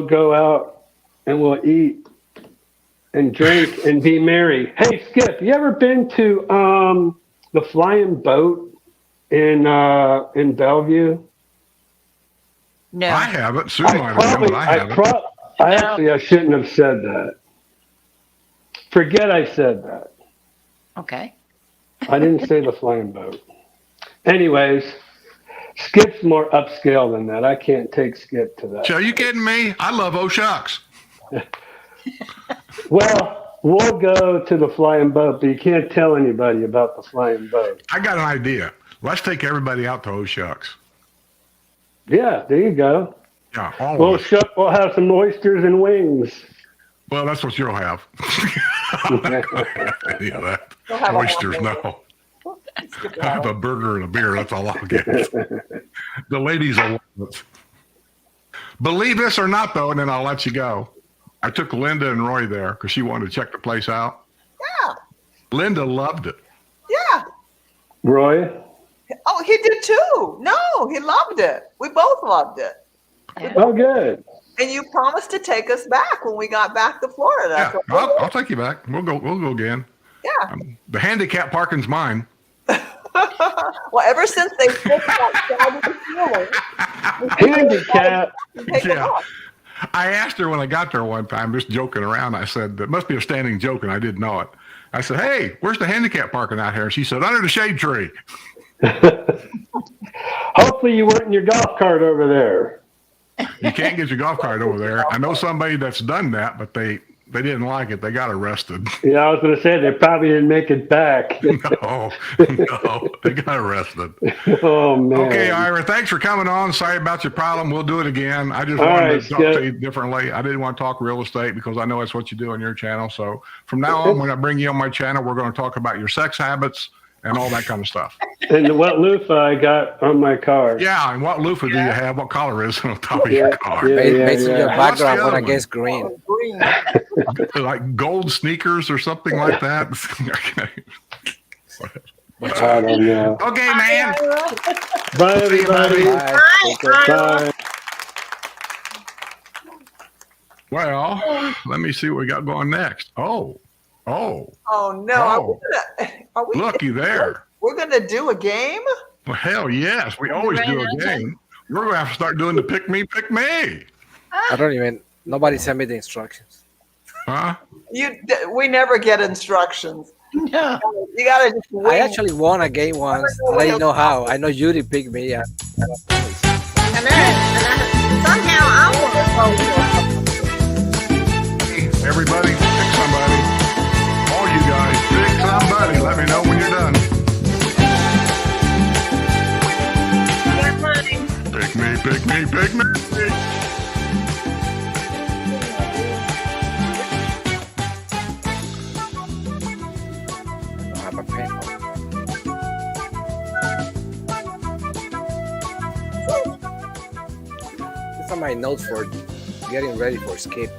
Speaker 10: go out and we'll eat and drink and be merry. Hey, Skip, you ever been to the Flying Boat in Bellevue?
Speaker 3: No.
Speaker 2: I haven't. Sue might have been, but I haven't.
Speaker 10: I shouldn't have said that. Forget I said that.
Speaker 3: Okay.
Speaker 10: I didn't say the Flying Boat. Anyways, Skip's more upscale than that. I can't take Skip to that.
Speaker 2: So are you kidding me? I love O'Shucks.
Speaker 10: Well, we'll go to the Flying Boat, but you can't tell anybody about the Flying Boat.
Speaker 2: I got an idea. Let's take everybody out to O'Shucks.
Speaker 10: Yeah, there you go.
Speaker 2: Yeah, all
Speaker 10: We'll
Speaker 2: of us.
Speaker 10: we'll have some oysters and wings.
Speaker 2: Well, that's what you'll have. Yeah, that.
Speaker 1: You'll have a
Speaker 2: Oysters,
Speaker 1: hamburger.
Speaker 2: no. I have a burger and a beer. That's all I'll get. The ladies will love it. Believe this or not, though, and then I'll let you go. I took Linda and Roy there because she wanted to check the place out.
Speaker 1: Yeah,
Speaker 2: Linda loved it.
Speaker 1: yeah.
Speaker 10: Roy?
Speaker 1: Oh, he did too. No, he loved it. We both loved it.
Speaker 10: Oh, good.
Speaker 1: And you promised to take us back when we got back to Florida.
Speaker 2: Yeah,
Speaker 1: So-
Speaker 2: I'll take you back. We'll go again.
Speaker 1: yeah.
Speaker 2: The handicap parking's mine.
Speaker 1: Well, ever since they fixed that side of the ceiling,
Speaker 10: Handicap.
Speaker 1: take it
Speaker 2: Yeah.
Speaker 1: off.
Speaker 2: I asked her when I got there one time, just joking around. I said, "That must be a standing joke," and I didn't know it. I said, "Hey, where's the handicap parking out here?" And she said, "Under the shade tree."
Speaker 10: Hopefully you weren't in your golf cart over there.
Speaker 2: You can't get your golf cart over there. I know somebody that's done that, but they They didn't like it. They got arrested.
Speaker 10: Yeah, I was going to say they probably didn't make it back.
Speaker 2: No, they got arrested.
Speaker 10: Oh man.
Speaker 2: Okay, Ira, thanks for coming on. Sorry about your problem. We'll do it again. I just
Speaker 10: All
Speaker 2: wanted
Speaker 10: right,
Speaker 2: to talk to you differently. I didn't want to talk real estate because I know that's what you do on your channel. So from now on, when I bring you on my channel, we're going to talk about your sex habits and all that kind of stuff.
Speaker 10: And what loofah I got on my car.
Speaker 2: Yeah, and what loofah do you have? What color is it on top of your car?
Speaker 10: Yeah,
Speaker 9: Based on your
Speaker 10: yeah.
Speaker 2: What's the
Speaker 9: background,
Speaker 2: other
Speaker 9: when I
Speaker 2: one?
Speaker 9: guess green.
Speaker 1: Green.
Speaker 2: Like gold sneakers or something like that? Okay.
Speaker 10: I don't know.
Speaker 2: Okay, man.
Speaker 10: Bye,
Speaker 2: See you, buddy.
Speaker 10: everybody.
Speaker 9: Bye. Take care.
Speaker 10: Bye.
Speaker 2: Well, let me see what we got going next. Oh,
Speaker 1: Oh no!
Speaker 2: Oh.
Speaker 1: Are we?
Speaker 2: looky there.
Speaker 1: We're gonna do a game.
Speaker 2: Well, hell yes. We always do a game. We're going to have to start doing the pick me, pick me.
Speaker 9: I don't even. Nobody sent me the instructions.
Speaker 2: Huh?
Speaker 1: We never get instructions.
Speaker 3: No.
Speaker 1: You gotta just wing.
Speaker 9: I actually won a game once. I didn't know how. I know Judy picked me.
Speaker 5: And somehow I
Speaker 2: Everybody, pick somebody. All you guys, pick somebody. Let me know when you're done. Pick me, pick me, pick me.
Speaker 9: I don't have a pen. These are my notes for getting ready for skip.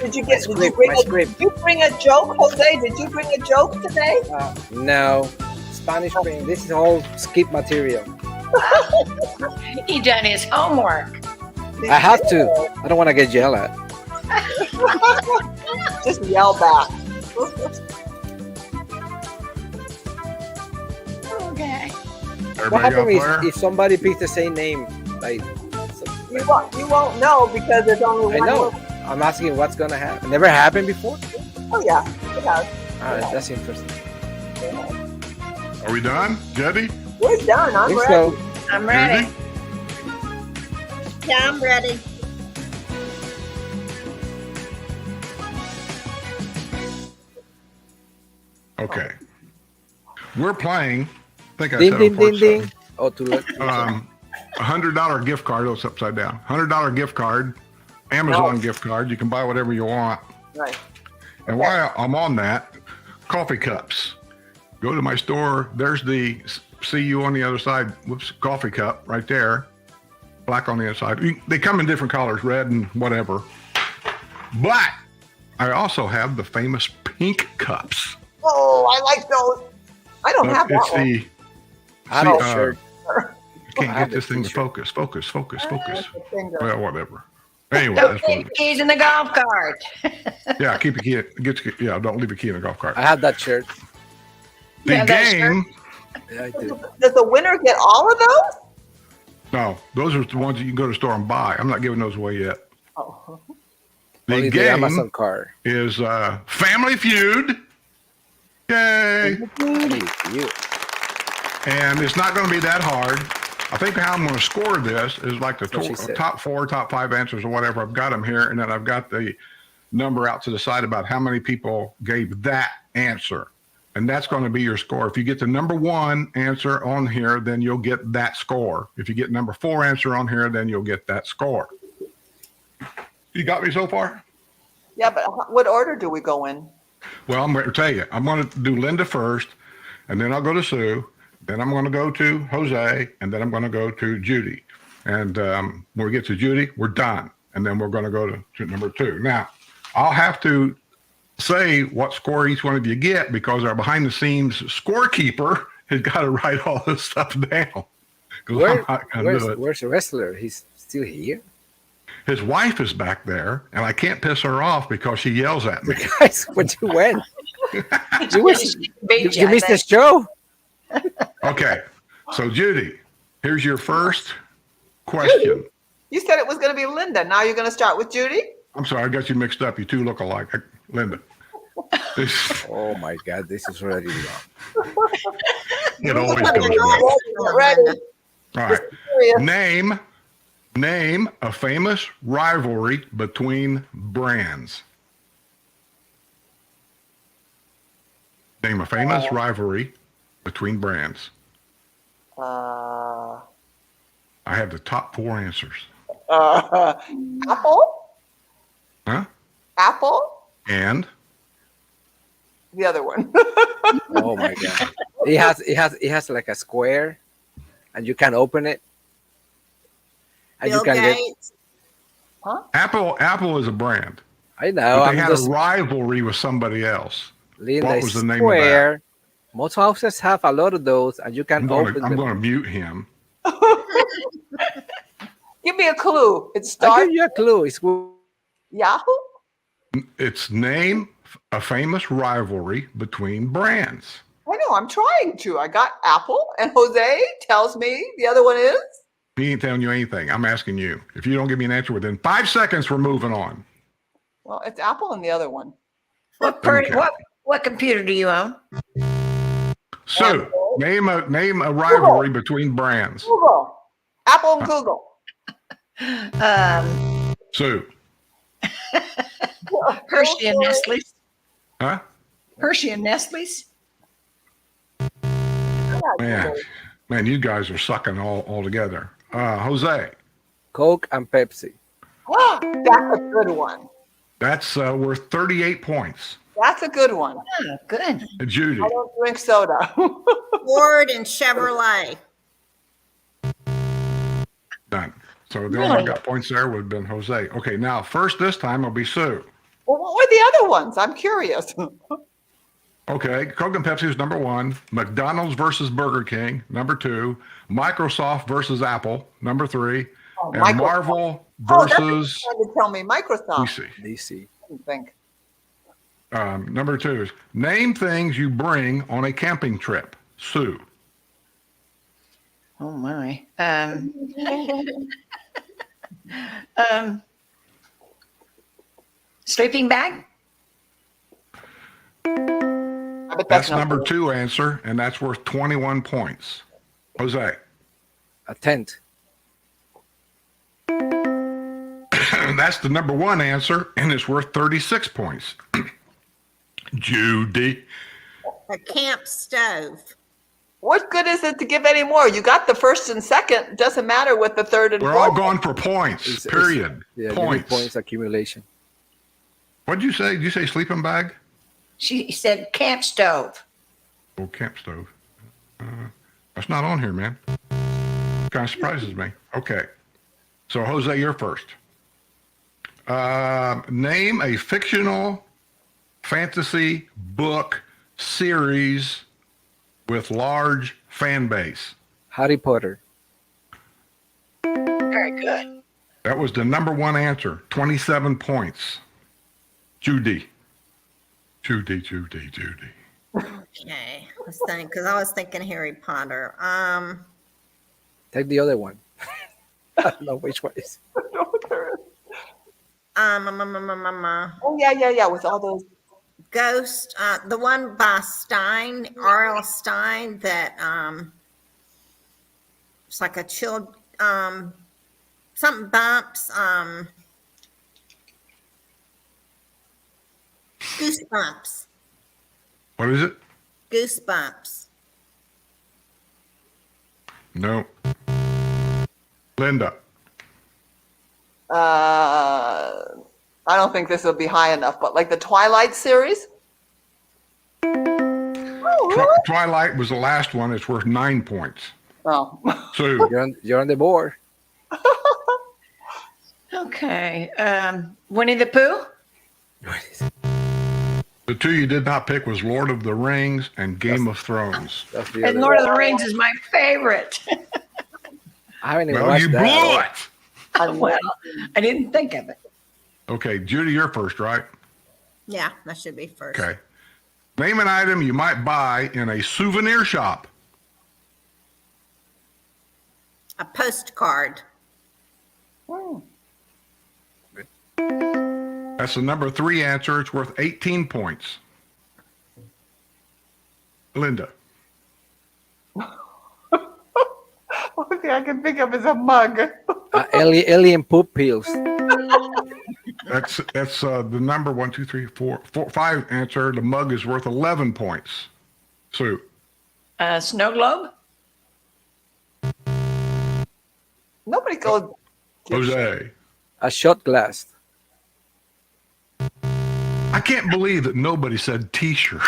Speaker 1: Did you
Speaker 9: My script.
Speaker 1: Did you bring a joke, Jose? Did you bring a joke today?
Speaker 9: No, Spanish pen. This is all skip material.
Speaker 3: He done his homework.
Speaker 9: I have to. I don't want to get yelled at.
Speaker 1: Just yell back.
Speaker 3: Okay.
Speaker 9: What
Speaker 2: Everybody got
Speaker 9: happens
Speaker 2: a
Speaker 9: if somebody picks the same name? Like,
Speaker 1: You won't know because there's only
Speaker 9: I
Speaker 1: one.
Speaker 9: know.
Speaker 1: word.
Speaker 9: I'm asking what's gonna happen. Never happened before.
Speaker 1: Oh yeah, it has.
Speaker 9: That's interesting.
Speaker 2: Are we done? Jetty?
Speaker 1: We're done.
Speaker 9: I
Speaker 1: I'm
Speaker 9: think
Speaker 1: ready.
Speaker 9: so.
Speaker 3: I'm ready.
Speaker 2: Judy?
Speaker 5: yeah, I'm ready.
Speaker 2: Okay. We're playing. I think I
Speaker 9: Ding
Speaker 2: said
Speaker 9: ding
Speaker 2: before,
Speaker 9: ding ding. Oh, too late.
Speaker 2: $100 gift card. Oh, it's upside down. $100 gift card. Amazon gift card. You can buy whatever you want.
Speaker 1: Right.
Speaker 2: And while I'm on that, coffee cups. Go to my store. There's the see you on the other side. Whoops, coffee cup right there. Black on the inside. They come in different colors, red and whatever. But I also have the famous pink cups.
Speaker 1: Oh, I like those. I don't have that
Speaker 2: It's
Speaker 1: one.
Speaker 2: the.
Speaker 9: I
Speaker 2: see,
Speaker 9: don't shirt.
Speaker 2: Can't
Speaker 9: I have
Speaker 2: get this
Speaker 9: the
Speaker 2: thing to
Speaker 9: t-shirt.
Speaker 2: focus.
Speaker 1: That's the finger.
Speaker 2: Well, whatever. Anyway,
Speaker 3: Don't
Speaker 2: that's
Speaker 3: leave
Speaker 2: what
Speaker 3: the keys in the golf cart.
Speaker 2: yeah, keep a key. Yeah, don't leave a key in a golf cart.
Speaker 9: I have that shirt.
Speaker 2: The
Speaker 3: Yeah, that shirt.
Speaker 2: game.
Speaker 9: Yeah, I do.
Speaker 1: Does the winner get all of those?
Speaker 2: No, those are the ones that you can go to the store and buy. I'm not giving those away yet.
Speaker 1: Oh.
Speaker 2: The
Speaker 9: Only the
Speaker 2: game
Speaker 9: Amazon card.
Speaker 2: is Family Feud. Yay!
Speaker 9: You.
Speaker 2: And it's not going to be that hard. I think how I'm going to score this is like the
Speaker 9: What she said.
Speaker 2: top 4, top 5 answers or whatever. I've got them here, and then I've got the number out to the side about how many people gave that answer. And that's going to be your score. If you get the number 1 answer on here, then you'll get that score. If you get number 4 answer on here, then you'll get that score. You got me so far?
Speaker 1: Yeah, but what order do we go in?
Speaker 2: Well, I'm going to tell you. I'm going to do Linda first, and then I'll go to Sue. Then I'm going to go to Jose, and then I'm going to go to Judy. And when we get to Judy, we're done. And then we're going to go to number 2. Now, I'll have to say what score each one of you get because our behind-the-scenes scorekeeper has got to write all this stuff down. 'Cause I'm not gonna do it.
Speaker 9: Where's the wrestler? He's still here.
Speaker 2: His wife is back there, and I can't piss her off because she yells at me.
Speaker 9: Guys, where'd you went? You missed
Speaker 3: Beat you, I
Speaker 9: the
Speaker 3: think.
Speaker 9: show.
Speaker 2: Okay, so Judy, here's your first question.
Speaker 1: You said it was going to be Linda. Now you're going to start with Judy?
Speaker 2: I'm sorry, I got you mixed up. You two look alike. Linda.
Speaker 9: Oh my God, this is already long.
Speaker 2: It always goes wrong.
Speaker 1: Get ready.
Speaker 2: All right.
Speaker 1: Serious.
Speaker 2: Name Name a famous rivalry between brands. Name a famous rivalry between brands.
Speaker 1: Uh,
Speaker 2: I have the top 4 answers.
Speaker 1: Apple?
Speaker 2: Huh?
Speaker 1: Apple?
Speaker 2: And
Speaker 1: The other one.
Speaker 9: Oh my god! It has like a square, and you can open it, and
Speaker 5: Bill
Speaker 9: you can get.
Speaker 5: Gates.
Speaker 2: Apple is a brand.
Speaker 9: I know.
Speaker 2: But
Speaker 9: I'm
Speaker 2: they had
Speaker 9: just
Speaker 2: a rivalry with somebody else.
Speaker 9: Linda,
Speaker 2: What
Speaker 9: it's
Speaker 2: was the name of that?
Speaker 9: square. Most houses have a lot of those, and you can
Speaker 2: I'm
Speaker 9: open
Speaker 2: going
Speaker 9: them.
Speaker 2: to mute him.
Speaker 1: Give me a clue. It
Speaker 9: I'll
Speaker 1: starts
Speaker 9: give you a clue. It's
Speaker 1: Yahoo?
Speaker 2: It's name a famous rivalry between brands.
Speaker 1: I know, I'm trying to. I got Apple, and Jose tells me the other one is?
Speaker 2: He ain't telling you anything. I'm asking you. If you don't give me an answer within 5 seconds, we're moving on.
Speaker 1: Well, it's Apple and the other one.
Speaker 2: Okay.
Speaker 3: What computer do you own?
Speaker 2: So, name a rivalry between brands.
Speaker 1: Google. Apple and Google.
Speaker 2: Sue.
Speaker 3: Hershey and Nestle's.
Speaker 2: Huh?
Speaker 3: Hershey and Nestle's.
Speaker 2: Man, you guys are sucking all together. Jose.
Speaker 9: Coke and Pepsi.
Speaker 1: That's a good one.
Speaker 2: That's worth 38 points.
Speaker 1: That's a good one.
Speaker 3: Oh, good.
Speaker 2: Judy.
Speaker 1: I don't drink soda.
Speaker 5: Ford and Chevrolet.
Speaker 2: Done. So the only one got points there would have been Jose. Okay, now first this time will be Sue.
Speaker 1: Well, what were the other ones? I'm curious.
Speaker 2: Okay, Coke and Pepsi is number 1. McDonald's versus Burger King, number 2. Microsoft versus Apple, number 3.
Speaker 1: Oh,
Speaker 2: And
Speaker 1: Microsoft.
Speaker 2: Marvel
Speaker 1: Oh, that's what
Speaker 2: versus
Speaker 1: you tried to tell me. Microsoft.
Speaker 2: DC.
Speaker 9: DC.
Speaker 1: I didn't think.
Speaker 2: Number 2 is name things you bring on a camping trip. Sue.
Speaker 3: Oh my. Sleeping bag.
Speaker 1: I bet
Speaker 2: That's
Speaker 1: not
Speaker 2: number
Speaker 1: good.
Speaker 2: 2 answer, and that's worth 21 points. Jose.
Speaker 9: A tent.
Speaker 2: That's the number 1 answer, and it's worth 36 points. Judy.
Speaker 5: A camp stove.
Speaker 1: What good is it to give any more? You got the first and second. Doesn't matter what the third and
Speaker 2: We're
Speaker 1: fourth.
Speaker 2: all going for points, period.
Speaker 9: Yeah, you need
Speaker 2: Points.
Speaker 9: points accumulation.
Speaker 2: What'd you say? Did you say sleeping bag?
Speaker 3: She said camp stove.
Speaker 2: Oh, camp stove. That's not on here, man. Kind of surprises me. Okay. So, Jose, you're first. Name a fictional fantasy book series with large fan base.
Speaker 9: Harry Potter.
Speaker 3: Very good.
Speaker 2: That was the number 1 answer. 27 points. Judy. Judy.
Speaker 5: Okay, let's think, because I was thinking Harry Potter.
Speaker 9: Take the other one. I don't know which one is.
Speaker 1: Oh, yeah. With all those.
Speaker 5: Ghost, the one by Stein, R.L. Stein, that it's like a chilled something bumps, Goosebumps.
Speaker 2: What is it?
Speaker 5: Goosebumps.
Speaker 2: No. Linda.
Speaker 1: I don't think this will be high enough, but like the Twilight series? Oh, really?
Speaker 2: Twilight was the last one. It's worth 9 points.
Speaker 1: Oh.
Speaker 2: Sue.
Speaker 9: You're on the board.
Speaker 3: Okay. Winnie the Pooh.
Speaker 2: The 2 you did not pick was Lord of the Rings and Game of Thrones.
Speaker 9: That's the
Speaker 3: And
Speaker 9: other
Speaker 3: Lord
Speaker 9: one.
Speaker 3: of the Rings is my favorite.
Speaker 9: I haven't even
Speaker 2: Well,
Speaker 9: watched
Speaker 2: you
Speaker 9: that.
Speaker 2: blew it.
Speaker 3: Well, I didn't think of it.
Speaker 2: Okay, Judy, you're first, right?
Speaker 5: Yeah, that should be first.
Speaker 2: Okay. Name an item you might buy in a souvenir shop.
Speaker 5: A postcard.
Speaker 2: That's the number 3 answer. It's worth 18 points. Linda.
Speaker 1: Only thing I can think of is a mug.
Speaker 9: Alien poop pills.
Speaker 2: That's the number 1, 2, 3, 4, 5 answer. The mug is worth 11 points. Sue.
Speaker 3: Snow globe?
Speaker 1: Nobody goes.
Speaker 2: Jose.
Speaker 9: A shot glass.
Speaker 2: I can't believe that nobody said T-shirt.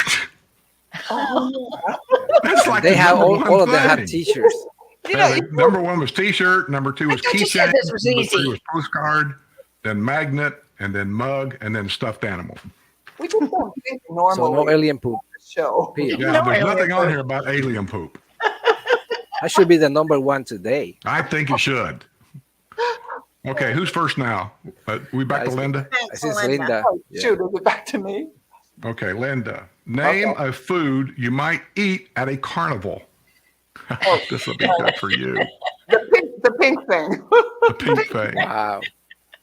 Speaker 1: Oh,
Speaker 2: That's like
Speaker 9: They
Speaker 2: the
Speaker 9: have
Speaker 2: number
Speaker 9: all
Speaker 2: one
Speaker 9: of them have
Speaker 2: thing.
Speaker 9: T-shirts.
Speaker 1: you know,
Speaker 2: Number 1 was T-shirt. Number 2 was
Speaker 3: I thought you said
Speaker 2: keychain.
Speaker 3: this was
Speaker 2: Number
Speaker 3: easy.
Speaker 2: 3 was postcard. Then magnet, and then mug, and then stuffed animal.
Speaker 1: we just don't think
Speaker 9: So
Speaker 1: normally.
Speaker 9: no alien poop
Speaker 1: Show.
Speaker 9: pill.
Speaker 2: Yeah,
Speaker 3: No
Speaker 2: there's
Speaker 3: alien
Speaker 2: nothing on
Speaker 3: poop.
Speaker 2: here about alien poop.
Speaker 9: I should be the number one today.
Speaker 2: I think you should. Okay, who's first now? We back to Linda?
Speaker 9: I
Speaker 5: Thanks,
Speaker 9: see it's
Speaker 5: Linda.
Speaker 9: Linda.
Speaker 1: Oh,
Speaker 9: Yeah.
Speaker 1: shoot, is it back to me?
Speaker 2: Okay, Linda. Name
Speaker 1: Okay.
Speaker 2: a food you might eat at a carnival.
Speaker 1: Oh,
Speaker 2: This will be good for you.
Speaker 1: The pink thing.
Speaker 2: The pink thing.
Speaker 9: Wow.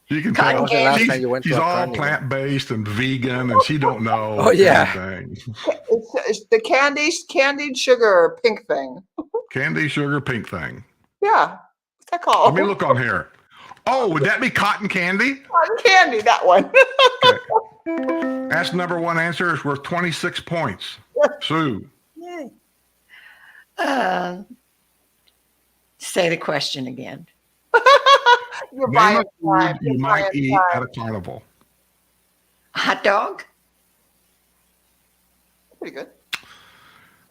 Speaker 2: You can
Speaker 3: Cotton
Speaker 2: tell
Speaker 3: candy. Last
Speaker 9: time you went to
Speaker 2: she's
Speaker 9: a
Speaker 2: all
Speaker 9: carnival.
Speaker 2: plant-based and vegan, and she don't know
Speaker 9: Oh, yeah.
Speaker 2: anything.
Speaker 1: It's the candied sugar pink thing.
Speaker 2: Candy, sugar, pink thing.
Speaker 1: Yeah. What's that called?
Speaker 2: Let me look on here. Oh, would that be cotton candy?
Speaker 1: Cotton candy, that one.
Speaker 2: Okay. That's number 1 answer. Is worth 26 points. Sue.
Speaker 5: Yay.
Speaker 3: Say the question again.
Speaker 1: You're
Speaker 2: Name
Speaker 1: buying
Speaker 2: a food
Speaker 1: time.
Speaker 2: you
Speaker 1: You're
Speaker 2: might
Speaker 1: buying
Speaker 2: eat
Speaker 1: time.
Speaker 2: at a carnival.
Speaker 3: Hot dog?
Speaker 1: Pretty good.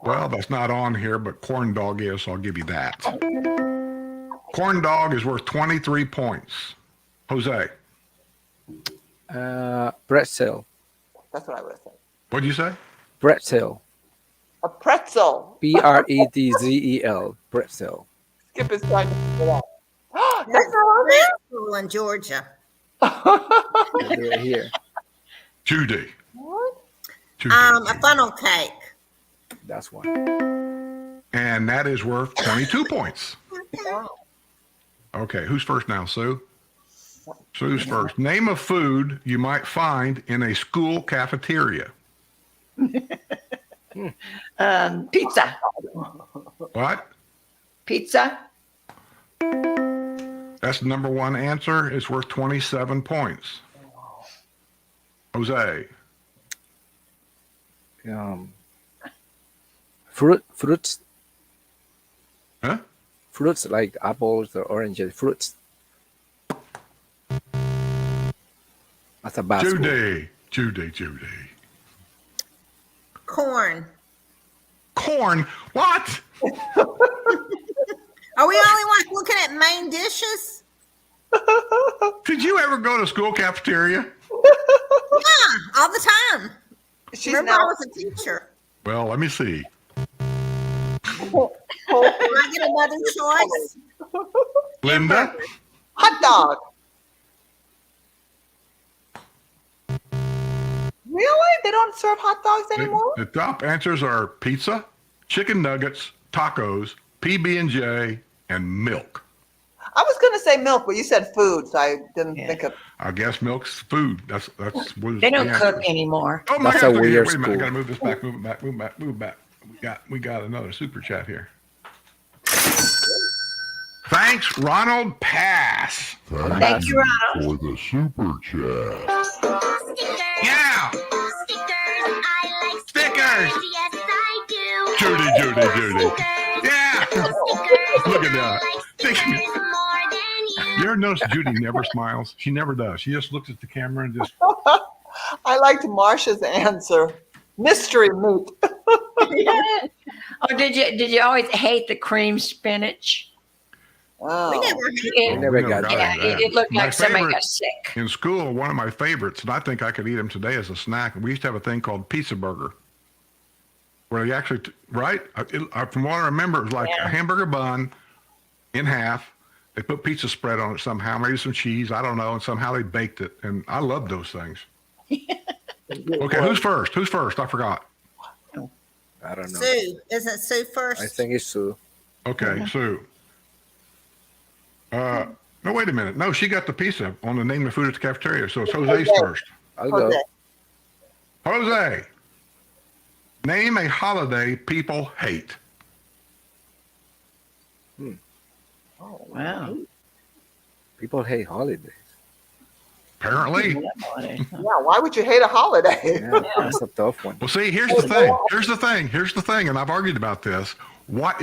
Speaker 2: Well, that's not on here, but corn dog is, so I'll give you that. Corn dog is worth 23 points. Jose,
Speaker 9: Pretzel.
Speaker 1: That's what I would have said.
Speaker 2: what'd you say?
Speaker 9: Pretzel.
Speaker 1: A pretzel.
Speaker 9: Pretzel. Pretzel.
Speaker 1: Skip is trying to figure it out.
Speaker 5: There's
Speaker 1: That's not on there?
Speaker 5: a school in Georgia.
Speaker 9: I'll do it here.
Speaker 2: Judy.
Speaker 1: What?
Speaker 2: Judy.
Speaker 5: A funnel cake.
Speaker 9: That's one.
Speaker 2: And that is worth 22 points.
Speaker 1: Wow.
Speaker 2: Okay, who's first now, Sue? Sue's first. Name a food you might find in a school cafeteria.
Speaker 3: Pizza.
Speaker 2: What?
Speaker 3: Pizza?
Speaker 2: That's the number 1 answer. It's worth 27 points. Jose.
Speaker 9: Fruits.
Speaker 2: Huh?
Speaker 9: Fruits like apples or oranges. Fruits. That's a basket.
Speaker 2: Judy.
Speaker 5: Corn.
Speaker 2: Corn? What?
Speaker 5: Are we only looking at main dishes?
Speaker 2: Did you ever go to school cafeteria?
Speaker 5: Yeah, all the time.
Speaker 1: She's
Speaker 5: Remember,
Speaker 1: now
Speaker 5: I was a teacher.
Speaker 2: Well, let me see.
Speaker 5: Can I get another choice?
Speaker 2: Linda?
Speaker 1: hot dog. Really? They don't serve hot dogs anymore?
Speaker 2: The top answers are pizza, chicken nuggets, tacos, PB&J, and milk.
Speaker 1: I was going to say milk, but you said food, so I didn't
Speaker 3: Yeah.
Speaker 1: think of.
Speaker 2: I guess milk's food. That's what
Speaker 3: They don't
Speaker 2: the
Speaker 3: cook
Speaker 2: answer is.
Speaker 3: anymore.
Speaker 2: Oh my
Speaker 9: That's
Speaker 2: God!
Speaker 9: a weird
Speaker 2: Wait a minute! I
Speaker 9: school.
Speaker 2: gotta move this back. Move it back. We got another super chat here. Thanks, Ronald Pass.
Speaker 3: Thank you, Ronald.
Speaker 7: For the super chat.
Speaker 8: Stickers.
Speaker 2: Yeah,
Speaker 8: Stickers. I like
Speaker 2: stickers.
Speaker 8: Yes, I do.
Speaker 2: Judy.
Speaker 8: Stickers.
Speaker 2: Yeah.
Speaker 8: Stickers.
Speaker 2: Look at
Speaker 8: I
Speaker 2: that.
Speaker 8: like stickers more than
Speaker 2: You ever notice Judy never smiles? She never does. She just looks at the camera and just.
Speaker 1: I liked Marsha's answer. Mystery meat.
Speaker 3: Oh, did you always hate the cream spinach?
Speaker 1: Oh.
Speaker 5: We never had
Speaker 3: It,
Speaker 9: never got
Speaker 3: yeah,
Speaker 2: that.
Speaker 3: it looked
Speaker 2: My
Speaker 3: like somebody
Speaker 2: favorite
Speaker 3: got sick.
Speaker 2: in school, one of my favorites, and I think I could eat them today as a snack. We used to have a thing called pizza burger, where they actually, from what I remember, it was like
Speaker 3: Yeah.
Speaker 2: a hamburger bun in half. They put pizza spread on it somehow, maybe some cheese, I don't know, and somehow they baked it. And I love those things. Okay, who's first? I forgot.
Speaker 9: I don't know.
Speaker 5: Sue. Isn't Sue first?
Speaker 9: I think it's Sue.
Speaker 2: Okay, Sue. No, wait a minute. No, she got the pizza on the name of food at the cafeteria, so it's Jose's
Speaker 1: Okay.
Speaker 2: first.
Speaker 9: I'll go.
Speaker 1: Okay.
Speaker 2: Jose, name a holiday people hate.
Speaker 3: Wow.
Speaker 9: People hate holidays.
Speaker 2: Apparently.
Speaker 1: Yeah, why would you hate a holiday?
Speaker 9: Yeah, that's a tough one.
Speaker 2: Well, see, here's the thing. Here's the thing, and I've argued about this. What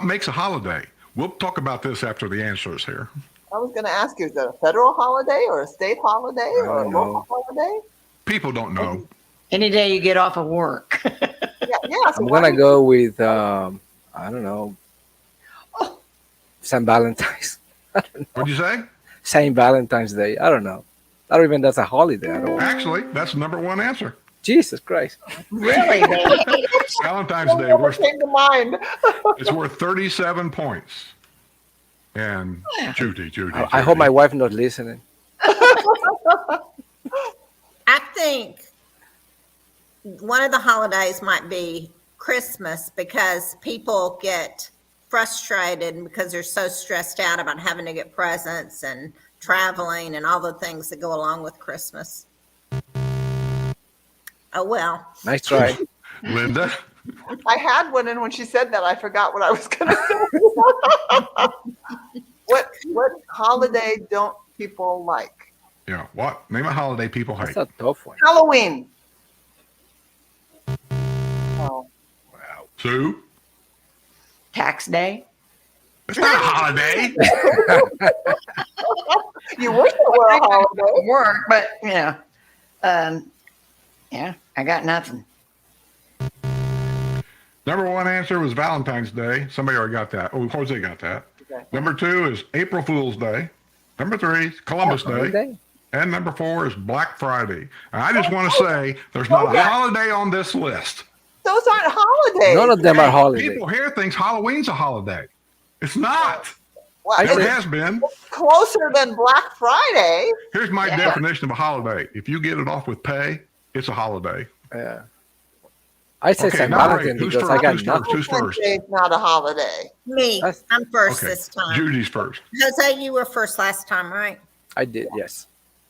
Speaker 2: makes a holiday? We'll talk about this after the answers here.
Speaker 1: I was going to ask you, is it a federal holiday or a state holiday or a
Speaker 9: don't
Speaker 1: local
Speaker 9: know.
Speaker 1: holiday?
Speaker 2: People don't know.
Speaker 3: Any day you get off of work.
Speaker 1: Yeah, so
Speaker 9: I'm
Speaker 1: why
Speaker 9: gonna
Speaker 1: would
Speaker 9: go with I don't know, St. Valentine's.
Speaker 2: What'd you say?
Speaker 9: St. Valentine's Day. I don't know. I don't even that's a holiday. I don't.
Speaker 2: Actually, that's the number one answer.
Speaker 9: Jesus Christ.
Speaker 3: Really?
Speaker 2: Valentine's Day.
Speaker 1: What came to mind?
Speaker 2: It's worth 37 points. And Judy.
Speaker 9: I hope my wife not listening.
Speaker 5: I think one of the holidays might be Christmas because people get frustrated because they're so stressed out about having to get presents and traveling and all the things that go along with Christmas. Oh, well.
Speaker 9: Nice try.
Speaker 2: Linda.
Speaker 1: I had one, and when she said that, I forgot what I was going to say. What holiday don't people like?
Speaker 2: Yeah. What? Name a holiday people hate.
Speaker 9: That's a tough one.
Speaker 1: Halloween. Oh,
Speaker 2: Wow. Sue?
Speaker 3: Tax day.
Speaker 2: It's not a holiday.
Speaker 1: you wish it were a holiday.
Speaker 3: Work, but yeah, I got nothing.
Speaker 2: Number one answer was Valentine's Day. Somebody already got that. Oh, Jose got that.
Speaker 1: Okay.
Speaker 2: Number two is April Fool's Day. Number three is Columbus Day.
Speaker 9: Holiday?
Speaker 2: And number four is Black Friday. And I just want to say there's not a holiday on this list.
Speaker 1: Those aren't holidays.
Speaker 9: None of them are holidays.
Speaker 2: People here thinks Halloween's a holiday. It's not.
Speaker 1: Well,
Speaker 2: Never
Speaker 1: it's
Speaker 2: has been.
Speaker 1: closer than Black Friday.
Speaker 2: Here's my
Speaker 3: Yeah.
Speaker 2: definition of a holiday. If you get it off with pay, it's a holiday.
Speaker 9: Yeah. I said
Speaker 2: Okay,
Speaker 9: St.
Speaker 2: now,
Speaker 9: Valentine
Speaker 2: who's
Speaker 9: because
Speaker 2: first?
Speaker 9: I got
Speaker 2: Who's
Speaker 9: nothing.
Speaker 2: first? Who's first?
Speaker 1: It's not a holiday.
Speaker 5: Me,
Speaker 9: That's-
Speaker 5: I'm first
Speaker 2: Okay.
Speaker 5: this time.
Speaker 2: Judy's first.
Speaker 5: Jose, you were first last time, right?
Speaker 9: I did, yes.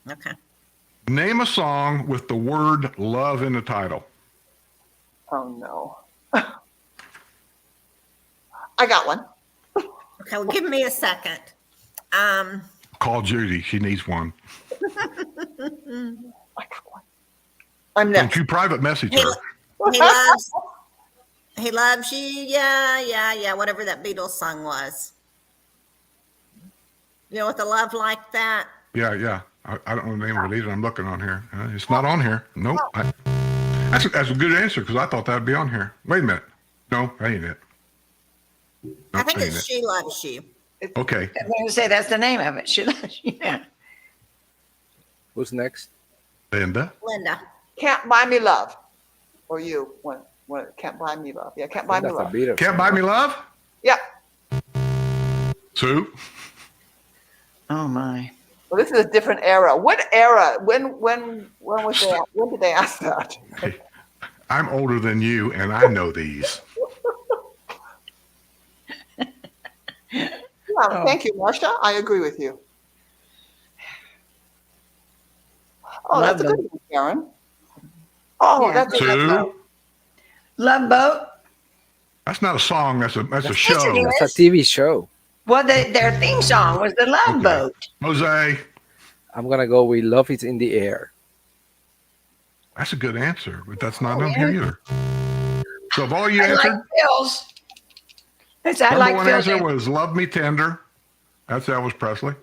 Speaker 5: Okay.
Speaker 2: Name a song with the word love in the title.
Speaker 1: Oh, no. I got one.
Speaker 5: Okay, well, give me a second.
Speaker 2: Call Judy. She needs one.
Speaker 1: I got one. I'm
Speaker 2: Don't
Speaker 1: next.
Speaker 2: you private message her.
Speaker 5: He loves you, yeah, whatever that Beatles song was. You know, with the love like that.
Speaker 2: Yeah. I don't know the name of it either. I'm looking on here. It's not on here. Nope. That's a good answer because I thought that'd be on here. Wait a minute. No, that ain't it.
Speaker 5: I
Speaker 2: Nope,
Speaker 5: think
Speaker 2: that ain't
Speaker 5: it's She Loves You.
Speaker 2: it. Okay.
Speaker 3: I'm going to say that's the name of it. She loves you. Yeah.
Speaker 9: Who's next?
Speaker 2: Linda.
Speaker 5: Linda.
Speaker 1: Can't Buy Me Love. Or you. What? Can't Buy Me Love. Yeah, Can't Buy Me
Speaker 9: That's a
Speaker 1: Love.
Speaker 9: Beatles
Speaker 2: Can't
Speaker 9: song.
Speaker 2: buy me love?
Speaker 1: Yeah.
Speaker 2: Sue?
Speaker 3: Oh my.
Speaker 1: Well, this is a different era. What era? When was that? When did they ask that?
Speaker 2: I'm older than you and I know these.
Speaker 1: Yeah, thank you, Marcia. I agree with you. Oh,
Speaker 3: Love
Speaker 1: that's a good one, Karen. Oh,
Speaker 3: Yeah.
Speaker 1: that's a good one.
Speaker 2: Sue?
Speaker 3: Love Boat.
Speaker 2: That's not a song. That's a
Speaker 3: Yes,
Speaker 2: show.
Speaker 3: it is.
Speaker 9: That's a TV show.
Speaker 3: Well, their theme song was the Love
Speaker 2: Okay.
Speaker 3: Boat.
Speaker 2: Jose?
Speaker 9: I'm gonna go with Love Is in the Air.
Speaker 2: That's a good answer, but that's not
Speaker 3: Oh,
Speaker 2: on
Speaker 3: yeah.
Speaker 2: here either. So have all you
Speaker 3: I like
Speaker 2: answered?
Speaker 3: Phil's. It's, I
Speaker 2: Number
Speaker 3: like
Speaker 2: one
Speaker 3: Phil's.
Speaker 2: answer was Love Me Tender. That's Elvis Presley.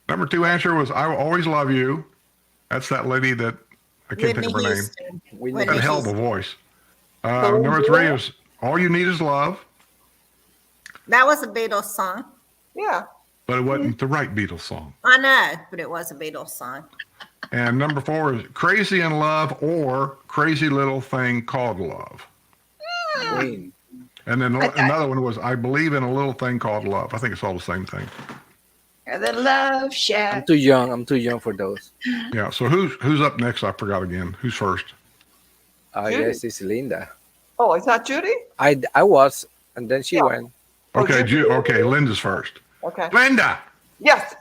Speaker 2: Number two answer was I Will Always Love You. That's that lady that I can't think of her name.
Speaker 5: Houston.
Speaker 9: Whitney
Speaker 2: Got a hell of a
Speaker 5: Houston.
Speaker 2: voice.
Speaker 1: So
Speaker 2: Number three is All You Need Is Love,
Speaker 5: That was a Beatles song.
Speaker 1: Yeah.
Speaker 2: but it wasn't the right Beatles song.
Speaker 5: I know, but it was a Beatles song.
Speaker 2: And number four is Crazy in Love or Crazy Little Thing Called Love.
Speaker 9: Queen.
Speaker 2: And then
Speaker 3: Okay.
Speaker 2: another one was I Believe in a Little Thing Called Love. I think it's all the same thing.
Speaker 3: The Love
Speaker 9: I'm
Speaker 3: Shack.
Speaker 9: too young. I'm too young for those.
Speaker 2: Yeah. So who's up next? I forgot again. Who's first?
Speaker 9: I
Speaker 1: Judy.
Speaker 9: guess it's Linda.
Speaker 1: Oh, it's not Judy?
Speaker 9: I was, and then she
Speaker 1: Yeah.
Speaker 9: went.
Speaker 1: Oh,
Speaker 2: Okay,
Speaker 1: Judy.
Speaker 2: okay, Linda's first.
Speaker 1: Okay.
Speaker 2: Linda,
Speaker 1: Yes.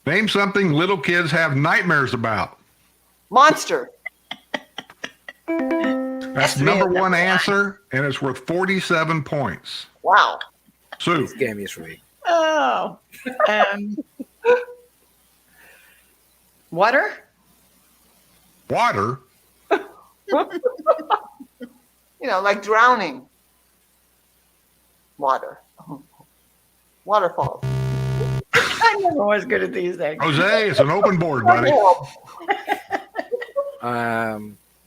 Speaker 2: name something little kids have nightmares about.
Speaker 1: Monster.
Speaker 2: That's number one answer, and it's worth 47 points.
Speaker 1: Wow.
Speaker 2: Sue,
Speaker 9: This game is rigged.
Speaker 3: Oh. Water?
Speaker 2: Water?
Speaker 1: Like drowning. Water. Waterfalls.
Speaker 3: I never was good at these things.
Speaker 2: Jose, it's an open board, buddy.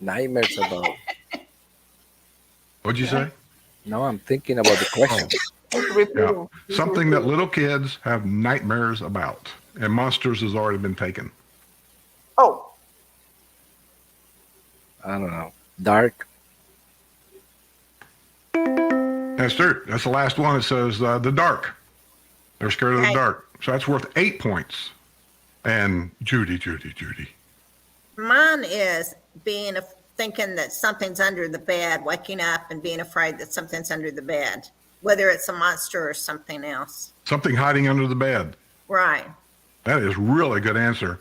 Speaker 9: Nightmares about.
Speaker 2: What'd you say?
Speaker 9: No, I'm thinking about the question.
Speaker 2: Yeah. Something that little kids have nightmares about. And monsters has already been taken.
Speaker 1: Oh,
Speaker 9: I don't know. Dark.
Speaker 2: That's true. That's the last one. It says the dark. They're scared of the
Speaker 5: Right.
Speaker 2: dark. So that's worth 8 points. And Judy.
Speaker 5: Mine is thinking that something's under the bed, waking up and being afraid that something's under the bed, whether it's a monster or something else.
Speaker 2: Something hiding under the bed.
Speaker 5: Right.
Speaker 2: That is really good answer.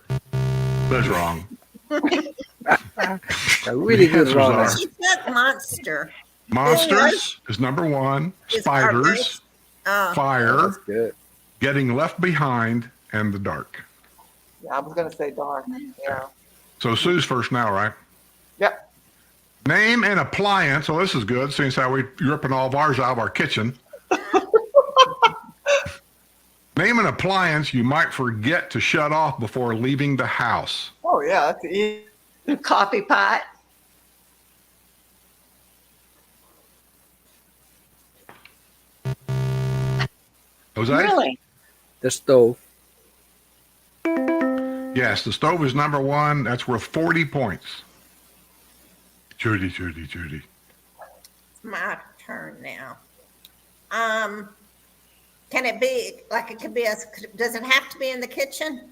Speaker 2: That's wrong.
Speaker 9: A really good
Speaker 2: answers
Speaker 9: runner.
Speaker 2: are-
Speaker 5: She said monster.
Speaker 2: Monsters is number one.
Speaker 5: Is
Speaker 2: Spiders,
Speaker 5: Oh,
Speaker 2: fire,
Speaker 9: That's good.
Speaker 2: getting left behind, and the dark.
Speaker 1: yeah, I was going to say dark. Yeah.
Speaker 2: So Sue's first now, right?
Speaker 1: Yep.
Speaker 2: Name an appliance. Oh, this is good, since how we're ripping all of ours out of our kitchen. Name an appliance you might forget to shut off before leaving the house.
Speaker 1: Oh, yeah. That's easy.
Speaker 3: Coffee pot.
Speaker 2: Jose?
Speaker 3: Really?
Speaker 9: The stove.
Speaker 2: Yes, the stove is number one. That's worth 40 points. Judy.
Speaker 5: it's my turn now. Can it be like it could be does it have to be in the kitchen?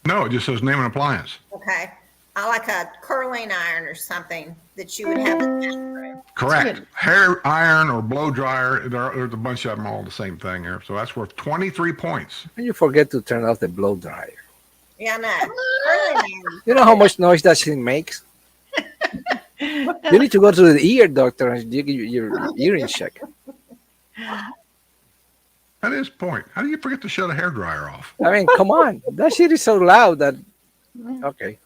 Speaker 2: No, it just says name an appliance.
Speaker 5: Okay. I like a curling iron or something that you would have in the bathroom.
Speaker 2: Correct. Hair iron or blow dryer. There's a bunch of them all the same thing here. So that's worth 23 points.
Speaker 9: And you forget to turn off the blow dryer.
Speaker 5: Yeah, no. Curling iron.
Speaker 9: You know how much noise that thing makes? You need to go to the ear doctor and you get your earring check.
Speaker 2: That is the point. How do you forget to shut a hair dryer off?
Speaker 9: I mean, come on. That shit is so loud that. Okay.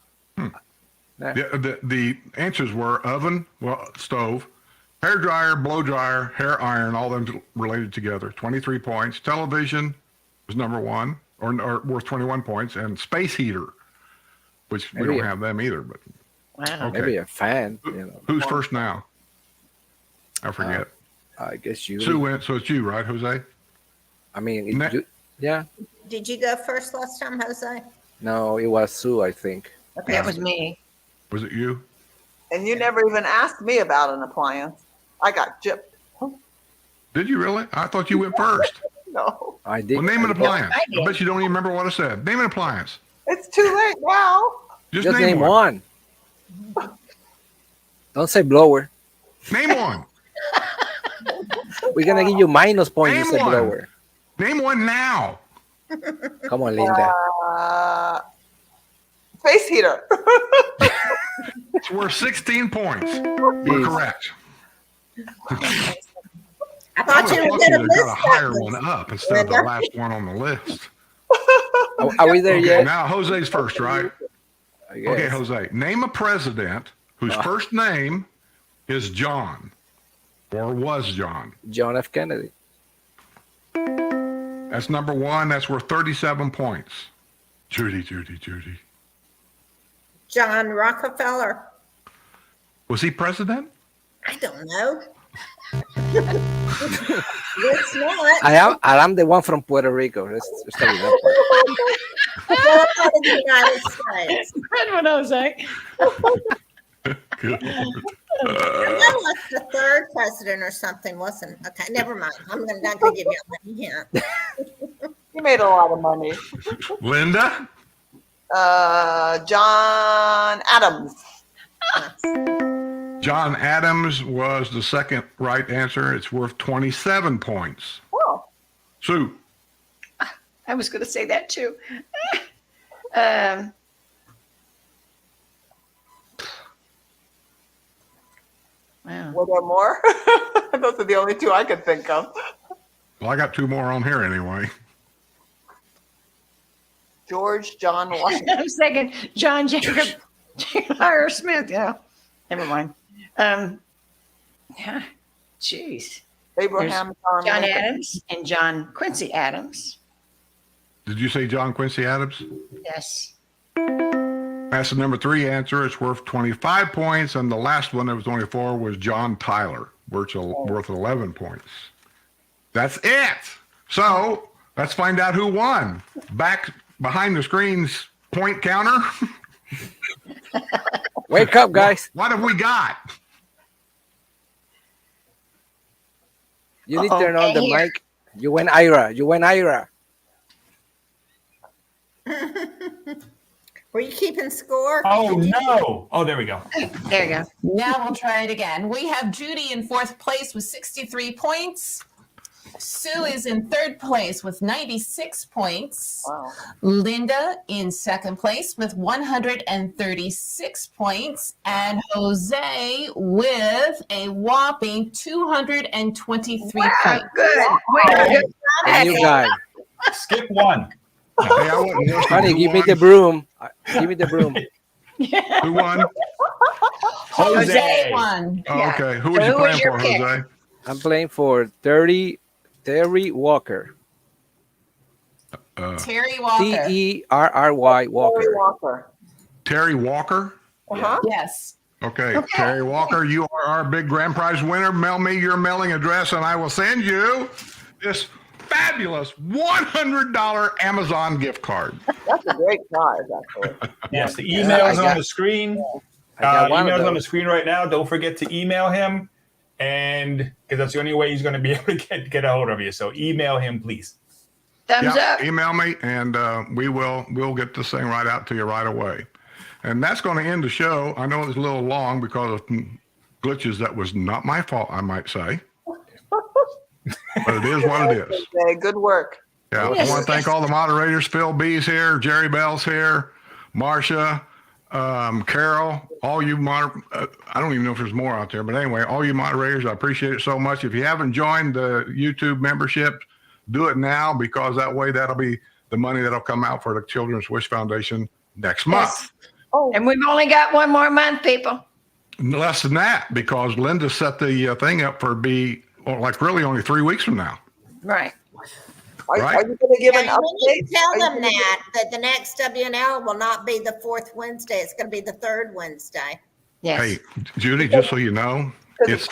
Speaker 2: The answers were oven, stove, hair dryer, blow dryer, hair iron, all them related together. 23 points. Television was number one, or worth 21 points, and space heater, which we
Speaker 9: Maybe
Speaker 2: don't
Speaker 9: a-
Speaker 2: have them either. But
Speaker 3: Wow.
Speaker 2: okay,
Speaker 9: Maybe a fan. You know.
Speaker 2: who's first now? I forget.
Speaker 9: I guess you.
Speaker 2: Sue went, so it's you, right, Jose?
Speaker 9: I mean,
Speaker 2: Ne-
Speaker 9: yeah.
Speaker 5: Did you go first last time, Jose?
Speaker 9: No, it was Sue, I think.
Speaker 5: Okay.
Speaker 3: That was me.
Speaker 2: Was it you?
Speaker 1: And you never even asked me about an appliance. I got gypped.
Speaker 2: Did you really? I thought you went first.
Speaker 1: No,
Speaker 9: I did.
Speaker 2: Well, name an
Speaker 9: I-
Speaker 2: appliance.
Speaker 3: I did.
Speaker 2: I bet you don't even remember what I said. Name an appliance.
Speaker 1: it's too late now.
Speaker 2: Just,
Speaker 9: Just
Speaker 2: name
Speaker 9: name
Speaker 2: one.
Speaker 9: one. Don't say blower.
Speaker 2: Name one.
Speaker 9: We're gonna give you minus points. You
Speaker 2: Name
Speaker 9: say
Speaker 2: one.
Speaker 9: blower.
Speaker 2: Name one now.
Speaker 9: Come on, Linda.
Speaker 1: Space heater.
Speaker 2: It's worth 16 points. You're
Speaker 9: Jeez.
Speaker 2: correct.
Speaker 5: I thought you were
Speaker 2: lucky
Speaker 5: going to
Speaker 2: to got a
Speaker 5: list
Speaker 2: higher
Speaker 5: that
Speaker 2: one
Speaker 5: one.
Speaker 2: up instead of the last one on the list.
Speaker 9: Are we there
Speaker 2: Okay,
Speaker 9: yet?
Speaker 2: now Jose's first, right?
Speaker 9: I guess.
Speaker 2: Okay, Jose. Name a president whose first name is John or was John.
Speaker 9: John F. Kennedy.
Speaker 2: That's number one. That's worth 37 points. Judy.
Speaker 5: John Rockefeller.
Speaker 2: Was he president?
Speaker 5: I don't know. It's not.
Speaker 9: I am the one from Puerto Rico. Let's start with that part.
Speaker 5: Well, part of the United States.
Speaker 3: That's what I was saying.
Speaker 2: Good Lord.
Speaker 5: That was the third president or something, wasn't? Okay, never mind. I'm not going to give you a hint.
Speaker 1: He made a lot of money.
Speaker 2: Linda?
Speaker 1: John Adams.
Speaker 2: John Adams was the second right answer. It's worth 27 points.
Speaker 1: Oh,
Speaker 2: Sue?
Speaker 3: I was going to say that too. Um, wow.
Speaker 1: were there more? Those are the only two I could think of.
Speaker 2: Well, I got 2 more on here anyway.
Speaker 1: George John Washington.
Speaker 3: I'm thinking John Jacob Hire Smith. Yeah, never mind. Yeah, jeez.
Speaker 1: Abraham
Speaker 3: John
Speaker 1: Lincoln.
Speaker 3: Adams and John Quincy Adams.
Speaker 2: Did you say John Quincy Adams?
Speaker 3: Yes.
Speaker 2: That's the number 3 answer. It's worth 25 points. And the last one that was only 4 was John Tyler, worth 11 points. That's it. So let's find out who won. Back behind the screen's point counter.
Speaker 9: Wake up, guys.
Speaker 2: What have we got?
Speaker 9: You need to turn on the
Speaker 3: Here.
Speaker 9: mic. You went Ira. You went Ira.
Speaker 5: Were you keeping score?
Speaker 11: Oh, no. Oh, there we go.
Speaker 3: There you go.
Speaker 12: Now we'll try it again. We have Judy in 4th place with 63 points. Sue is in 3rd place with 96 points.
Speaker 1: Wow.
Speaker 12: Linda in 2nd place with 136 points. And Jose with a whopping 223
Speaker 3: Wow,
Speaker 12: points.
Speaker 3: good. Way to go.
Speaker 9: And you guys.
Speaker 11: Skip one.
Speaker 2: Hey, I wasn't listening.
Speaker 9: Honey,
Speaker 2: Who
Speaker 9: give me
Speaker 2: won?
Speaker 9: the broom. Give me the broom.
Speaker 2: Who won?
Speaker 12: Jose won.
Speaker 2: Oh,
Speaker 3: Yeah.
Speaker 2: okay. Who
Speaker 3: So
Speaker 2: was you
Speaker 3: who was
Speaker 2: playing
Speaker 3: your
Speaker 2: for,
Speaker 3: pick?
Speaker 2: Jose?
Speaker 9: I'm playing for Terry Walker.
Speaker 12: Terry Walker.
Speaker 9: Terry
Speaker 1: Terry
Speaker 9: Walker.
Speaker 1: Walker.
Speaker 2: Terry Walker?
Speaker 1: Uh-huh.
Speaker 12: Yes.
Speaker 2: Okay. Terry Walker, you are our big grand prize winner. Mail me your mailing address and I will send you this fabulous $100 Amazon gift card.
Speaker 1: That's a great prize, actually.
Speaker 11: Yes, the
Speaker 9: Yeah,
Speaker 11: email
Speaker 9: I
Speaker 11: is on
Speaker 9: got-
Speaker 11: the screen.
Speaker 9: I got one of
Speaker 11: Email's on the
Speaker 9: those.
Speaker 11: screen right now. Don't forget to email him, and because that's the only way he's going to be able to get a hold of you. So email him, please.
Speaker 3: Thumbs
Speaker 2: Yeah,
Speaker 3: up.
Speaker 2: email me and we'll get this thing right out to you right away. And that's going to end the show. I know it was a little long because of glitches. That was not my fault, I might say. But it is what it is.
Speaker 1: Okay, good work.
Speaker 2: Yeah,
Speaker 3: Yes,
Speaker 2: I want to thank all the moderators. Phil B's here, Jerry Bell's here, Marcia, Carol, all you I don't even know if there's more out there, but anyway, all you moderators, I appreciate it so much. If you haven't joined the YouTube membership, do it now because that way that'll be the money that'll come out for the Children's Wish Foundation next month.
Speaker 1: Oh,
Speaker 3: And we've only got one more month, people.
Speaker 2: Less than that because Linda set the thing up for like really only 3 weeks from now.
Speaker 3: Right.
Speaker 1: are
Speaker 2: right.
Speaker 1: you going to give an
Speaker 5: Now, you need
Speaker 1: update?
Speaker 5: to tell
Speaker 1: Are you
Speaker 5: them
Speaker 1: gonna give-
Speaker 5: that the next WNL will not be the 4th Wednesday. It's going to be the 3rd Wednesday.
Speaker 3: Yes.
Speaker 2: Hey, Judy, just so you know,
Speaker 1: Because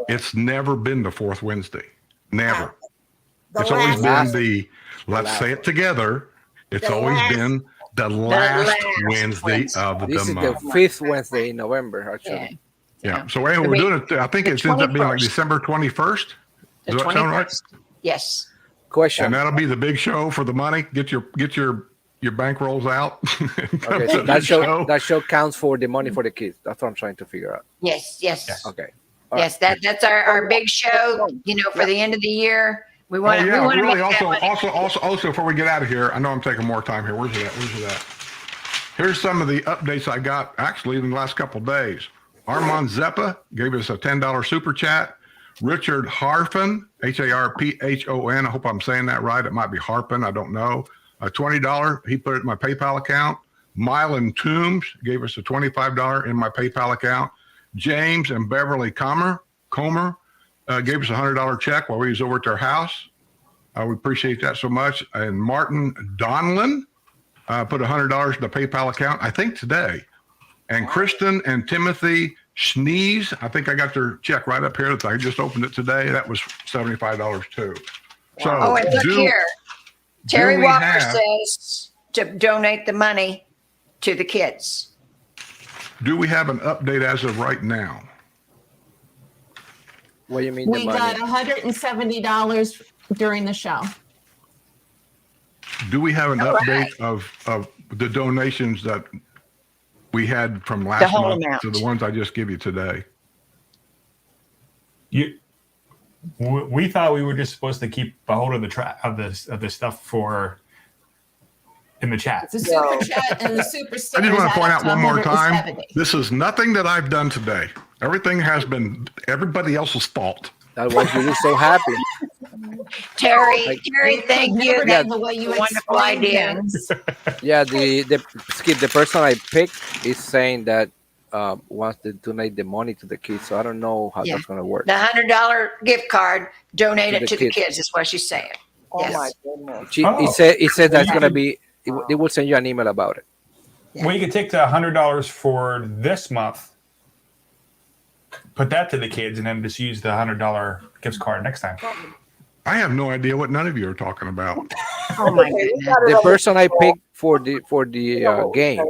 Speaker 2: it's never been the 4th Wednesday. Never.
Speaker 5: The
Speaker 2: It's always
Speaker 5: last-
Speaker 2: been let's say it together. It's
Speaker 5: The
Speaker 2: always
Speaker 5: last-
Speaker 2: been the last
Speaker 3: last
Speaker 2: Wednesday
Speaker 3: Wednesday.
Speaker 2: of the
Speaker 9: This is the
Speaker 2: month.
Speaker 9: 5th Wednesday in November, actually.
Speaker 2: Yeah. So anyway,
Speaker 3: I
Speaker 2: we're
Speaker 3: mean,
Speaker 2: doing it. I think
Speaker 3: the
Speaker 2: it ends up being like
Speaker 3: 21st.
Speaker 2: December 21st.
Speaker 3: The
Speaker 2: Does that sound right?
Speaker 3: 21st. Yes.
Speaker 9: Question.
Speaker 2: And that'll be the big show for the money. Get your bankrolls out.
Speaker 9: Okay, so that show counts for the money for the kids. That's what I'm trying to figure out.
Speaker 3: Yes. Yes.
Speaker 11: Yes.
Speaker 9: Okay.
Speaker 3: Yes. That's our big show, for the end of the year. We want to,
Speaker 2: Oh, yeah,
Speaker 3: we
Speaker 2: really.
Speaker 3: want to
Speaker 2: Also, before we get out of here, I know I'm taking more time here. Where's it at? Here's some of the updates I got actually in the last couple of days. Armand Zeppa gave us a $10 super chat. Richard Harpin, Harphon. I hope I'm saying that right. It might be Harpin. I don't know. A $20. He put it in my PayPal account. Mylan Toombs gave us a $25 in my PayPal account. James and Beverly Comer gave us a $100 check while we was over at their house. We appreciate that so much. And Martin Donlin put $100 in the PayPal account, I think today. And Kristen and Timothy Schnees, I think I got their check right up here. I just opened it today. That was $75 too. So
Speaker 3: Oh, and look here. Terry
Speaker 2: we
Speaker 3: Walker
Speaker 2: have-
Speaker 3: says to donate the money to the kids.
Speaker 2: do we have an update as of right now?
Speaker 9: What do you mean the
Speaker 12: We
Speaker 9: money?
Speaker 12: got $170 during the show.
Speaker 2: Do we have an
Speaker 3: All
Speaker 2: update of the donations that we had from last
Speaker 3: whole
Speaker 2: month
Speaker 3: amount.
Speaker 2: to the ones I just give you today?
Speaker 11: We thought we were just supposed to keep a hold of the stuff for in the chat.
Speaker 12: The super chat and the super
Speaker 2: I
Speaker 12: stickers.
Speaker 2: just want to point
Speaker 12: add up
Speaker 2: out one more time.
Speaker 12: 170.
Speaker 2: This is nothing that I've done today. Everything has been everybody else's fault.
Speaker 9: That was really so happy.
Speaker 3: Terry, thank you.
Speaker 12: Never
Speaker 3: That's
Speaker 12: done the way you
Speaker 3: a wonderful
Speaker 12: explain
Speaker 3: idea.
Speaker 12: things.
Speaker 9: Yeah, the person I picked is saying that wants to donate the money to the kids. So I don't know how
Speaker 3: Yeah.
Speaker 9: that's gonna work.
Speaker 3: The $100 gift card, donate
Speaker 9: To
Speaker 3: it
Speaker 9: the
Speaker 3: to the
Speaker 9: kids.
Speaker 3: kids is what she's saying.
Speaker 1: Oh
Speaker 3: Yes.
Speaker 1: my goodness.
Speaker 9: He said that's
Speaker 11: You
Speaker 9: gonna
Speaker 11: could-
Speaker 9: be. They will send you an email about it.
Speaker 11: Well, you could take the $100 for this month, put that to the kids, and then just use the $100 gift card next time.
Speaker 2: I have no idea what none of you are talking about.
Speaker 3: Oh my
Speaker 1: Okay, we
Speaker 3: goodness.
Speaker 1: got it
Speaker 9: The
Speaker 1: under
Speaker 9: person I
Speaker 1: control.
Speaker 9: picked for the game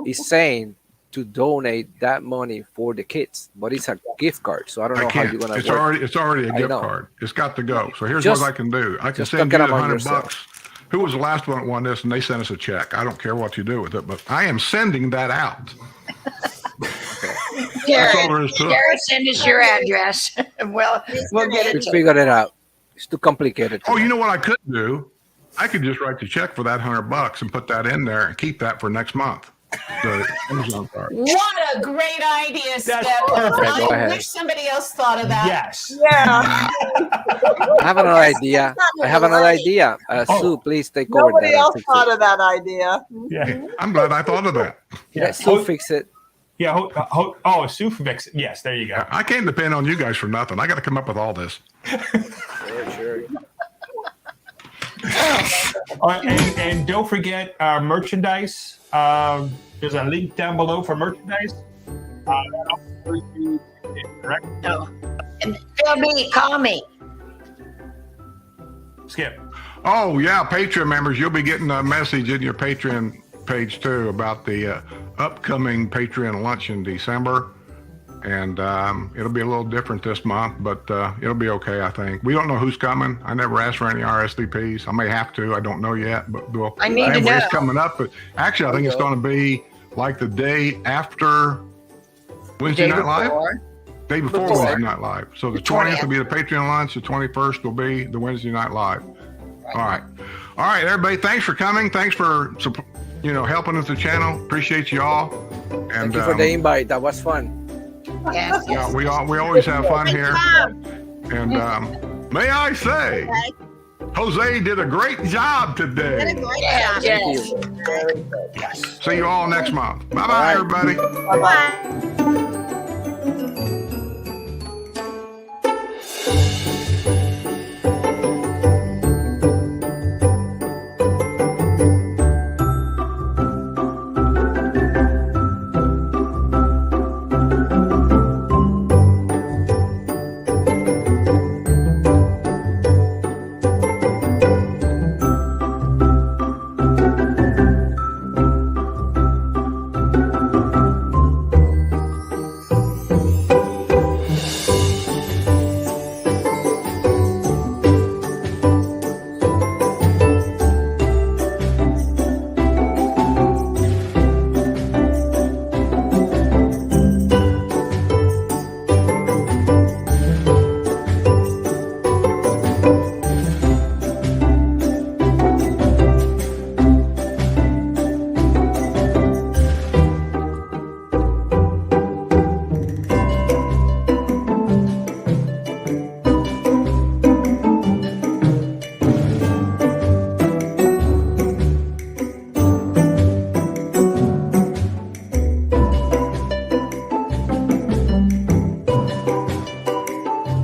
Speaker 9: is saying to donate that money for the kids, but it's a gift card, so I don't
Speaker 2: I
Speaker 9: know how
Speaker 2: can't.
Speaker 9: you're gonna
Speaker 2: It's
Speaker 9: work.
Speaker 2: already a
Speaker 9: I
Speaker 2: gift
Speaker 9: know.
Speaker 2: card. It's got to go. So here's
Speaker 9: Just-
Speaker 2: what I can do. I can
Speaker 9: just
Speaker 2: send you
Speaker 9: talking
Speaker 2: the
Speaker 9: among
Speaker 2: $100.
Speaker 9: yourself.
Speaker 2: Who was the last one that won this? And they sent us a check. I don't care what you do with it, but I am sending that out. That's
Speaker 3: Terry,
Speaker 2: all there is to it.
Speaker 3: Terry, send us your address. Well, we'll get
Speaker 9: We
Speaker 3: it. to you.
Speaker 9: figured it out. It's too complicated.
Speaker 2: Oh, you know what I could do? I could just write the check for that $100 and put that in there and keep that for next month. The Amazon card.
Speaker 12: What a great idea, Steph.
Speaker 11: perfect.
Speaker 9: Go
Speaker 12: I
Speaker 9: ahead.
Speaker 12: wish somebody else thought of that.
Speaker 11: Yes.
Speaker 1: Yeah.
Speaker 9: I have another idea. I have another idea. Sue, please take over
Speaker 1: Nobody
Speaker 9: that. and
Speaker 1: else
Speaker 9: fix
Speaker 1: thought
Speaker 9: it.
Speaker 1: of that idea.
Speaker 11: Yeah.
Speaker 2: I'm glad I thought of that.
Speaker 11: Yeah.
Speaker 9: Let Sue fix it.
Speaker 11: Yeah. Sue Fix. Yes, there you go.
Speaker 2: I can't depend on you guys for nothing. I got to come up with all this.
Speaker 9: Sure.
Speaker 11: And don't forget merchandise. There's a link down below for merchandise. Correct?
Speaker 3: No. And Phil B, call me.
Speaker 11: Skip.
Speaker 2: Oh, yeah, Patreon members, you'll be getting a message in your Patreon page too about the upcoming Patreon lunch in December. And it'll be a little different this month, but it'll be okay, I think. We don't know who's coming. I never asked for any RSVPs. I may have to. I don't know yet. But we'll,
Speaker 3: I need to
Speaker 2: it's
Speaker 3: know.
Speaker 2: coming up. But actually, I think it's going to be like the day after Wednesday
Speaker 3: Day
Speaker 2: Night Live.
Speaker 3: before.
Speaker 2: Day before
Speaker 3: Before.
Speaker 2: Wednesday Night Live. So the 20th will be the Patreon lunch. The 21st will be the Wednesday Night Live. All right. All right, everybody. Thanks for coming. Thanks for helping with the channel. Appreciate you all. And
Speaker 9: Thank you for the invite. That was fun.
Speaker 3: Yes,
Speaker 2: yeah,
Speaker 3: yes.
Speaker 2: we always have fun here. And may I say, Jose did a great job
Speaker 5: Did a
Speaker 2: today.
Speaker 5: great
Speaker 3: Yes,
Speaker 5: job.
Speaker 3: yes.
Speaker 2: See you all next month. Bye-bye, everybody.
Speaker 5: Bye.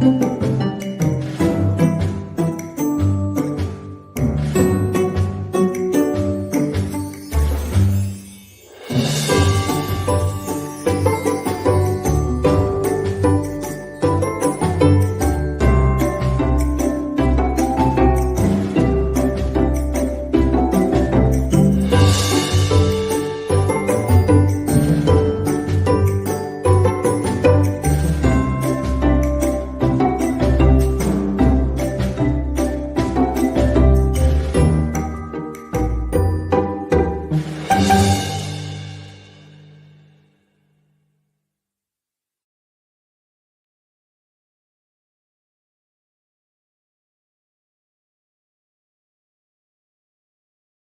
Speaker 6: Thank you.